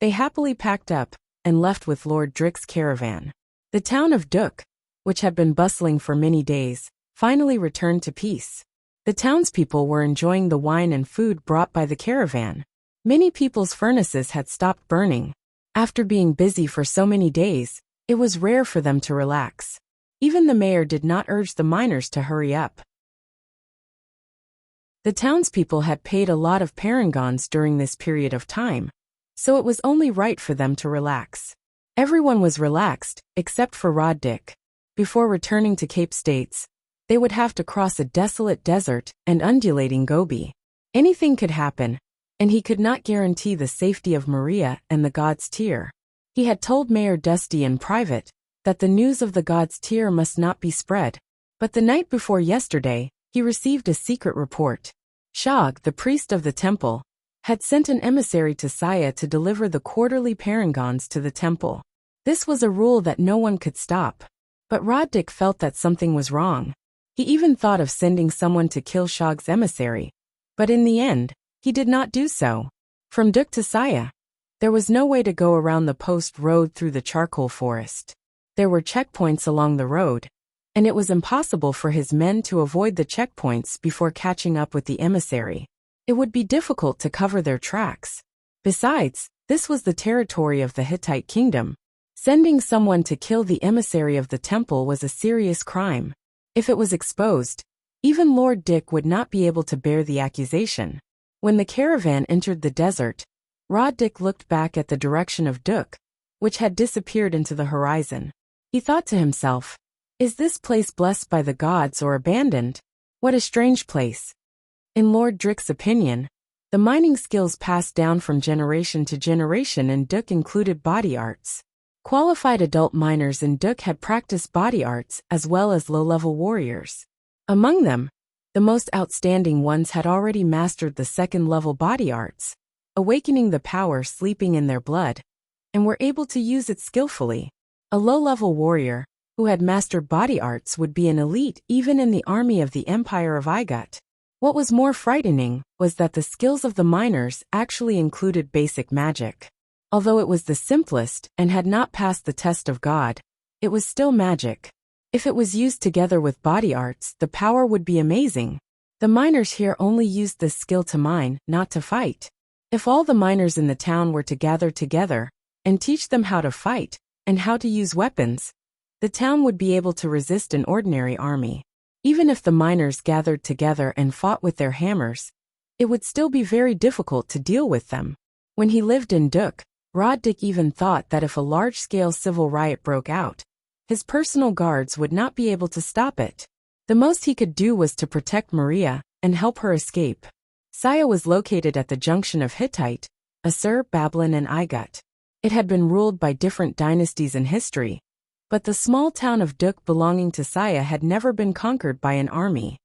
they happily packed up and left with Lord Drick's caravan. The town of Duk, which had been bustling for many days, finally returned to peace. The townspeople were enjoying the wine and food brought by the caravan. Many people's furnaces had stopped burning. After being busy for so many days, it was rare for them to relax. Even the mayor did not urge the miners to hurry up. The townspeople had paid a lot of parangons during this period of time, so it was only right for them to relax. Everyone was relaxed, except for Roddick. Before returning to Cape States, they would have to cross a desolate desert and undulating Gobi. Anything could happen, and he could not guarantee the safety of Maria and the God's Tear. He had told Mayor Dusty in private that the news of the God's Tear must not be spread, but the night before yesterday, he received a secret report. Shog, the priest of the temple, had sent an emissary to Saya to deliver the quarterly parangons to the temple. This was a rule that no one could stop. But Roddick felt that something was wrong. He even thought of sending someone to kill Shog's emissary, but in the end, he did not do so. From Duk to Saya, there was no way to go around the post road through the charcoal forest. There were checkpoints along the road, and it was impossible for his men to avoid the checkpoints before catching up with the emissary. It would be difficult to cover their tracks. Besides, this was the territory of the Hittite kingdom. Sending someone to kill the emissary of the temple was a serious crime. If it was exposed, even Lord Dick would not be able to bear the accusation. When the caravan entered the desert, Roddick looked back at the direction of Duk, which had disappeared into the horizon. He thought to himself, "Is this place blessed by the gods or abandoned? What a strange place." In Lord Drick's opinion, the mining skills passed down from generation to generation in Duk included body arts. Qualified adult miners in Duk had practiced body arts as well as low-level warriors. Among them, the most outstanding ones had already mastered the second-level body arts, awakening the power sleeping in their blood, and were able to use it skillfully. A low-level warrior, who had mastered body arts, would be an elite even in the army of the Empire of Igut. What was more frightening was that the skills of the miners actually included basic magic. Although it was the simplest and had not passed the test of God, it was still magic. If it was used together with body arts, the power would be amazing. The miners here only used this skill to mine, not to fight. If all the miners in the town were to gather together and teach them how to fight and how to use weapons, the town would be able to resist an ordinary army. Even if the miners gathered together and fought with their hammers, it would still be very difficult to deal with them. When he lived in Duk, Roddick even thought that if a large-scale civil riot broke out, his personal guards would not be able to stop it. The most he could do was to protect Maria and help her escape. Saya was located at the junction of Hittite, Assur, Babylon and Igut. It had been ruled by different dynasties in history, but the small town of Duk belonging to Saya had never been conquered by an army.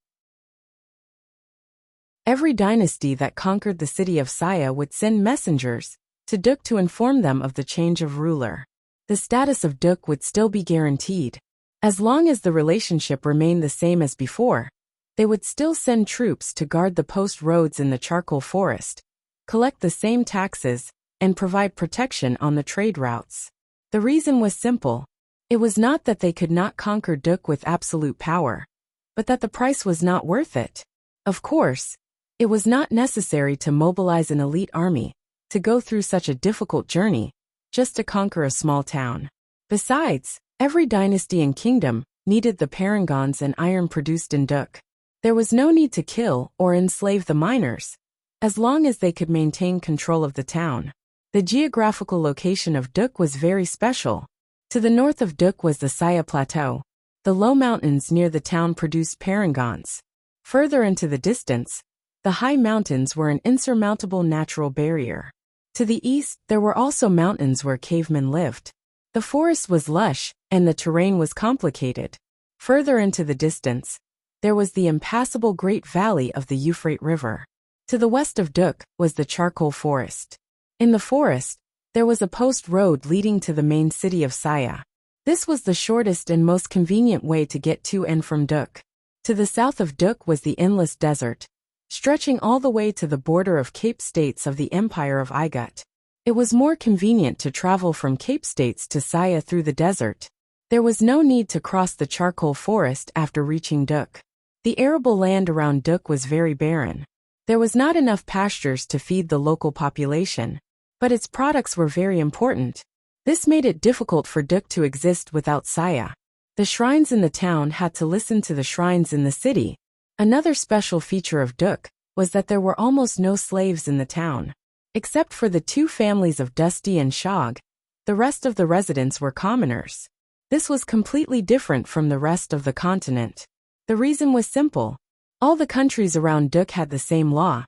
Every dynasty that conquered the city of Saya would send messengers to Duk to inform them of the change of ruler. The status of Duk would still be guaranteed. As long as the relationship remained the same as before, they would still send troops to guard the post roads in the charcoal forest, collect the same taxes, and provide protection on the trade routes. The reason was simple. It was not that they could not conquer Duk with absolute power, but that the price was not worth it. Of course, it was not necessary to mobilize an elite army to go through such a difficult journey just to conquer a small town. Besides, every dynasty and kingdom needed the parangons and iron produced in Duk. There was no need to kill or enslave the miners, as long as they could maintain control of the town. The geographical location of Duk was very special. To the north of Duk was the Saya Plateau. The The low mountains near the town produced parangons. Further into the distance, the high mountains were an insurmountable natural barrier. To the east, there were also mountains where cavemen lived. The forest was lush, and the terrain was complicated. Further into the distance, there was the impassable Great Valley of the Euphrates River. To the west of Duk was the charcoal forest. In the forest, there was a post road leading to the main city of Saya. This was the shortest and most convenient way to get to and from Duk. To the south of Duk was the endless desert, stretching all the way to the border of Cape States of the Empire of Igut. It was more convenient to travel from Cape States to Saya through the desert. There was no need to cross the charcoal forest after reaching Duk. The arable land around Duk was very barren. There was not enough pastures to feed the local population, but its products were very important. This made it difficult for Duk to exist without Saya. The shrines in the town had to listen to the shrines in the city. Another special feature of Duk was that there were almost no slaves in the town. Except for the two families of Dusty and Shog, the rest of the residents were commoners. This was completely different from the rest of the continent. The reason was simple. All the countries around Duk had the same law.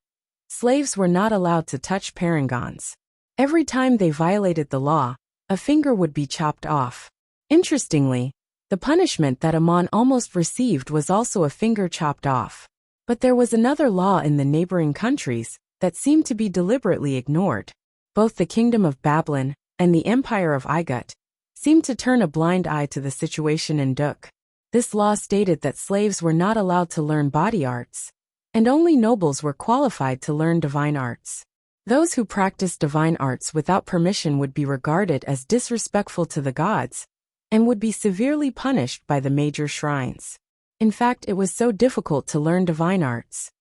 Slaves were not allowed to touch parangons. Every time they violated the law, a finger would be chopped off. Interestingly, the punishment that Amon almost received was also a finger chopped off. But there was another law in the neighboring countries that seemed to be deliberately ignored. Both the Kingdom of Babylon and the Empire of Igut seemed to turn a blind eye to the situation in Duk. This law stated that slaves were not allowed to learn body arts, and only nobles were qualified to learn divine arts. Those who practiced divine arts without permission would be regarded as disrespectful to the gods, and would be severely punished by the major shrines. In fact, it was so difficult to learn divine arts.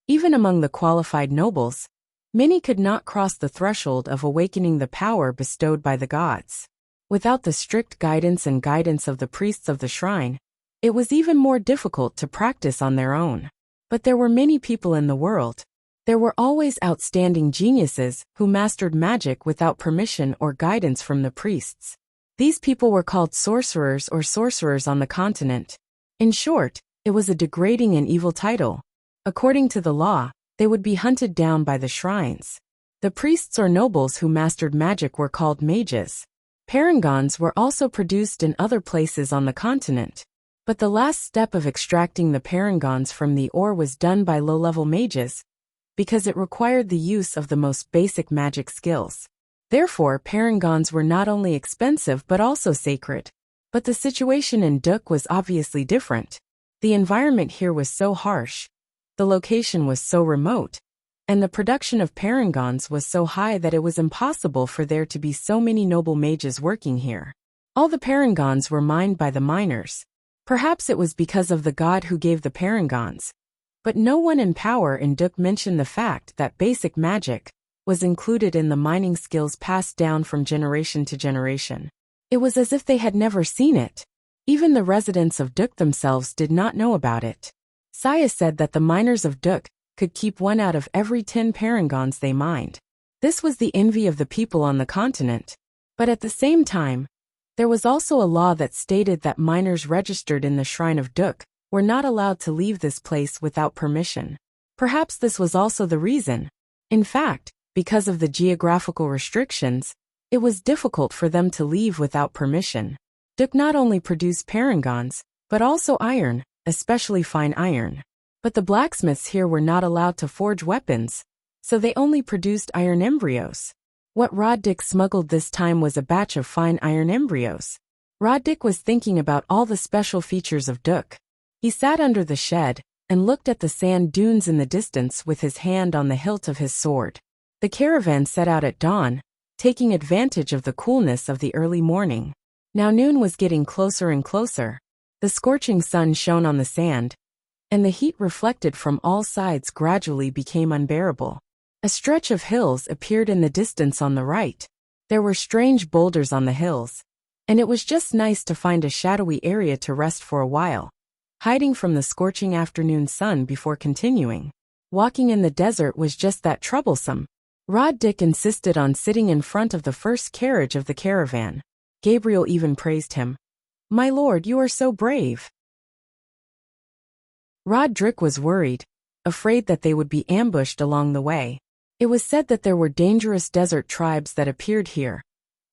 Even among the qualified nobles, many could not cross the threshold of awakening the power bestowed by the gods. Without the strict guidance of the priests of the shrine, it was even more difficult to practice on their own. But there were many people in the world. There were always outstanding geniuses who mastered magic without permission or guidance from the priests. These people were called sorcerers or sorcerers on the continent. In short, it was a degrading and evil title. According to the law, they would be hunted down by the shrines. The priests or nobles who mastered magic were called mages. Parangons were also produced in other places on the continent, but the last step of extracting the parangons from the ore was done by low-level mages, because it required the use of the most basic magic skills. Therefore, parangons were not only expensive but also sacred. But the situation in Duk was obviously different. The environment here was so harsh, the location was so remote, and the production of parangons was so high that it was impossible for there to be so many noble mages working here. All the parangons were mined by the miners. Perhaps it was because of the god who gave the parangons. But no one in power in Duk mentioned the fact that basic magic was included in the mining skills passed down from generation to generation. It was as if they had never seen it. Even the residents of Duk themselves did not know about it. Saya said that the miners of Duk could keep 1 out of every 10 parangons they mined. This was the envy of the people on the continent. But at the same time, there was also a law that stated that miners registered in the Shrine of Duk were not allowed to leave this place without permission. Perhaps this was also the reason. In fact, because of the geographical restrictions, it was difficult for them to leave without permission. Duk not only produced parangons, but also iron, especially fine iron. But the blacksmiths here were not allowed to forge weapons, so they only produced iron embryos. What Roddick smuggled this time was a batch of fine iron embryos. Roddick was thinking about all the special features of Duk. He sat under the shed and looked at the sand dunes in the distance with his hand on the hilt of his sword. The caravan set out at dawn, taking advantage of the coolness of the early morning. Now noon was getting closer and closer. The scorching sun shone on the sand, and the heat reflected from all sides gradually became unbearable. A stretch of hills appeared in the distance on the right. There were strange boulders on the hills, and it was just nice to find a shadowy area to rest for a while, hiding from the scorching afternoon sun before continuing. Walking in the desert was just that troublesome. Roddick insisted on sitting in front of the first carriage of the caravan. Gabriel even praised him. "My lord, you are so brave." Roderick was worried, afraid that they would be ambushed along the way. It was said that there were dangerous desert tribes that appeared here,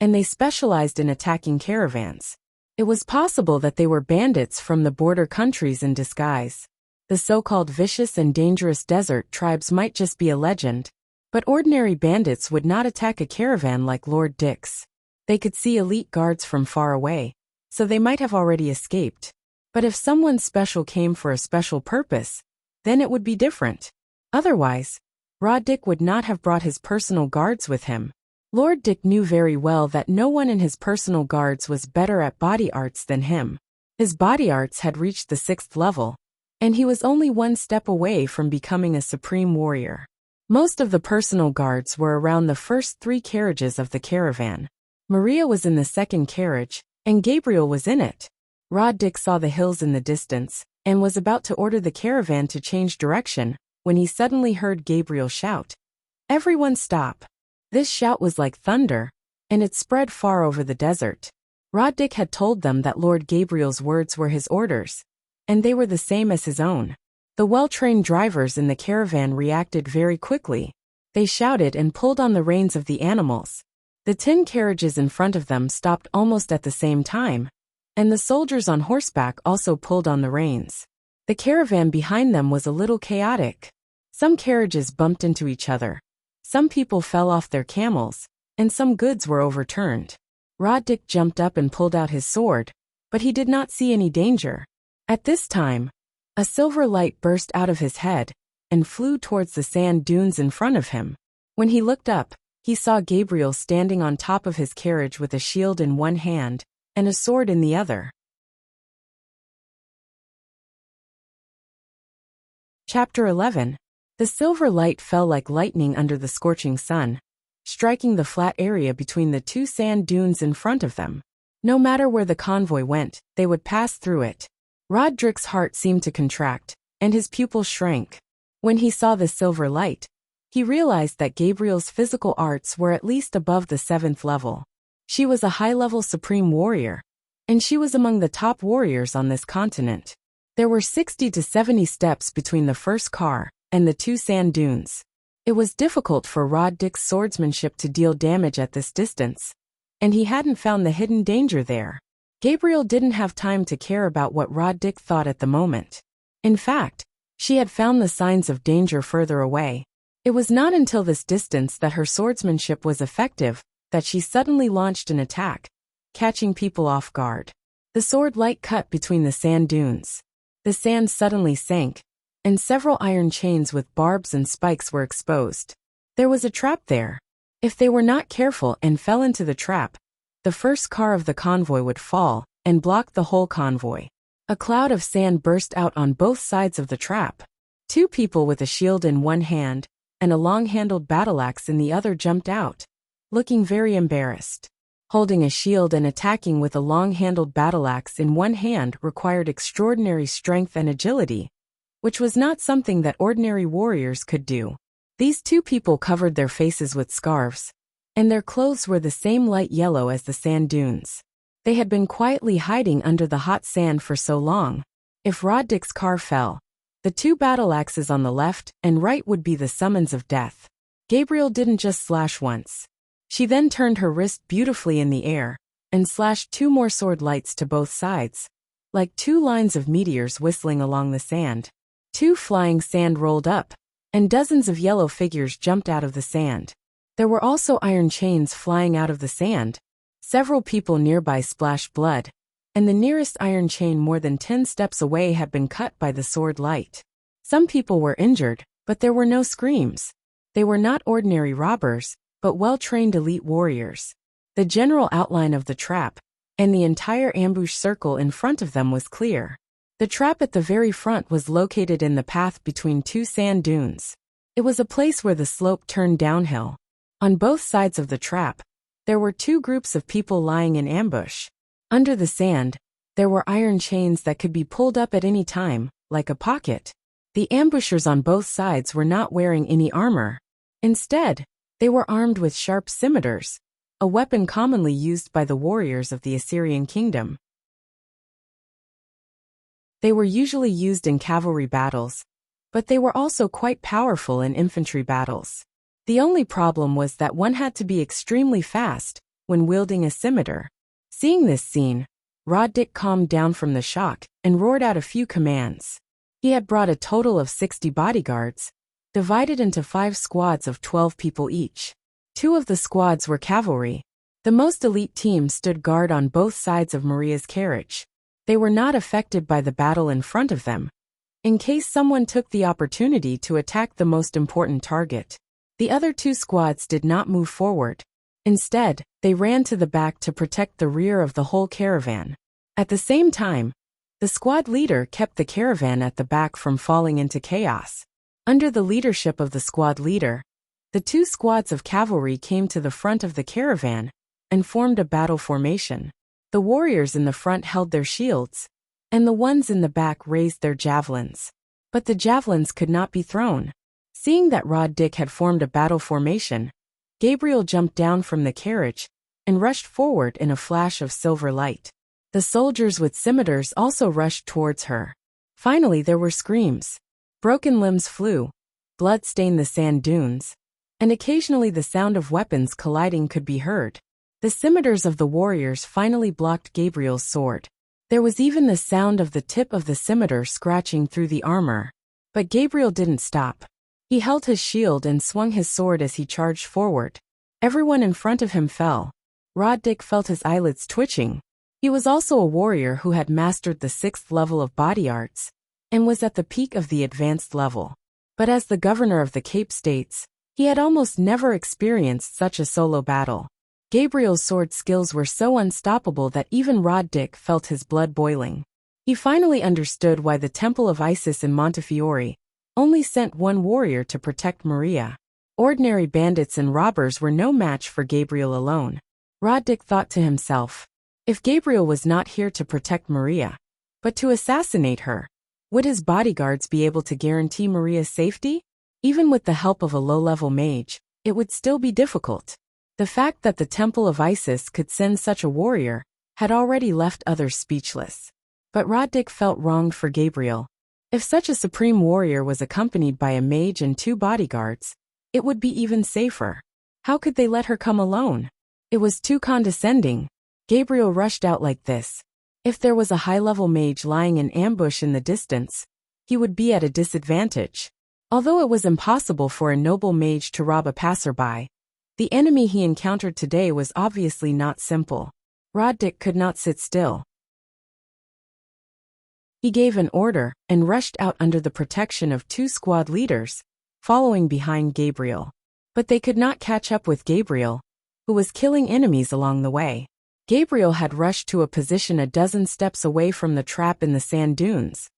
and they specialized in attacking caravans. It was possible that they were bandits from the border countries in disguise. The so-called vicious and dangerous desert tribes might just be a legend, but ordinary bandits would not attack a caravan like Lord Dick's. They could see elite guards from far away, so they might have already escaped. But if someone special came for a special purpose, then it would be different. Otherwise, Roddick would not have brought his personal guards with him. Lord Dick knew very well that no one in his personal guards was better at body arts than him. His body arts had reached the 6th level, and he was only one step away from becoming a supreme warrior. Most of the personal guards were around the first 3 carriages of the caravan. Maria was in the 2nd carriage, and Gabriel was in it. Roddick saw the hills in the distance, and was about to order the caravan to change direction, when he suddenly heard Gabriel shout, "Everyone stop!" This shout was like thunder, and it spread far over the desert. Roddick had told them that Lord Gabriel's words were his orders, and they were the same as his own. The well-trained drivers in the caravan reacted very quickly. They shouted and pulled on the reins of the animals. The 10 carriages in front of them stopped almost at the same time, and the soldiers on horseback also pulled on the reins. The caravan behind them was a little chaotic. Some carriages bumped into each other. Some people fell off their camels, and some goods were overturned. Roddick jumped up and pulled out his sword, but he did not see any danger. At this time, a silver light burst out of his head and flew towards the sand dunes in front of him. When he looked up, he saw Gabriel standing on top of his carriage with a shield in one hand and a sword in the other. Chapter 11. The silver light fell like lightning under the scorching sun, striking the flat area between the 2 sand dunes in front of them. No matter where the convoy went, they would pass through it. Roderick's heart seemed to contract, and his pupils shrank. When he saw the silver light, he realized that Gabriel's physical arts were at least above the 7th level. She was a high-level supreme warrior, and she was among the top warriors on this continent. There were 60 to 70 steps between the first car and the 2 sand dunes. It was difficult for Roddick's swordsmanship to deal damage at this distance, and he hadn't found the hidden danger there. Gabriel didn't have time to care about what Roddick thought at the moment. In fact, she had found the signs of danger further away. It was not until this distance that her swordsmanship was effective that she suddenly launched an attack, catching people off guard. The sword light cut between the sand dunes. The sand suddenly sank, and several iron chains with barbs and spikes were exposed. There was a trap there. If they were not careful and fell into the trap, the first car of the convoy would fall and block the whole convoy. A cloud of sand burst out on both sides of the trap. 2 people with a shield in one hand and a long-handled battle-axe in the other jumped out, looking very embarrassed. Holding a shield and attacking with a long-handled battle-axe in one hand required extraordinary strength and agility, which was not something that ordinary warriors could do. These 2 people covered their faces with scarves, and their clothes were the same light yellow as the sand dunes. They had been quietly hiding under the hot sand for so long. If Roddick's car fell, the 2 battle axes on the left and right would be the summons of death. Gabriel didn't just slash once. She then turned her wrist beautifully in the air and slashed 2 more sword lights to both sides, like 2 lines of meteors whistling along the sand. 2 flying sand rolled up, and dozens of yellow figures jumped out of the sand. There were also iron chains flying out of the sand. Several people nearby splashed blood, and the nearest iron chain more than 10 steps away had been cut by the sword light. Some people were injured, but there were no screams. They were not ordinary robbers, but well-trained elite warriors. The general outline of the trap, and the entire ambush circle in front of them was clear. The trap at the very front was located in the path between 2 sand dunes. It was a place where the slope turned downhill. On both sides of the trap, there were 2 groups of people lying in ambush. Under the sand, there were iron chains that could be pulled up at any time, like a pocket. The ambushers on both sides were not wearing any armor. Instead, they were armed with sharp scimitars, a weapon commonly used by the warriors of the Assyrian kingdom. They were usually used in cavalry battles, but they were also quite powerful in infantry battles. The only problem was that one had to be extremely fast when wielding a scimitar. Seeing this scene, Roddick calmed down from the shock and roared out a few commands. He had brought a total of 60 bodyguards, divided into 5 squads of 12 people each. 2 of the squads were cavalry. The most elite team stood guard on both sides of Maria's carriage. They were not affected by the battle in front of them, in case someone took the opportunity to attack the most important target. The other 2 squads did not move forward. Instead, they ran to the back to protect the rear of the whole caravan. At the same time, the squad leader kept the caravan at the back from falling into chaos. Under the leadership of the squad leader, the 2 squads of cavalry came to the front of the caravan and formed a battle formation. The warriors in the front held their shields, and the ones in the back raised their javelins. But the javelins could not be thrown. Seeing that Roddick had formed a battle formation, Gabriel jumped down from the carriage and rushed forward in a flash of silver light. The soldiers with scimitars also rushed towards her. Finally there were screams. Broken limbs flew, blood stained the sand dunes, and occasionally the sound of weapons colliding could be heard. The scimitars of the warriors finally blocked Gabriel's sword. There was even the sound of the tip of the scimitar scratching through the armor. But Gabriel didn't stop. He held his shield and swung his sword as he charged forward. Everyone in front of him fell. Roddick felt his eyelids twitching. He was also a warrior who had mastered the 6th level of body arts, and was at the peak of the advanced level. But as the governor of the Cape States, he had almost never experienced such a solo battle. Gabriel's sword skills were so unstoppable that even Roddick felt his blood boiling. He finally understood why the Temple of Isis in Montefiore only sent 1 warrior to protect Maria. Ordinary bandits and robbers were no match for Gabriel alone. Roddick thought to himself, if Gabriel was not here to protect Maria, but to assassinate her, would his bodyguards be able to guarantee Maria's safety? Even with the help of a low-level mage, it would still be difficult. The fact that the Temple of Isis could send such a warrior had already left others speechless. But Roddick felt wronged for Gabriel. If such a supreme warrior was accompanied by a mage and 2 bodyguards, it would be even safer. How could they let her come alone? It was too condescending. Gabriel rushed out like this. If there was a high-level mage lying in ambush in the distance, he would be at a disadvantage. Although it was impossible for a noble mage to rob a passerby, the enemy he encountered today was obviously not simple. Roddick could not sit still. He gave an order and rushed out under the protection of 2 squad leaders, following behind Gabriel. But they could not catch up with Gabriel, who was killing enemies along the way. Gabriel had rushed to a position a dozen steps away from the trap in the sand dunes,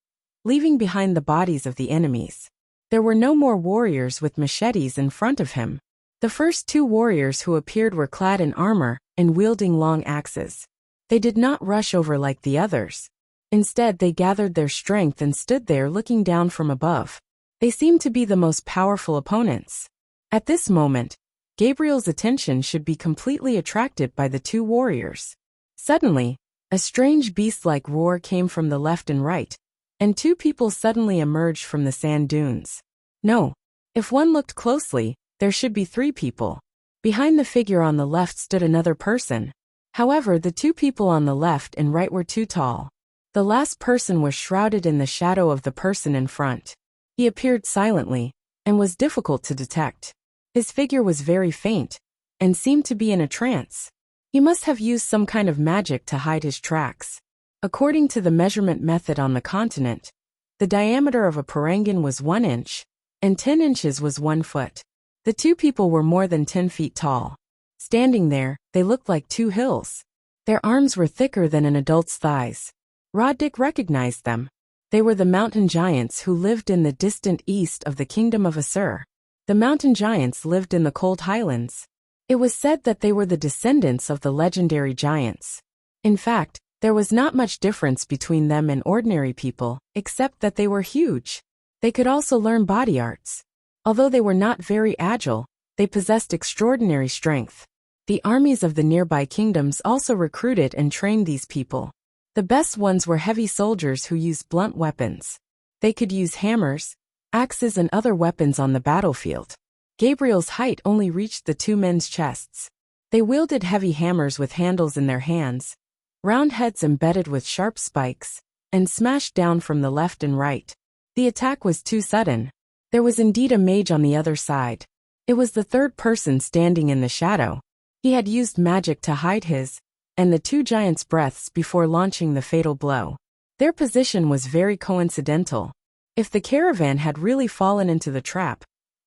leaving behind the bodies of the enemies. There were no more warriors with machetes in front of him. The first 2 warriors who appeared were clad in armor and wielding long axes. They did not rush over like the others. Instead, they gathered their strength and stood there looking down from above. They seemed to be the most powerful opponents. At this moment, Gabriel's attention should be completely attracted by the 2 warriors. Suddenly, a strange beast-like roar came from the left and right, and 2 people suddenly emerged from the sand dunes. No, if one looked closely, there should be 3 people. Behind the figure on the left stood another person. However, the 2 people on the left and right were too tall. The last person was shrouded in the shadow of the person in front. He appeared silently, and was difficult to detect. His figure was very faint, and seemed to be in a trance. He must have used some kind of magic to hide his tracks. According to the measurement method on the continent, the diameter of a parangan was 1 inch, and 10 inches was 1 foot. The 2 people were more than 10 feet tall. Standing there, they looked like 2 hills. Their arms were thicker than an adult's thighs. Roddick recognized them. They were the mountain giants who lived in the distant east of the kingdom of Assur. The mountain giants lived in the cold highlands. It was said that they were the descendants of the legendary giants. In fact, there was not much difference between them and ordinary people, except that they were huge. They could also learn body arts. Although they were not very agile, they possessed extraordinary strength. The armies of the nearby kingdoms also recruited and trained these people. The best ones were heavy soldiers who used blunt weapons. They could use hammers, axes and other weapons on the battlefield. Gabriel's height only reached the two men's chests. They wielded heavy hammers with handles in their hands, round heads embedded with sharp spikes, and smashed down from the left and right. The attack was too sudden. There was indeed a mage on the other side. It was the third person standing in the shadow. He had used magic to hide his and the two giants' breaths before launching the fatal blow. Their position was very coincidental. If the caravan had really fallen into the trap,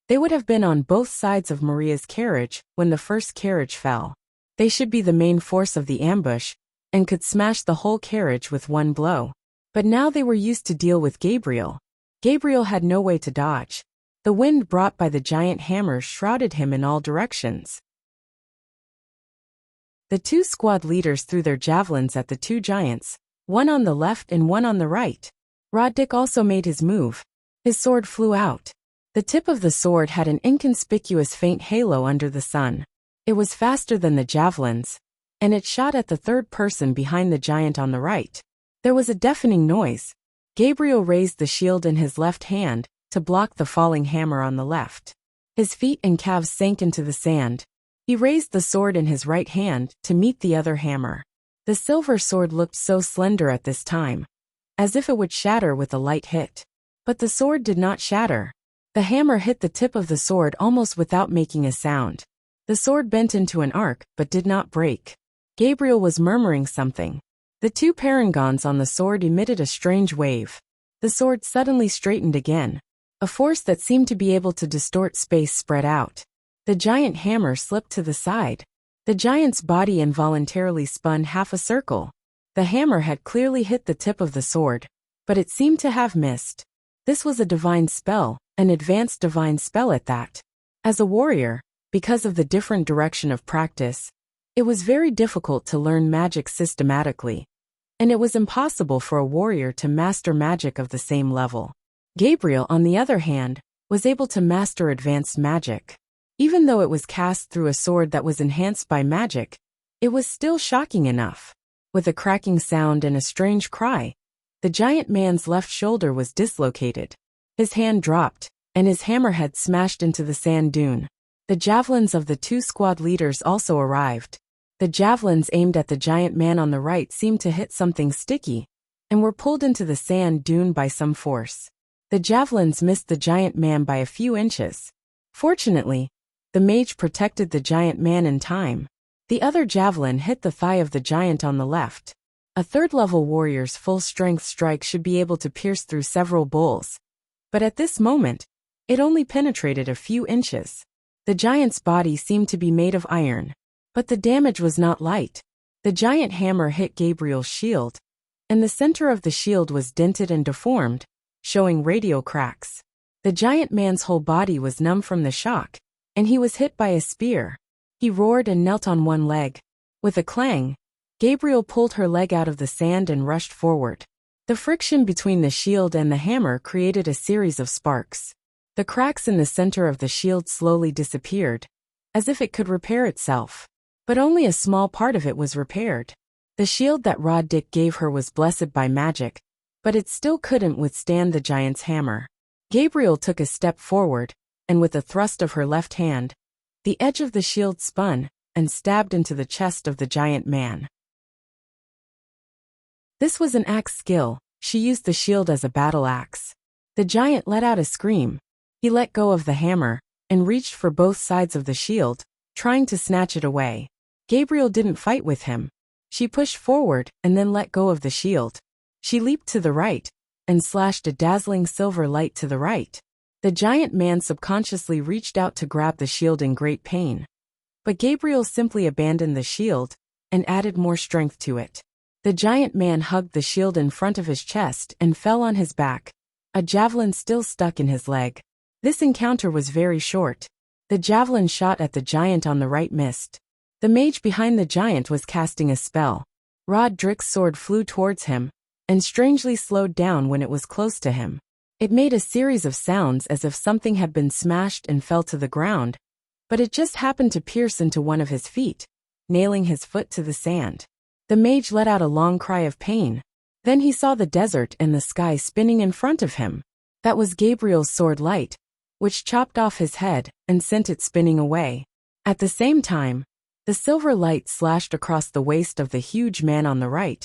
they would have been on both sides of Maria's carriage when the first carriage fell. They should be the main force of the ambush and could smash the whole carriage with one blow. But now they were used to deal with Gabriel. Gabriel had no way to dodge. The wind brought by the giant hammer shrouded him in all directions. The two squad leaders threw their javelins at the two giants, one on the left and one on the right. Roddick also made his move. His sword flew out. The tip of the sword had an inconspicuous faint halo under the sun. It was faster than the javelins, and it shot at the third person behind the giant on the right. There was a deafening noise. Gabriel raised the shield in his left hand to block the falling hammer on the left. His feet and calves sank into the sand. He raised the sword in his right hand to meet the other hammer. The silver sword looked so slender at this time, as if it would shatter with a light hit. But the sword did not shatter. The hammer hit the tip of the sword almost without making a sound. The sword bent into an arc but did not break. Gabriel was murmuring something. The two parangons on the sword emitted a strange wave. The sword suddenly straightened again. A force that seemed to be able to distort space spread out. The giant hammer slipped to the side. The giant's body involuntarily spun half a circle. The hammer had clearly hit the tip of the sword, but it seemed to have missed. This was a divine spell, an advanced divine spell at that. As a warrior, because of the different direction of practice, it was very difficult to learn magic systematically, and it was impossible for a warrior to master magic of the same level. Gabriel, on the other hand, was able to master advanced magic. Even though it was cast through a sword that was enhanced by magic, it was still shocking enough. With a cracking sound and a strange cry, the giant man's left shoulder was dislocated. His hand dropped, and his hammerhead smashed into the sand dune. The javelins of the two squad leaders also arrived. The javelins aimed at the giant man on the right seemed to hit something sticky, and were pulled into the sand dune by some force. The javelins missed the giant man by a few inches. Fortunately, the mage protected the giant man in time. The other javelin hit the thigh of the giant on the left. A third-level warrior's full-strength strike should be able to pierce through several bowls. But at this moment, it only penetrated a few inches. The giant's body seemed to be made of iron. But the damage was not light. The giant hammer hit Gabriel's shield, and the center of the shield was dented and deformed, showing radio cracks. The giant man's whole body was numb from the shock, and he was hit by a spear. He roared and knelt on one leg. With a clang, Gabriel pulled her leg out of the sand and rushed forward. The friction between the shield and the hammer created a series of sparks. The cracks in the center of the shield slowly disappeared, as if it could repair itself. But only a small part of it was repaired. The shield that Roddick gave her was blessed by magic, but it still couldn't withstand the giant's hammer. Gabriel took a step forward, and with a thrust of her left hand, the edge of the shield spun and stabbed into the chest of the giant man. This was an axe skill. She used the shield as a battle axe. The giant let out a scream. He let go of the hammer and reached for both sides of the shield, trying to snatch it away. Gabriel didn't fight with him. She pushed forward and then let go of the shield. She leaped to the right and slashed a dazzling silver light to the right. The giant man subconsciously reached out to grab the shield in great pain. But Gabriel simply abandoned the shield and added more strength to it. The giant man hugged the shield in front of his chest and fell on his back, a javelin still stuck in his leg. This encounter was very short. The javelin shot at the giant on the right missed. The mage behind the giant was casting a spell. Roddick's sword flew towards him, and strangely slowed down when it was close to him. It made a series of sounds as if something had been smashed and fell to the ground, but it just happened to pierce into one of his feet, nailing his foot to the sand. The mage let out a long cry of pain. Then he saw the desert and the sky spinning in front of him. That was Gabriel's sword light, which chopped off his head and sent it spinning away. At the same time, the silver light slashed across the waist of the huge man on the right,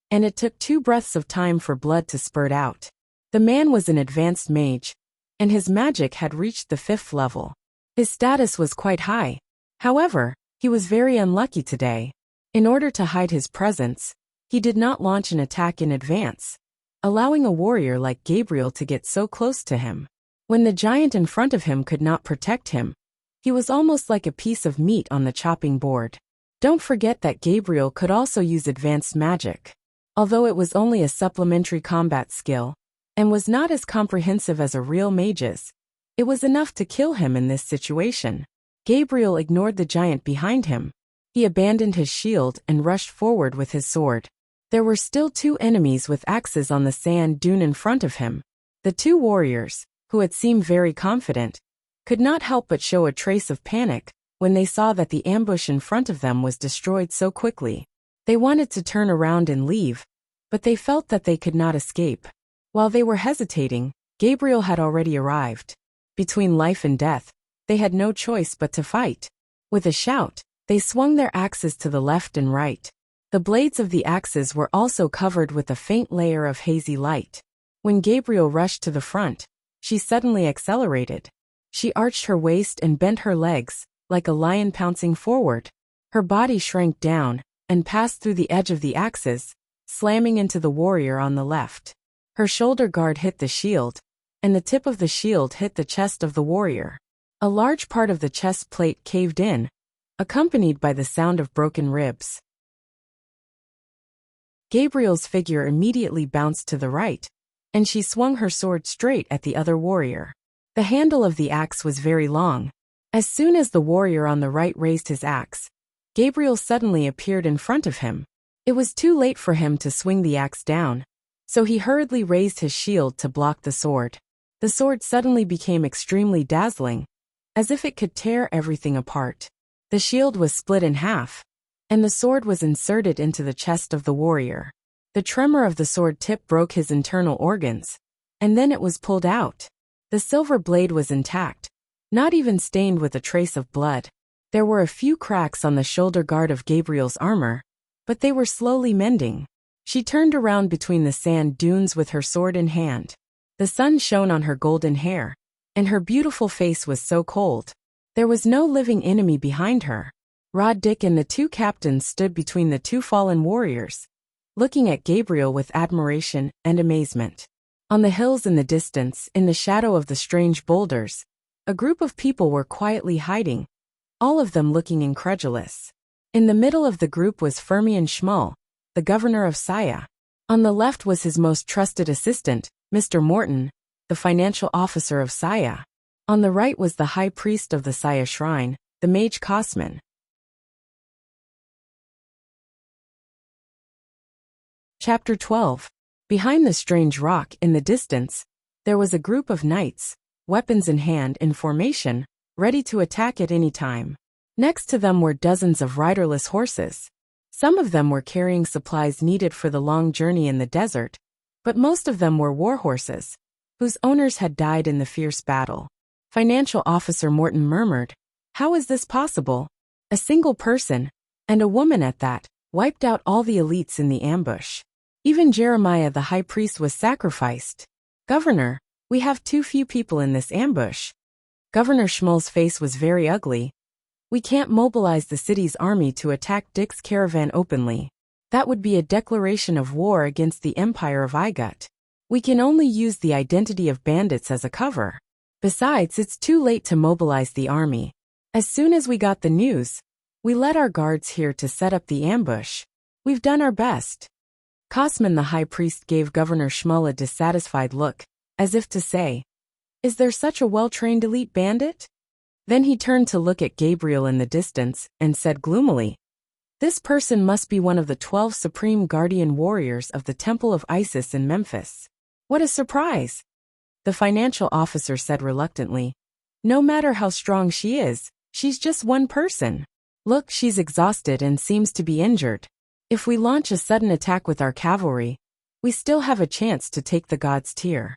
and it took 2 breaths of time for blood to spurt out. The man was an advanced mage, and his magic had reached the 5th level. His status was quite high. However, he was very unlucky today. In order to hide his presence, he did not launch an attack in advance, allowing a warrior like Gabriel to get so close to him. When the giant in front of him could not protect him, he was almost like a piece of meat on the chopping board. Don't forget that Gabriel could also use advanced magic. Although it was only a supplementary combat skill, and was not as comprehensive as a real mage's, it was enough to kill him in this situation. Gabriel ignored the giant behind him. He abandoned his shield and rushed forward with his sword. There were still 2 enemies with axes on the sand dune in front of him. The 2 warriors, who had seemed very confident, could not help but show a trace of panic when they saw that the ambush in front of them was destroyed so quickly. They wanted to turn around and leave, but they felt that they could not escape. While they were hesitating, Gabriel had already arrived. Between life and death, they had no choice but to fight. With a shout, they swung their axes to the left and right. The blades of the axes were also covered with a faint layer of hazy light. When Gabriel rushed to the front, she suddenly accelerated. She arched her waist and bent her legs, like a lion pouncing forward. Her body shrank down and passed through the edge of the axes, slamming into the warrior on the left. Her shoulder guard hit the shield, and the tip of the shield hit the chest of the warrior. A large part of the chest plate caved in, accompanied by the sound of broken ribs. Gabriel's figure immediately bounced to the right, and she swung her sword straight at the other warrior. The handle of the axe was very long. As soon as the warrior on the right raised his axe, Gabriel suddenly appeared in front of him. It was too late for him to swing the axe down, so he hurriedly raised his shield to block the sword. The sword suddenly became extremely dazzling, as if it could tear everything apart. The shield was split in half, and the sword was inserted into the chest of the warrior. The tremor of the sword tip broke his internal organs, and then it was pulled out. The silver blade was intact, not even stained with a trace of blood. There were a few cracks on the shoulder guard of Gabriel's armor, but they were slowly mending. She turned around between the sand dunes with her sword in hand. The sun shone on her golden hair, and her beautiful face was so cold. There was no living enemy behind her. Rod Dick and the 2 captains stood between the 2 fallen warriors, looking at Gabriel with admiration and amazement. On the hills in the distance, in the shadow of the strange boulders, a group of people were quietly hiding, all of them looking incredulous. In the middle of the group was Firmian Schmull, the governor of Saya. On the left was his most trusted assistant, Mr. Morton, the financial officer of Saya. On the right was the high priest of the Saya shrine, the mage Kosman. Chapter 12. Behind the strange rock in the distance, there was a group of knights, weapons in hand in formation, ready to attack at any time. Next to them were dozens of riderless horses. Some of them were carrying supplies needed for the long journey in the desert, but most of them were war horses, whose owners had died in the fierce battle. Financial Officer Morton murmured, "How is this possible? A single person, and a woman at that, wiped out all the elites in the ambush. Even Jeremiah the high priest was sacrificed. Governor, we have too few people in this ambush." Governor Schmull's face was very ugly. "We can't mobilize the city's army to attack Dick's caravan openly. That would be a declaration of war against the Empire of Igut. We can only use the identity of bandits as a cover. Besides, it's too late to mobilize the army. As soon as we got the news, we led our guards here to set up the ambush. We've done our best." Kosman the high priest gave Governor Schmull a dissatisfied look, as if to say, "Is there such a well-trained elite bandit?" Then he turned to look at Gabriel in the distance and said gloomily, "This person must be one of the 12 supreme guardian warriors of the Temple of Isis in Memphis." "What a surprise!" the financial officer said reluctantly. "No matter how strong she is, she's just one person. Look, she's exhausted and seems to be injured. If we launch a sudden attack with our cavalry, we still have a chance to take the god's tier."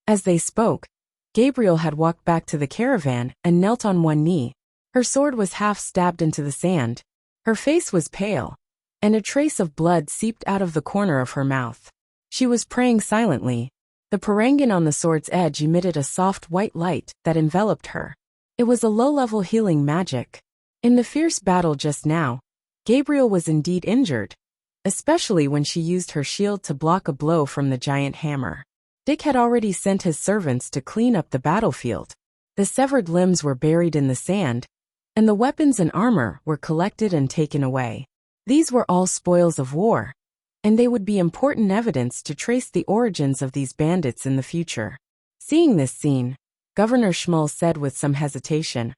As they spoke, Gabriel had walked back to the caravan and knelt on one knee. Her sword was half stabbed into the sand. Her face was pale, and a trace of blood seeped out of the corner of her mouth. She was praying silently. The parangan on the sword's edge emitted a soft white light that enveloped her. It was a low-level healing magic. In the fierce battle just now, Gabriel was indeed injured, especially when she used her shield to block a blow from the giant hammer. Dick had already sent his servants to clean up the battlefield. The severed limbs were buried in the sand, and the weapons and armor were collected and taken away. These were all spoils of war, and they would be important evidence to trace the origins of these bandits in the future. Seeing this scene, Governor Schmull said with some hesitation,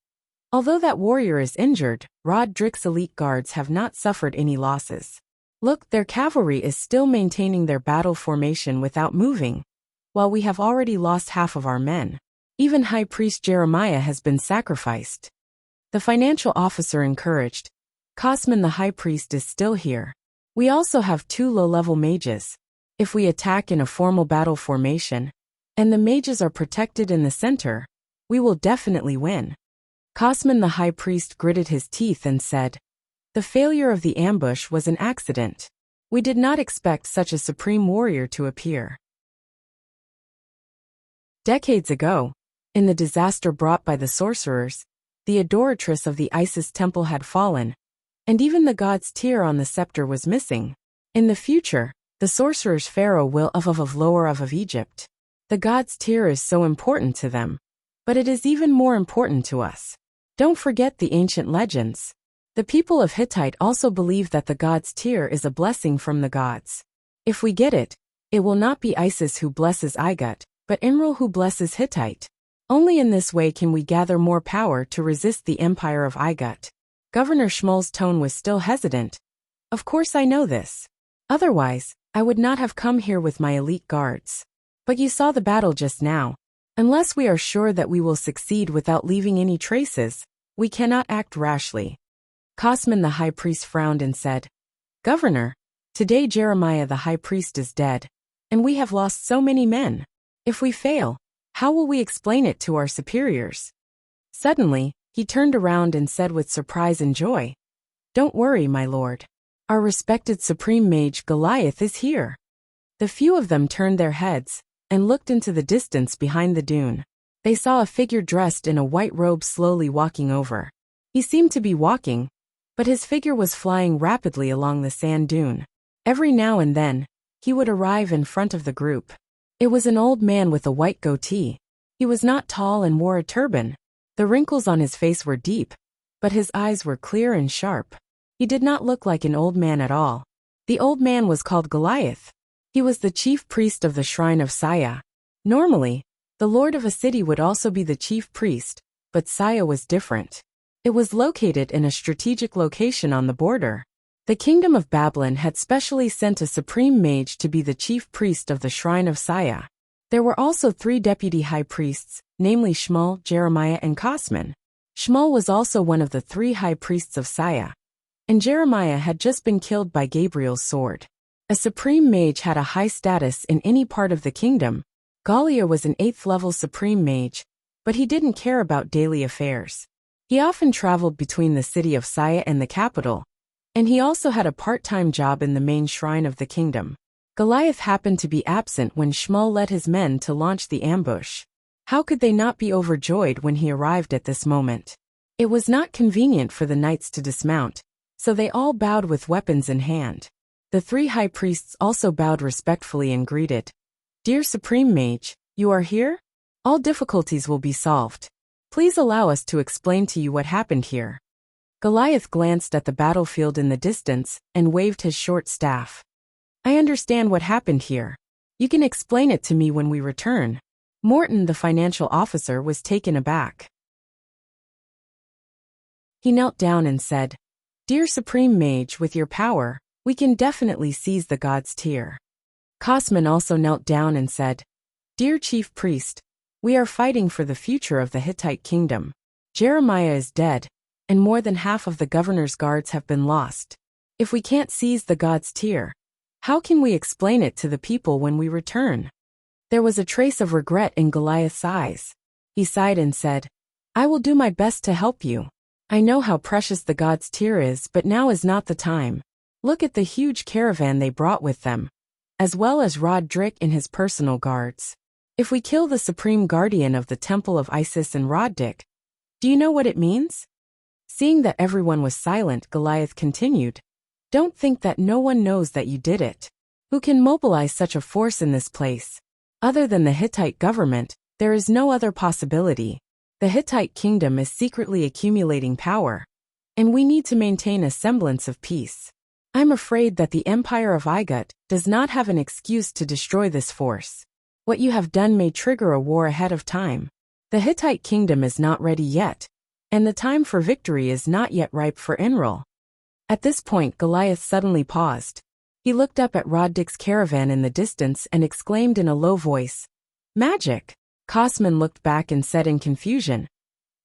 "Although that warrior is injured, Roderick's elite guards have not suffered any losses. Look, their cavalry is still maintaining their battle formation without moving, while we have already lost half of our men. Even High Priest Jeremiah has been sacrificed." The financial officer encouraged, "Cosman the High Priest is still here. We also have 2 low-level mages. If we attack in a formal battle formation, and the mages are protected in the center, we will definitely win." Cosman the High Priest gritted his teeth and said, "The failure of the ambush was an accident. We did not expect such a supreme warrior to appear." Decades ago, in the disaster brought by the sorcerers, the adoratress of the Isis temple had fallen, and even the god's tier on the scepter was missing. In the future, the sorcerers' pharaoh will of lower of Egypt. The god's tier is so important to them, but it is even more important to us. Don't forget the ancient legends. The people of Hittite also believe that the god's tier is a blessing from the gods. If we get it, it will not be Isis who blesses Igut, but Imrul who blesses Hittite. Only in this way can we gather more power to resist the empire of Igut. Governor Schmull's tone was still hesitant. "Of course I know this. Otherwise, I would not have come here with my elite guards. But you saw the battle just now. Unless we are sure that we will succeed without leaving any traces, we cannot act rashly." Cosman the high priest frowned and said, "Governor, today Jeremiah the high priest is dead, and we have lost so many men. If we fail, how will we explain it to our superiors?" Suddenly, he turned around and said with surprise and joy, "Don't worry, my lord. Our respected supreme mage Goliath is here." The few of them turned their heads and looked into the distance behind the dune. They saw a figure dressed in a white robe slowly walking over. He seemed to be walking, but his figure was flying rapidly along the sand dune. Every now and then, he would arrive in front of the group. It was an old man with a white goatee. He was not tall and wore a turban. The wrinkles on his face were deep, but his eyes were clear and sharp. He did not look like an old man at all. The old man was called Goliath. He was the chief priest of the shrine of Saya. Normally, the lord of a city would also be the chief priest, but Saya was different. It was located in a strategic location on the border. The kingdom of Babylon had specially sent a supreme mage to be the chief priest of the shrine of Saya. There were also 3 deputy high priests, namely Shmuel, Jeremiah, and Cosman. Shmuel was also one of the 3 high priests of Saya, and Jeremiah had just been killed by Gabriel's sword. A supreme mage had a high status in any part of the kingdom. Galia was an 8th-level supreme mage, but he didn't care about daily affairs. He often traveled between the city of Saya and the capital, and he also had a part-time job in the main shrine of the kingdom. Goliath happened to be absent when Shmuel led his men to launch the ambush. How could they not be overjoyed when he arrived at this moment? It was not convenient for the knights to dismount, so they all bowed with weapons in hand. The 3 high priests also bowed respectfully and greeted, "Dear Supreme Mage, you are here? All difficulties will be solved. Please allow us to explain to you what happened here." Goliath glanced at the battlefield in the distance and waved his short staff. "I understand what happened here. You can explain it to me when we return." Morton, the financial officer, was taken aback. He knelt down and said, "Dear Supreme Mage, with your power, we can definitely seize the god's tier." Cosman also knelt down and said, "Dear Chief Priest, we are fighting for the future of the Hittite kingdom. Jeremiah is dead, and more than half of the governor's guards have been lost. If we can't seize the god's tear, how can we explain it to the people when we return? There was a trace of regret in Goliath's eyes. He sighed and said, I will do my best to help you. I know how precious the god's tear is, but now is not the time. Look at the huge caravan they brought with them, as well as Roderick and his personal guards. If we kill the supreme guardian of the temple of Isis and Roderick, do you know what it means? Seeing that everyone was silent, Goliath continued, Don't think that no one knows that you did it. Who can mobilize such a force in this place? Other than the Hittite government, there is no other possibility. The Hittite kingdom is secretly accumulating power, and we need to maintain a semblance of peace. I'm afraid that the empire of Igut does not have an excuse to destroy this force. What you have done may trigger a war ahead of time. The Hittite kingdom is not ready yet, and the time for victory is not yet ripe for Enrol. At this point, Goliath suddenly paused. He looked up at Roderick's caravan in the distance and exclaimed in a low voice, Magic! Cosman looked back and said in confusion,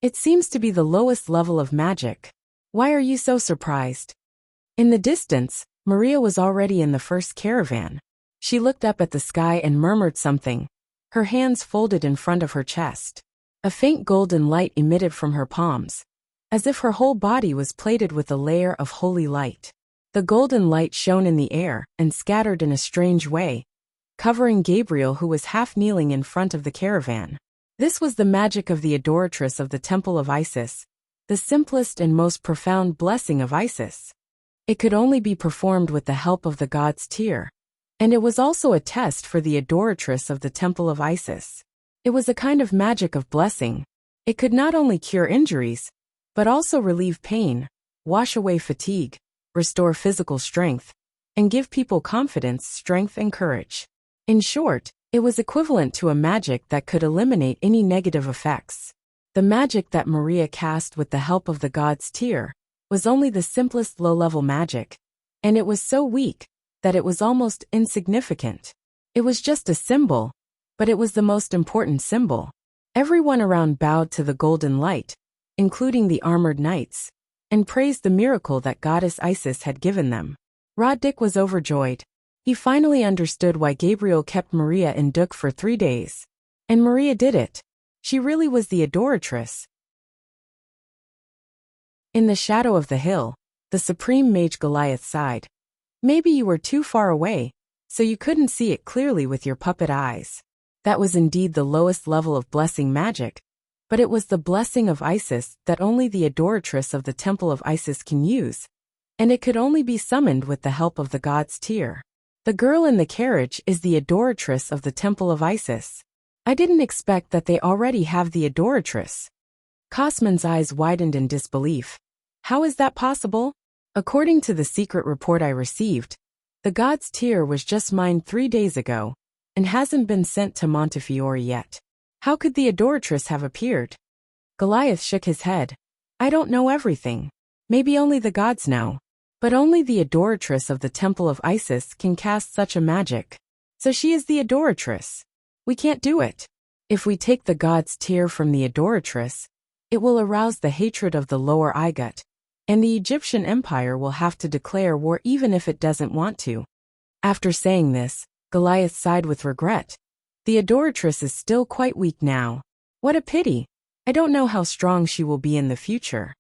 It seems to be the lowest level of magic. Why are you so surprised? In the distance, Maria was already in the first caravan. She looked up at the sky and murmured something, her hands folded in front of her chest. A faint golden light emitted from her palms, as if her whole body was plated with a layer of holy light. The golden light shone in the air and scattered in a strange way, covering Gabriel, who was half kneeling in front of the caravan. This was the magic of the adoratress of the temple of Isis, the simplest and most profound blessing of Isis. It could only be performed with the help of the god's tear, and it was also a test for the adoratress of the temple of Isis. It was a kind of magic of blessing. It could not only cure injuries, but also relieve pain, wash away fatigue, restore physical strength, and give people confidence, strength, and courage. In short, it was equivalent to a magic that could eliminate any negative effects. The magic that Maria cast with the help of the god's tear was only the simplest low-level magic, and it was so weak that it was almost insignificant. It was just a symbol, but it was the most important symbol. Everyone around bowed to the golden light, including the armored knights, and praised the miracle that goddess Isis had given them. Roderick was overjoyed. He finally understood why Gabriel kept Maria in Duk for 3 days. And Maria did it. She really was the adoratress. In the shadow of the hill, the supreme mage Goliath sighed. Maybe you were too far away, so you couldn't see it clearly with your puppet eyes. That was indeed the lowest level of blessing magic, but it was the blessing of Isis that only the adoratress of the temple of Isis can use, and it could only be summoned with the help of the god's tear. The girl in the carriage is the adoratress of the temple of Isis. I didn't expect that they already have the adoratress. Cosman's eyes widened in disbelief. How is that possible? According to the secret report I received, the god's tear was just mined 3 days ago, and hasn't been sent to Montefiore yet. How could the adoratress have appeared? Goliath shook his head. I don't know everything. Maybe only the gods know. But only the adoratress of the temple of Isis can cast such a magic. So she is the adoratress. We can't do it. If we take the god's tear from the adoratress, it will arouse the hatred of the lower Igut, and the Egyptian empire will have to declare war even if it doesn't want to. After saying this, Goliath sighed with regret. The adoratress is still quite weak now. What a pity. I don't know how strong she will be in the future.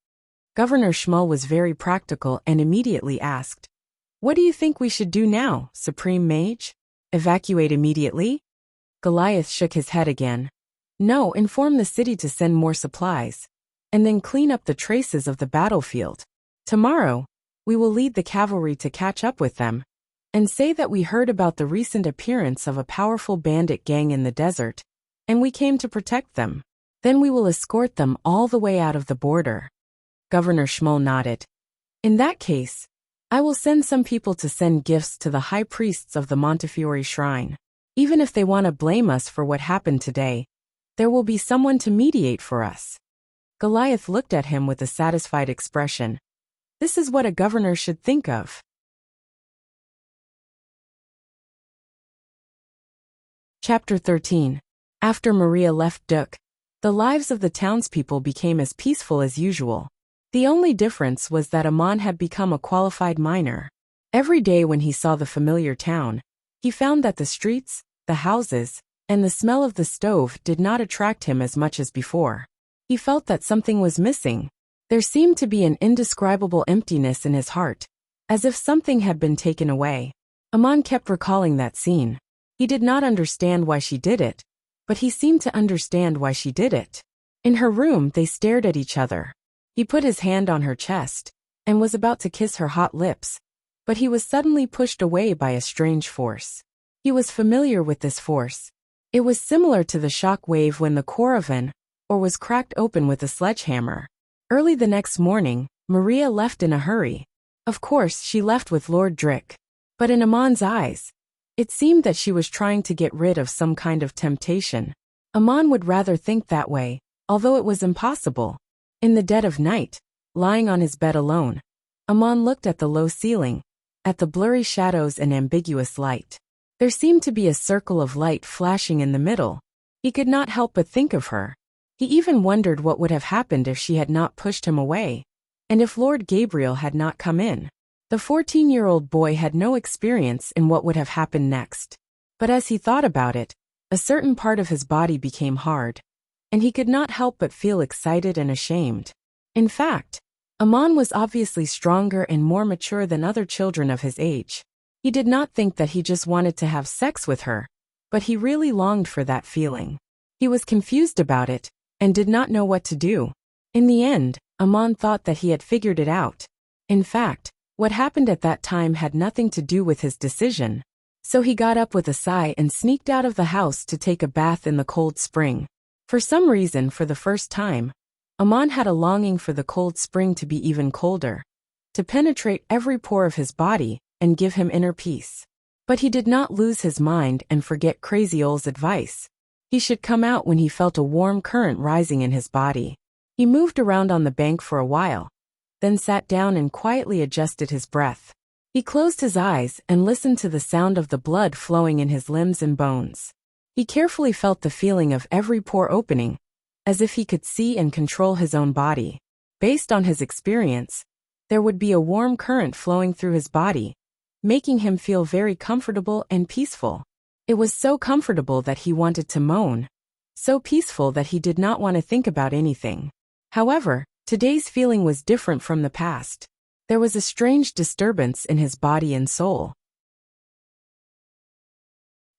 Governor Shmuel was very practical and immediately asked, What do you think we should do now, Supreme Mage? Evacuate immediately? Goliath shook his head again. No, inform the city to send more supplies, and then clean up the traces of the battlefield. Tomorrow, we will lead the cavalry to catch up with them, and say that we heard about the recent appearance of a powerful bandit gang in the desert, and we came to protect them. Then we will escort them all the way out of the border. Governor Shmuel nodded. In that case, I will send some people to send gifts to the high priests of the Montefiore shrine. Even if they want to blame us for what happened today, there will be someone to mediate for us. Goliath looked at him with a satisfied expression. This is what a governor should think of. Chapter 13. After Maria left Duk, the lives of the townspeople became as peaceful as usual. The only difference was that Aman had become a qualified miner. Every day when he saw the familiar town, he found that the streets, the houses, and the smell of the stove did not attract him as much as before. He felt that something was missing. There seemed to be an indescribable emptiness in his heart, as if something had been taken away. Aman kept recalling that scene. He did not understand why she did it, but he seemed to understand why she did it. In her room, they stared at each other. He put his hand on her chest and was about to kiss her hot lips, but he was suddenly pushed away by a strange force. He was familiar with this force. It was similar to the shock wave when the core of an ore was cracked open with a sledgehammer. Early the next morning, Maria left in a hurry. Of course, she left with Lord Drick. But in Aman's eyes, it seemed that she was trying to get rid of some kind of temptation. Aman would rather think that way, although it was impossible. In the dead of night, lying on his bed alone, Aman looked at the low ceiling, at the blurry shadows and ambiguous light. There seemed to be a circle of light flashing in the middle. He could not help but think of her. He even wondered what would have happened if she had not pushed him away, and if Lord Gabriel had not come in. The 14-year-old boy had no experience in what would have happened next. But as he thought about it, a certain part of his body became hard, and he could not help but feel excited and ashamed. In fact, Aman was obviously stronger and more mature than other children of his age. He did not think that he just wanted to have sex with her, but he really longed for that feeling. He was confused about it, and did not know what to do. In the end, Aman thought that he had figured it out. In fact, what happened at that time had nothing to do with his decision. So he got up with a sigh and sneaked out of the house to take a bath in the cold spring. For some reason, for the first time, Aman had a longing for the cold spring to be even colder, to penetrate every pore of his body and give him inner peace. But he did not lose his mind and forget Crazy Ole's advice. He should come out when he felt a warm current rising in his body. He moved around on the bank for a while, then sat down and quietly adjusted his breath. He closed his eyes and listened to the sound of the blood flowing in his limbs and bones. He carefully felt the feeling of every pore opening, as if he could see and control his own body. Based on his experience, there would be a warm current flowing through his body, making him feel very comfortable and peaceful. It was so comfortable that he wanted to moan, so peaceful that he did not want to think about anything. However, today's feeling was different from the past. There was a strange disturbance in his body and soul.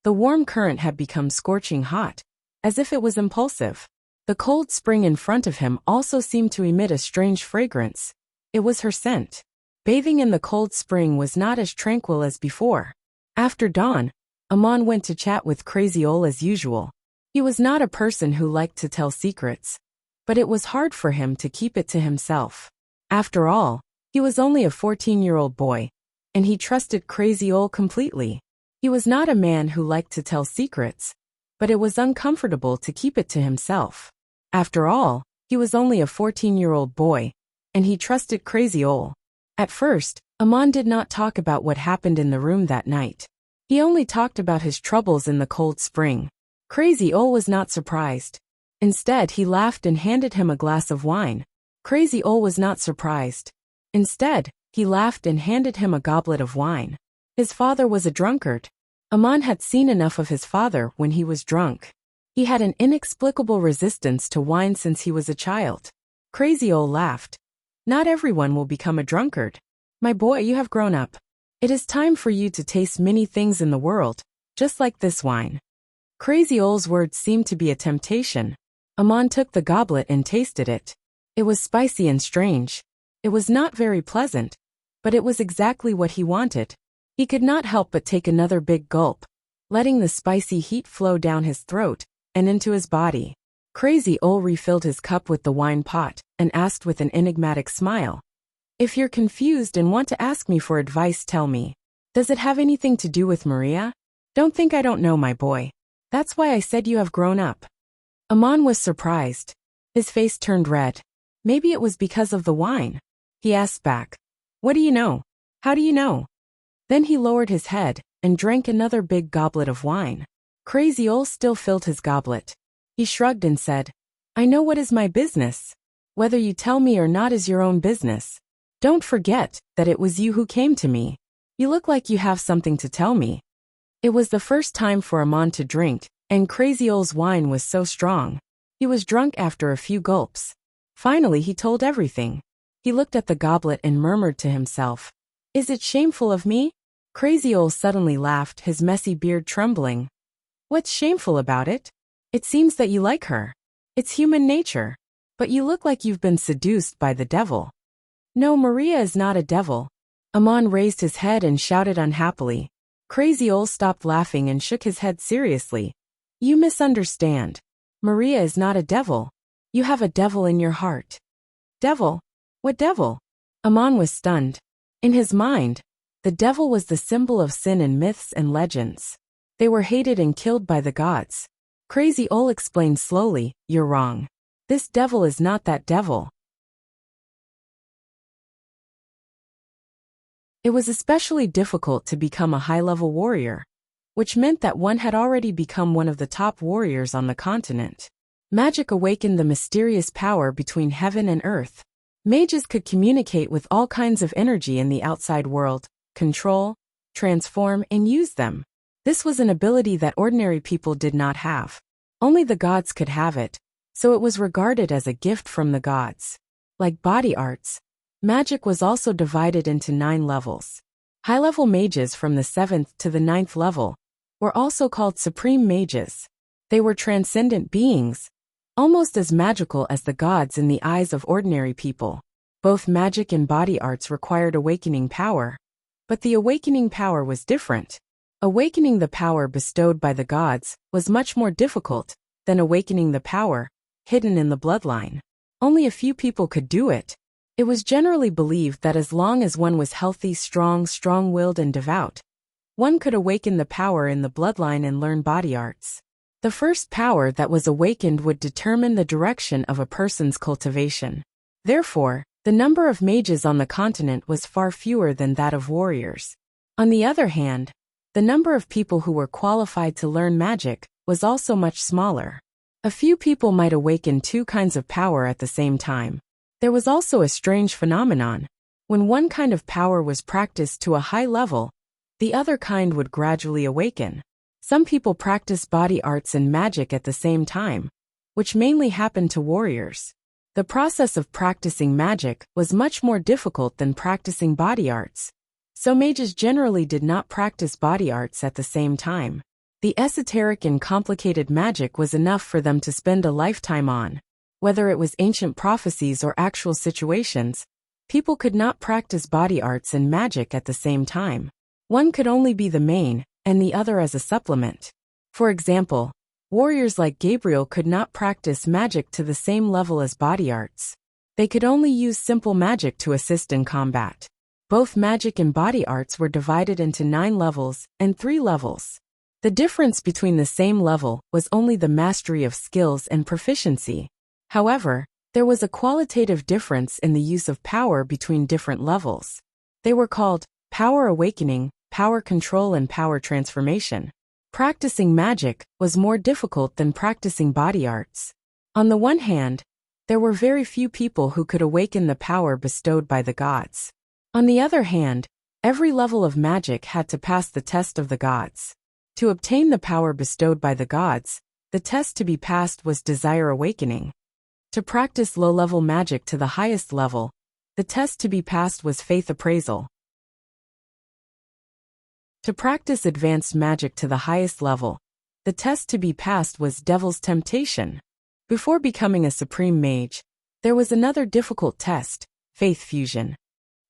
The warm current had become scorching hot, as if it was impulsive. The cold spring in front of him also seemed to emit a strange fragrance. It was her scent. Bathing in the cold spring was not as tranquil as before. After dawn, Aman went to chat with Crazy Ole as usual. He was not a person who liked to tell secrets, but it was hard for him to keep it to himself. After all, he was only a 14-year-old boy, and he trusted Crazy Ole completely. He was not a man who liked to tell secrets, but it was uncomfortable to keep it to himself. After all, he was only a 14-year-old boy, and he trusted Crazy Ole. At first, Aman did not talk about what happened in the room that night. He only talked about his troubles in the cold spring. Crazy Ole was not surprised. Instead, he laughed and handed him a glass of wine. Crazy Ole was not surprised. Instead, he laughed and handed him a goblet of wine. His father was a drunkard. Aman had seen enough of his father when he was drunk. He had an inexplicable resistance to wine since he was a child. Crazy Ole laughed. Not everyone will become a drunkard. My boy, you have grown up. It is time for you to taste many things in the world, just like this wine. Crazy Ole's words seemed to be a temptation. Aman took the goblet and tasted it. It was spicy and strange. It was not very pleasant, but it was exactly what he wanted. He could not help but take another big gulp, letting the spicy heat flow down his throat and into his body. Crazy Ole refilled his cup with the wine pot and asked with an enigmatic smile, "If you're confused and want to ask me for advice, tell me. Does it have anything to do with Maria? Don't think I don't know, my boy. That's why I said you have grown up." Aman was surprised. His face turned red. Maybe it was because of the wine. He asked back, "What do you know? How do you know?" Then he lowered his head and drank another big goblet of wine. Crazy Ole still filled his goblet. He shrugged and said, "I know what is my business. Whether you tell me or not is your own business. Don't forget that it was you who came to me. You look like you have something to tell me." It was the first time for Amon to drink, and Crazy Ole's wine was so strong. He was drunk after a few gulps. Finally he told everything. He looked at the goblet and murmured to himself, "Is it shameful of me?" Crazy Ole suddenly laughed, his messy beard trembling. "What's shameful about it? It seems that you like her. It's human nature. But you look like you've been seduced by the devil." "No, Maria is not a devil." Amon raised his head and shouted unhappily. Crazy Ole stopped laughing and shook his head seriously. "You misunderstand. Maria is not a devil. You have a devil in your heart." "Devil? What devil?" Amon was stunned. In his mind, the devil was the symbol of sin in myths and legends. They were hated and killed by the gods. Crazy Ole explained slowly, "You're wrong. This devil is not that devil." It was especially difficult to become a high-level warrior, which meant that one had already become one of the top warriors on the continent. Magic awakened the mysterious power between heaven and earth. Mages could communicate with all kinds of energy in the outside world, control, transform, and use them. This was an ability that ordinary people did not have. Only the gods could have it, so it was regarded as a gift from the gods. Like body arts, magic was also divided into 9 levels. High-level mages from the 7th to the 9th level were also called supreme mages. They were transcendent beings, almost as magical as the gods in the eyes of ordinary people. Both magic and body arts required awakening power, but the awakening power was different. Awakening the power bestowed by the gods was much more difficult than awakening the power hidden in the bloodline. Only a few people could do it. It was generally believed that as long as one was healthy, strong-willed and devout, one could awaken the power in the bloodline and learn body arts. The first power that was awakened would determine the direction of a person's cultivation. Therefore, the number of mages on the continent was far fewer than that of warriors. On the other hand, the number of people who were qualified to learn magic was also much smaller. A few people might awaken 2 kinds of power at the same time. There was also a strange phenomenon. When one kind of power was practiced to a high level, the other kind would gradually awaken. Some people practice body arts and magic at the same time, which mainly happened to warriors. The process of practicing magic was much more difficult than practicing body arts, so mages generally did not practice body arts at the same time. The esoteric and complicated magic was enough for them to spend a lifetime on. Whether it was ancient prophecies or actual situations, people could not practice body arts and magic at the same time. One could only be the main, and the other as a supplement. For example, warriors like Gabriel could not practice magic to the same level as body arts. They could only use simple magic to assist in combat. Both magic and body arts were divided into 9 levels and 3 levels. The difference between the same level was only the mastery of skills and proficiency. However, there was a qualitative difference in the use of power between different levels. They were called power awakening, power control, and power transformation. Practicing magic was more difficult than practicing body arts. On the one hand, there were very few people who could awaken the power bestowed by the gods. On the other hand, every level of magic had to pass the test of the gods. To obtain the power bestowed by the gods, the test to be passed was desire awakening. To practice low-level magic to the highest level, the test to be passed was faith appraisal. To practice advanced magic to the highest level, the test to be passed was devil's temptation. Before becoming a supreme mage, there was another difficult test, faith fusion.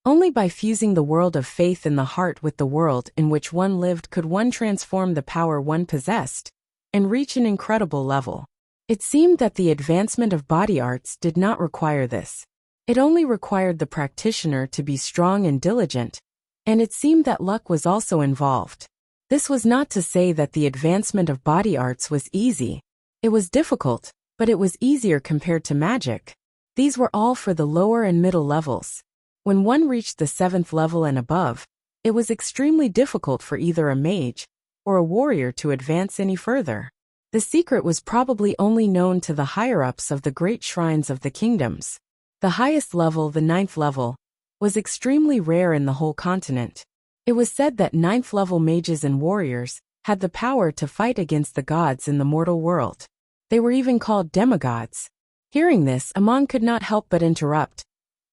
Only by fusing the world of faith in the heart with the world in which one lived could one transform the power one possessed and reach an incredible level. It seemed that the advancement of body arts did not require this. It only required the practitioner to be strong and diligent, and it seemed that luck was also involved. This was not to say that the advancement of body arts was easy. It was difficult, but it was easier compared to magic. These were all for the lower and middle levels. When one reached the 7th level and above, it was extremely difficult for either a mage or a warrior to advance any further. The secret was probably only known to the higher-ups of the great shrines of the kingdoms. The highest level, the ninth level, was extremely rare in the whole continent. It was said that ninth-level mages and warriors had the power to fight against the gods in the mortal world. They were even called demigods. Hearing this, Amon could not help but interrupt.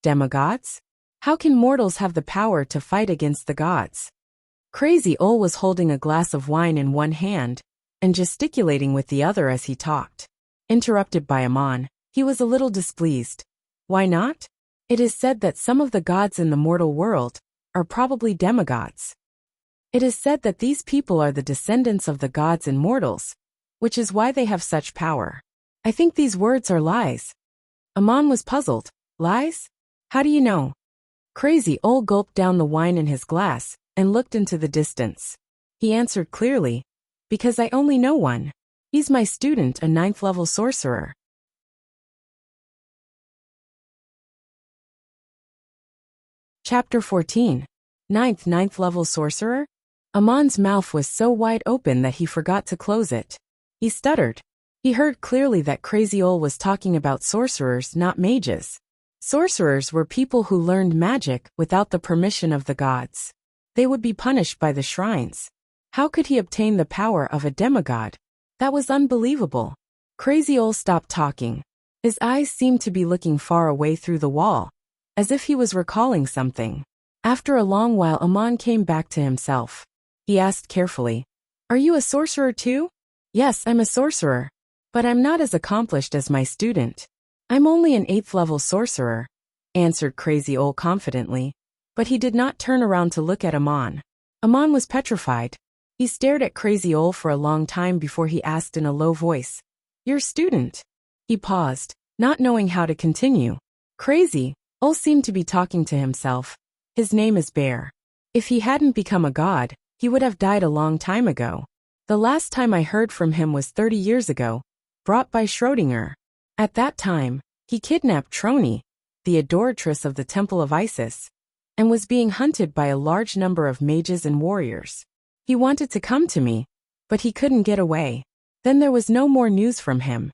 Demigods? How can mortals have the power to fight against the gods? Crazy Ol was holding a glass of wine in one hand and gesticulating with the other as he talked. Interrupted by Amon, he was a little displeased. Why not? It is said that some of the gods in the mortal world are probably demigods. It is said that these people are the descendants of the gods and mortals, which is why they have such power. I think these words are lies. Amon was puzzled. Lies? How do you know? Crazy Ol gulped down the wine in his glass and looked into the distance. He answered clearly, because I only know one. He's my student, a ninth-level sorcerer. Chapter 14. Ninth-level sorcerer? Amon's mouth was so wide open that he forgot to close it. He stuttered. He heard clearly that Crazy Ol was talking about sorcerers, not mages. Sorcerers were people who learned magic without the permission of the gods. They would be punished by the shrines. How could he obtain the power of a demigod? That was unbelievable. Crazy Ol stopped talking. His eyes seemed to be looking far away through the wall, as if he was recalling something. After a long while, Amon came back to himself. He asked carefully, "Are you a sorcerer too?" "Yes, I'm a sorcerer. But I'm not as accomplished as my student. I'm only an 8th-level sorcerer," answered Crazy Ol confidently. But he did not turn around to look at Amon. Amon was petrified. He stared at Crazy Ol for a long time before he asked in a low voice, "Your student?" He paused, not knowing how to continue. Crazy Ol seemed to be talking to himself. "His name is Bear. If he hadn't become a god, he would have died a long time ago. The last time I heard from him was 30 years ago, brought by Schrödinger. At that time, he kidnapped Troni, the adoratress of the Temple of Isis, and was being hunted by a large number of mages and warriors. He wanted to come to me, but he couldn't get away. Then there was no more news from him."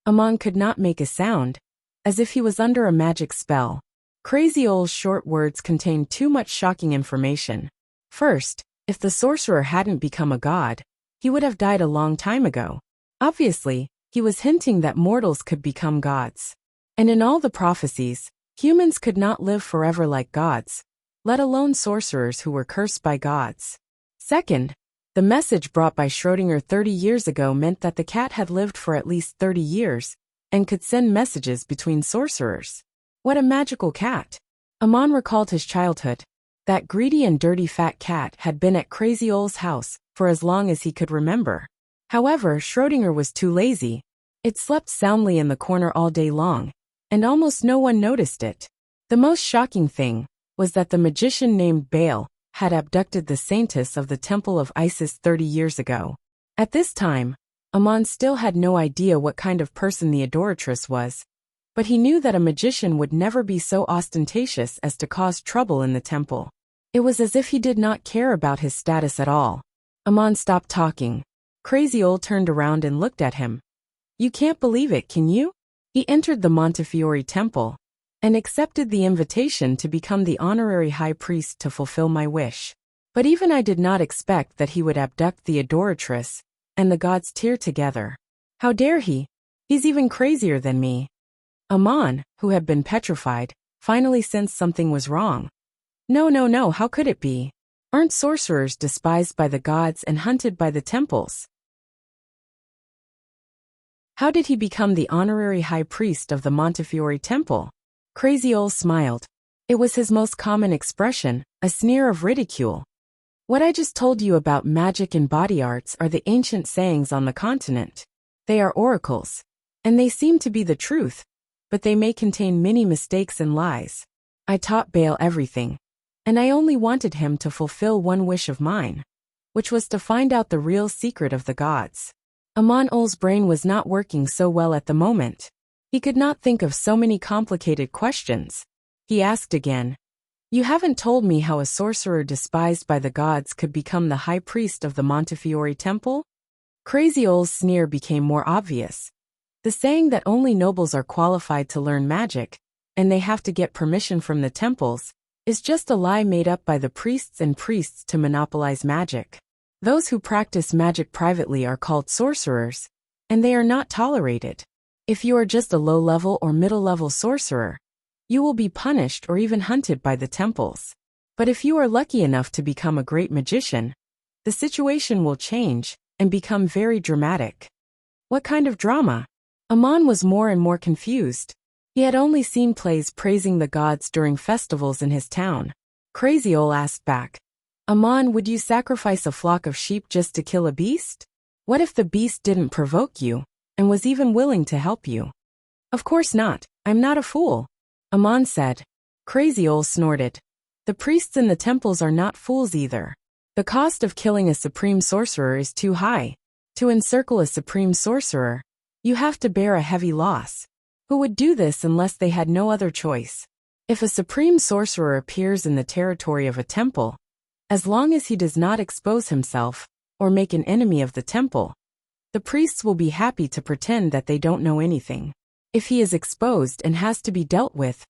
Amon could not make a sound, as if he was under a magic spell. Crazy Ol's short words contained too much shocking information. First, if the sorcerer hadn't become a god, he would have died a long time ago. Obviously, he was hinting that mortals could become gods. And in all the prophecies, humans could not live forever like gods, let alone sorcerers who were cursed by gods. Second, the message brought by Schrödinger 30 years ago meant that the cat had lived for at least 30 years and could send messages between sorcerers. What a magical cat! Amon recalled his childhood. That greedy and dirty fat cat had been at Crazy Ol's house for as long as he could remember. However, Schrödinger was too lazy. It slept soundly in the corner all day long, and almost no one noticed it. The most shocking thing was that the magician named Baal had abducted the saintess of the Temple of Isis 30 years ago. At this time, Amon still had no idea what kind of person the adoratress was, but he knew that a magician would never be so ostentatious as to cause trouble in the temple. It was as if he did not care about his status at all. Amon stopped talking. Crazy Ol turned around and looked at him. "You can't believe it, can you?" He entered the Montefiore temple and accepted the invitation to become the honorary high priest to fulfill my wish. But even I did not expect that he would abduct the adoratress and the gods tear together. How dare he? He's even crazier than me. Amon, who had been petrified, finally sensed something was wrong. No, how could it be? Aren't sorcerers despised by the gods and hunted by the temples? How did he become the honorary high priest of the Montefiore temple? Crazy Ol smiled. It was his most common expression, a sneer of ridicule. What I just told you about magic and body arts are the ancient sayings on the continent. They are oracles, and they seem to be the truth, but they may contain many mistakes and lies. I taught Baal everything, and I only wanted him to fulfill one wish of mine, which was to find out the real secret of the gods. Amon Ol's brain was not working so well at the moment. He could not think of so many complicated questions. He asked again, "You haven't told me how a sorcerer despised by the gods could become the high priest of the Montefiore temple?" Crazy Ol's sneer became more obvious. The saying that only nobles are qualified to learn magic and they have to get permission from the temples, is just a lie made up by the priests and priests to monopolize magic. Those who practice magic privately are called sorcerers, and they are not tolerated. If you are just a low-level or middle-level sorcerer, you will be punished or even hunted by the temples. But if you are lucky enough to become a great magician, the situation will change and become very dramatic. What kind of drama? Aman was more and more confused. He had only seen plays praising the gods during festivals in his town. Crazy Ol asked back, Aman, would you sacrifice a flock of sheep just to kill a beast? What if the beast didn't provoke you, and was even willing to help you? Of course not, I'm not a fool, Aman said. Crazy Ol snorted. The priests in the temples are not fools either. The cost of killing a supreme sorcerer is too high. To encircle a supreme sorcerer, you have to bear a heavy loss. Who would do this unless they had no other choice? If a supreme sorcerer appears in the territory of a temple, as long as he does not expose himself or make an enemy of the temple, the priests will be happy to pretend that they don't know anything. If he is exposed and has to be dealt with,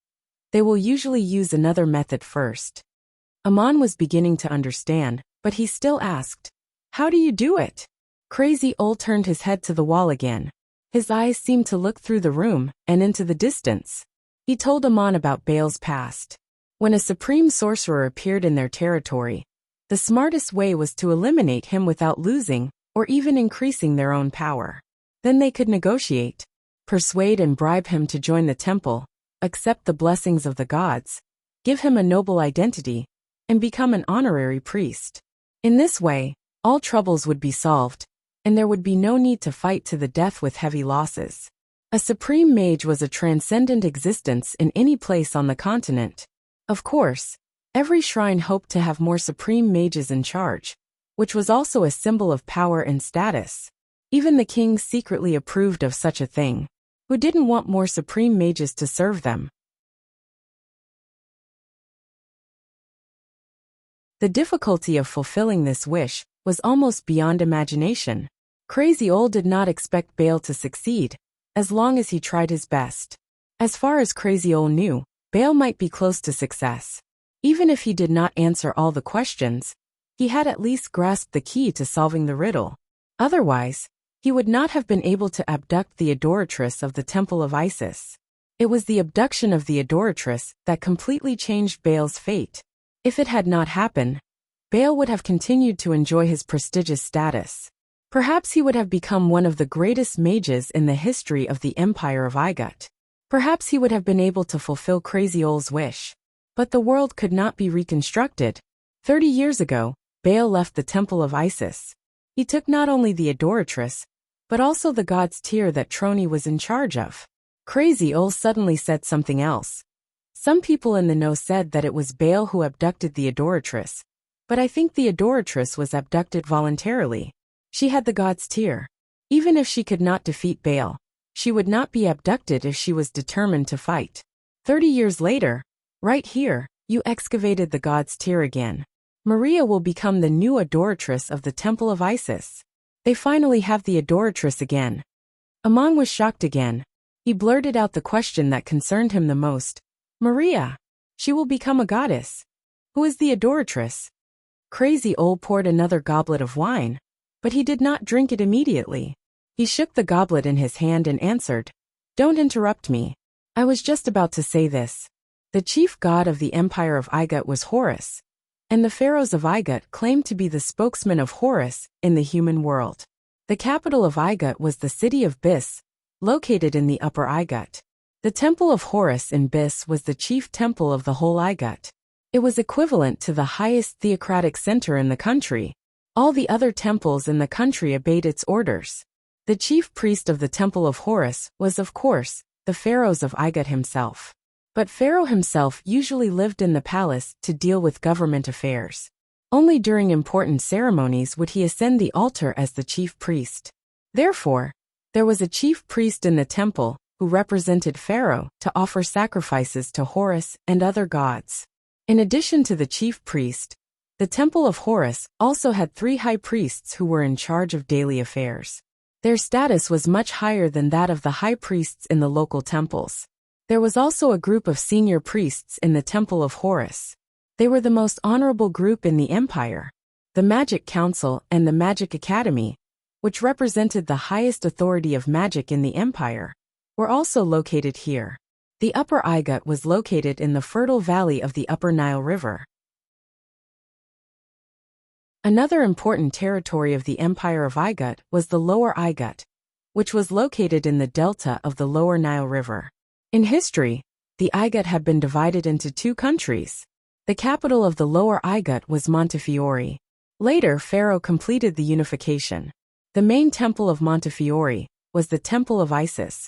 they will usually use another method first. Aman was beginning to understand, but he still asked, how do you do it? Crazy Ol turned his head to the wall again. His eyes seemed to look through the room and into the distance. He told Aman about Baal's past. When a supreme sorcerer appeared in their territory, the smartest way was to eliminate him without losing or even increasing their own power. Then they could negotiate, persuade and bribe him to join the temple, accept the blessings of the gods, give him a noble identity, and become an honorary priest. In this way, all troubles would be solved, and there would be no need to fight to the death with heavy losses. A supreme mage was a transcendent existence in any place on the continent. Of course, every shrine hoped to have more supreme mages in charge, which was also a symbol of power and status. Even the king secretly approved of such a thing. Who didn't want more supreme mages to serve them? The difficulty of fulfilling this wish was almost beyond imagination. Crazy Ol did not expect Baal to succeed, as long as he tried his best. As far as Crazy Ol knew, Baal might be close to success. Even if he did not answer all the questions, he had at least grasped the key to solving the riddle. Otherwise, he would not have been able to abduct the adoratress of the Temple of Isis. It was the abduction of the adoratress that completely changed Baal's fate. If it had not happened, Baal would have continued to enjoy his prestigious status. Perhaps he would have become one of the greatest mages in the history of the Empire of Igut. Perhaps he would have been able to fulfill Crazy Ol's wish. But the world could not be reconstructed. 30 years ago, Baal left the Temple of Isis. He took not only the adoratress, but also the god's tier that Troni was in charge of. Crazy Ol suddenly said something else. Some people in the know said that it was Baal who abducted the adoratress, but I think the adoratress was abducted voluntarily. She had the god's tier. Even if she could not defeat Baal, she would not be abducted if she was determined to fight. 30 years later, right here, you excavated the god's tier again. Maria will become the new adoratress of the Temple of Isis. They finally have the adoratress again. Aman was shocked again. He blurted out the question that concerned him the most. Maria. She will become a goddess. Who is the adoratress? Crazy Ol poured another goblet of wine, but he did not drink it immediately. He shook the goblet in his hand and answered, "Don't interrupt me. I was just about to say this. The chief god of the Empire of Igut was Horus, and the pharaohs of Igut claimed to be the spokesman of Horus in the human world. The capital of Igut was the city of Bis, located in the Upper Igut. The temple of Horus in Bis was the chief temple of the whole Igut. It was equivalent to the highest theocratic center in the country. All the other temples in the country obeyed its orders. The chief priest of the temple of Horus was, of course, the pharaohs of Igut himself. But Pharaoh himself usually lived in the palace to deal with government affairs. Only during important ceremonies would he ascend the altar as the chief priest. Therefore, there was a chief priest in the temple who represented Pharaoh to offer sacrifices to Horus and other gods. In addition to the chief priest, the temple of Horus also had 3 high priests who were in charge of daily affairs. Their status was much higher than that of the high priests in the local temples. There was also a group of senior priests in the Temple of Horus. They were the most honorable group in the empire. The Magic Council and the Magic Academy, which represented the highest authority of magic in the empire, were also located here. The Upper Igut was located in the fertile valley of the Upper Nile River. Another important territory of the Empire of Igut was the Lower Igut, which was located in the delta of the Lower Nile River. In history, the Igut had been divided into two countries. The capital of the Lower Igut was Montefiore. Later, Pharaoh completed the unification. The main temple of Montefiore was the Temple of Isis,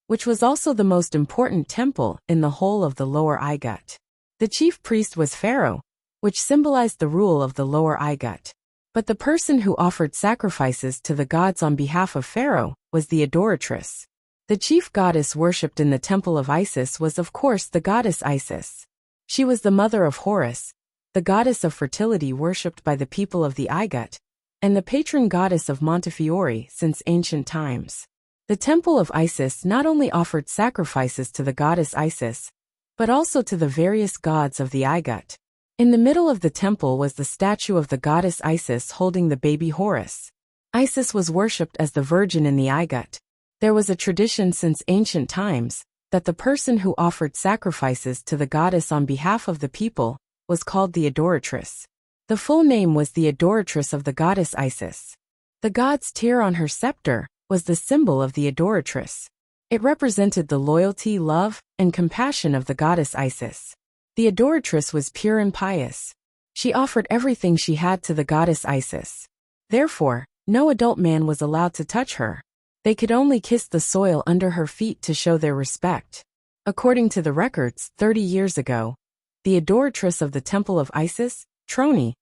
which was also the most important temple in the whole of the Lower Igut. The chief priest was Pharaoh, which symbolized the rule of the Lower Igut. But the person who offered sacrifices to the gods on behalf of Pharaoh was the adoratress. The chief goddess worshipped in the Temple of Isis was of course the goddess Isis. She was the mother of Horus, the goddess of fertility worshipped by the people of the Igut, and the patron goddess of Montefiore since ancient times. The Temple of Isis not only offered sacrifices to the goddess Isis, but also to the various gods of the Igut. In the middle of the temple was the statue of the goddess Isis holding the baby Horus. Isis was worshipped as the virgin in the Igut. There was a tradition since ancient times that the person who offered sacrifices to the goddess on behalf of the people was called the adoratress. The full name was the adoratress of the goddess Isis. The god's tear on her scepter was the symbol of the adoratress. It represented the loyalty, love, and compassion of the goddess Isis. The adoratress was pure and pious. She offered everything she had to the goddess Isis. Therefore, no adult man was allowed to touch her. They could only kiss the soil under her feet to show their respect. According to the records, 30 years ago, the adoratress of the Temple of Isis, Troni,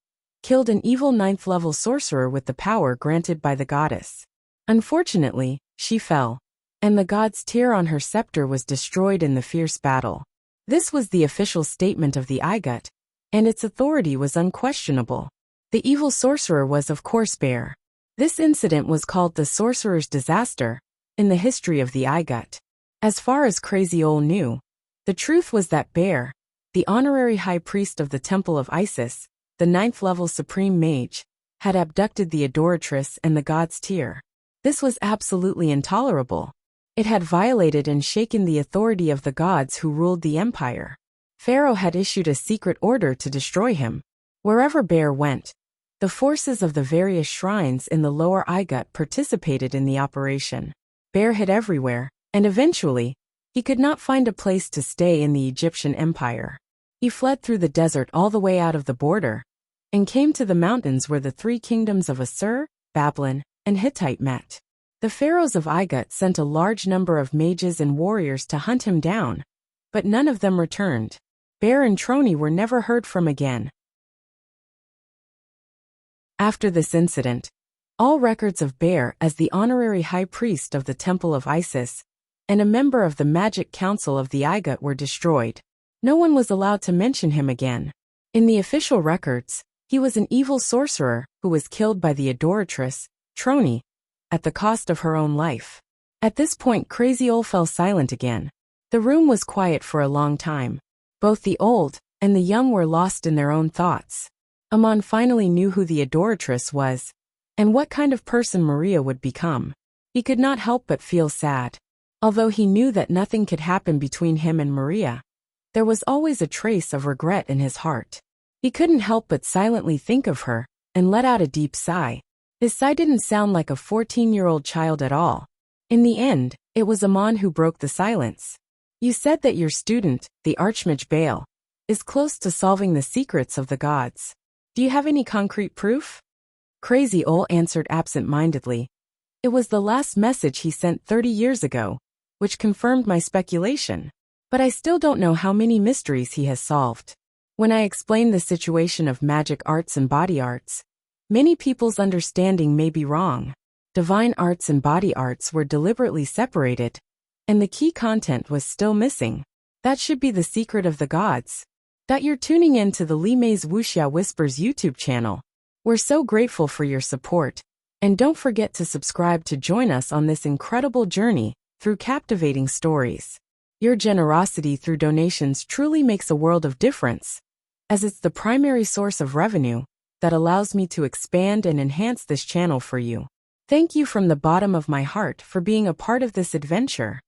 killed an evil 9th-level sorcerer with the power granted by the goddess. Unfortunately, she fell, and the god's tear on her scepter was destroyed in the fierce battle. This was the official statement of the Igut, and its authority was unquestionable. The evil sorcerer was of course Bear. This incident was called the Sorcerer's Disaster in the history of the Igut. As far as Crazy Ol knew, the truth was that Bear, the honorary high priest of the Temple of Isis, the 9th-level supreme mage, had abducted the adoratress and the god's tear. This was absolutely intolerable. It had violated and shaken the authority of the gods who ruled the empire. Pharaoh had issued a secret order to destroy him. Wherever Bear went, the forces of the various shrines in the Lower Igut participated in the operation. Bear hid everywhere, and eventually, he could not find a place to stay in the Egyptian empire. He fled through the desert all the way out of the border, and came to the mountains where the three kingdoms of Assur, Babylon, and Hittite met. The pharaohs of Igut sent a large number of mages and warriors to hunt him down, but none of them returned. Bear and Troni were never heard from again. After this incident, all records of Bear as the honorary high priest of the Temple of Isis and a member of the Magic Council of the Igut were destroyed. No one was allowed to mention him again. In the official records, he was an evil sorcerer who was killed by the adoratress, Troni, at the cost of her own life. At this point, Crazy Ol fell silent again. The room was quiet for a long time. Both the old and the young were lost in their own thoughts. Amon finally knew who the adoratress was, and what kind of person Maria would become. He could not help but feel sad. Although he knew that nothing could happen between him and Maria, there was always a trace of regret in his heart. He couldn't help but silently think of her, and let out a deep sigh. His sigh didn't sound like a 14-year-old child at all. In the end, it was Amon who broke the silence. You said that your student, the Archmage Baal, is close to solving the secrets of the gods. Do you have any concrete proof? Crazy Ol answered absent-mindedly. It was the last message he sent 30 years ago, which confirmed my speculation. But I still don't know how many mysteries he has solved. When I explain the situation of magic arts and body arts, many people's understanding may be wrong. Divine arts and body arts were deliberately separated, and the key content was still missing. That should be the secret of the gods. You're tuning in to the Li Mei's Wuxia Whispers YouTube channel. We're so grateful for your support, and don't forget to subscribe to join us on this incredible journey through captivating stories. Your generosity through donations truly makes a world of difference, as it's the primary source of revenue that allows me to expand and enhance this channel for you. Thank you from the bottom of my heart for being a part of this adventure.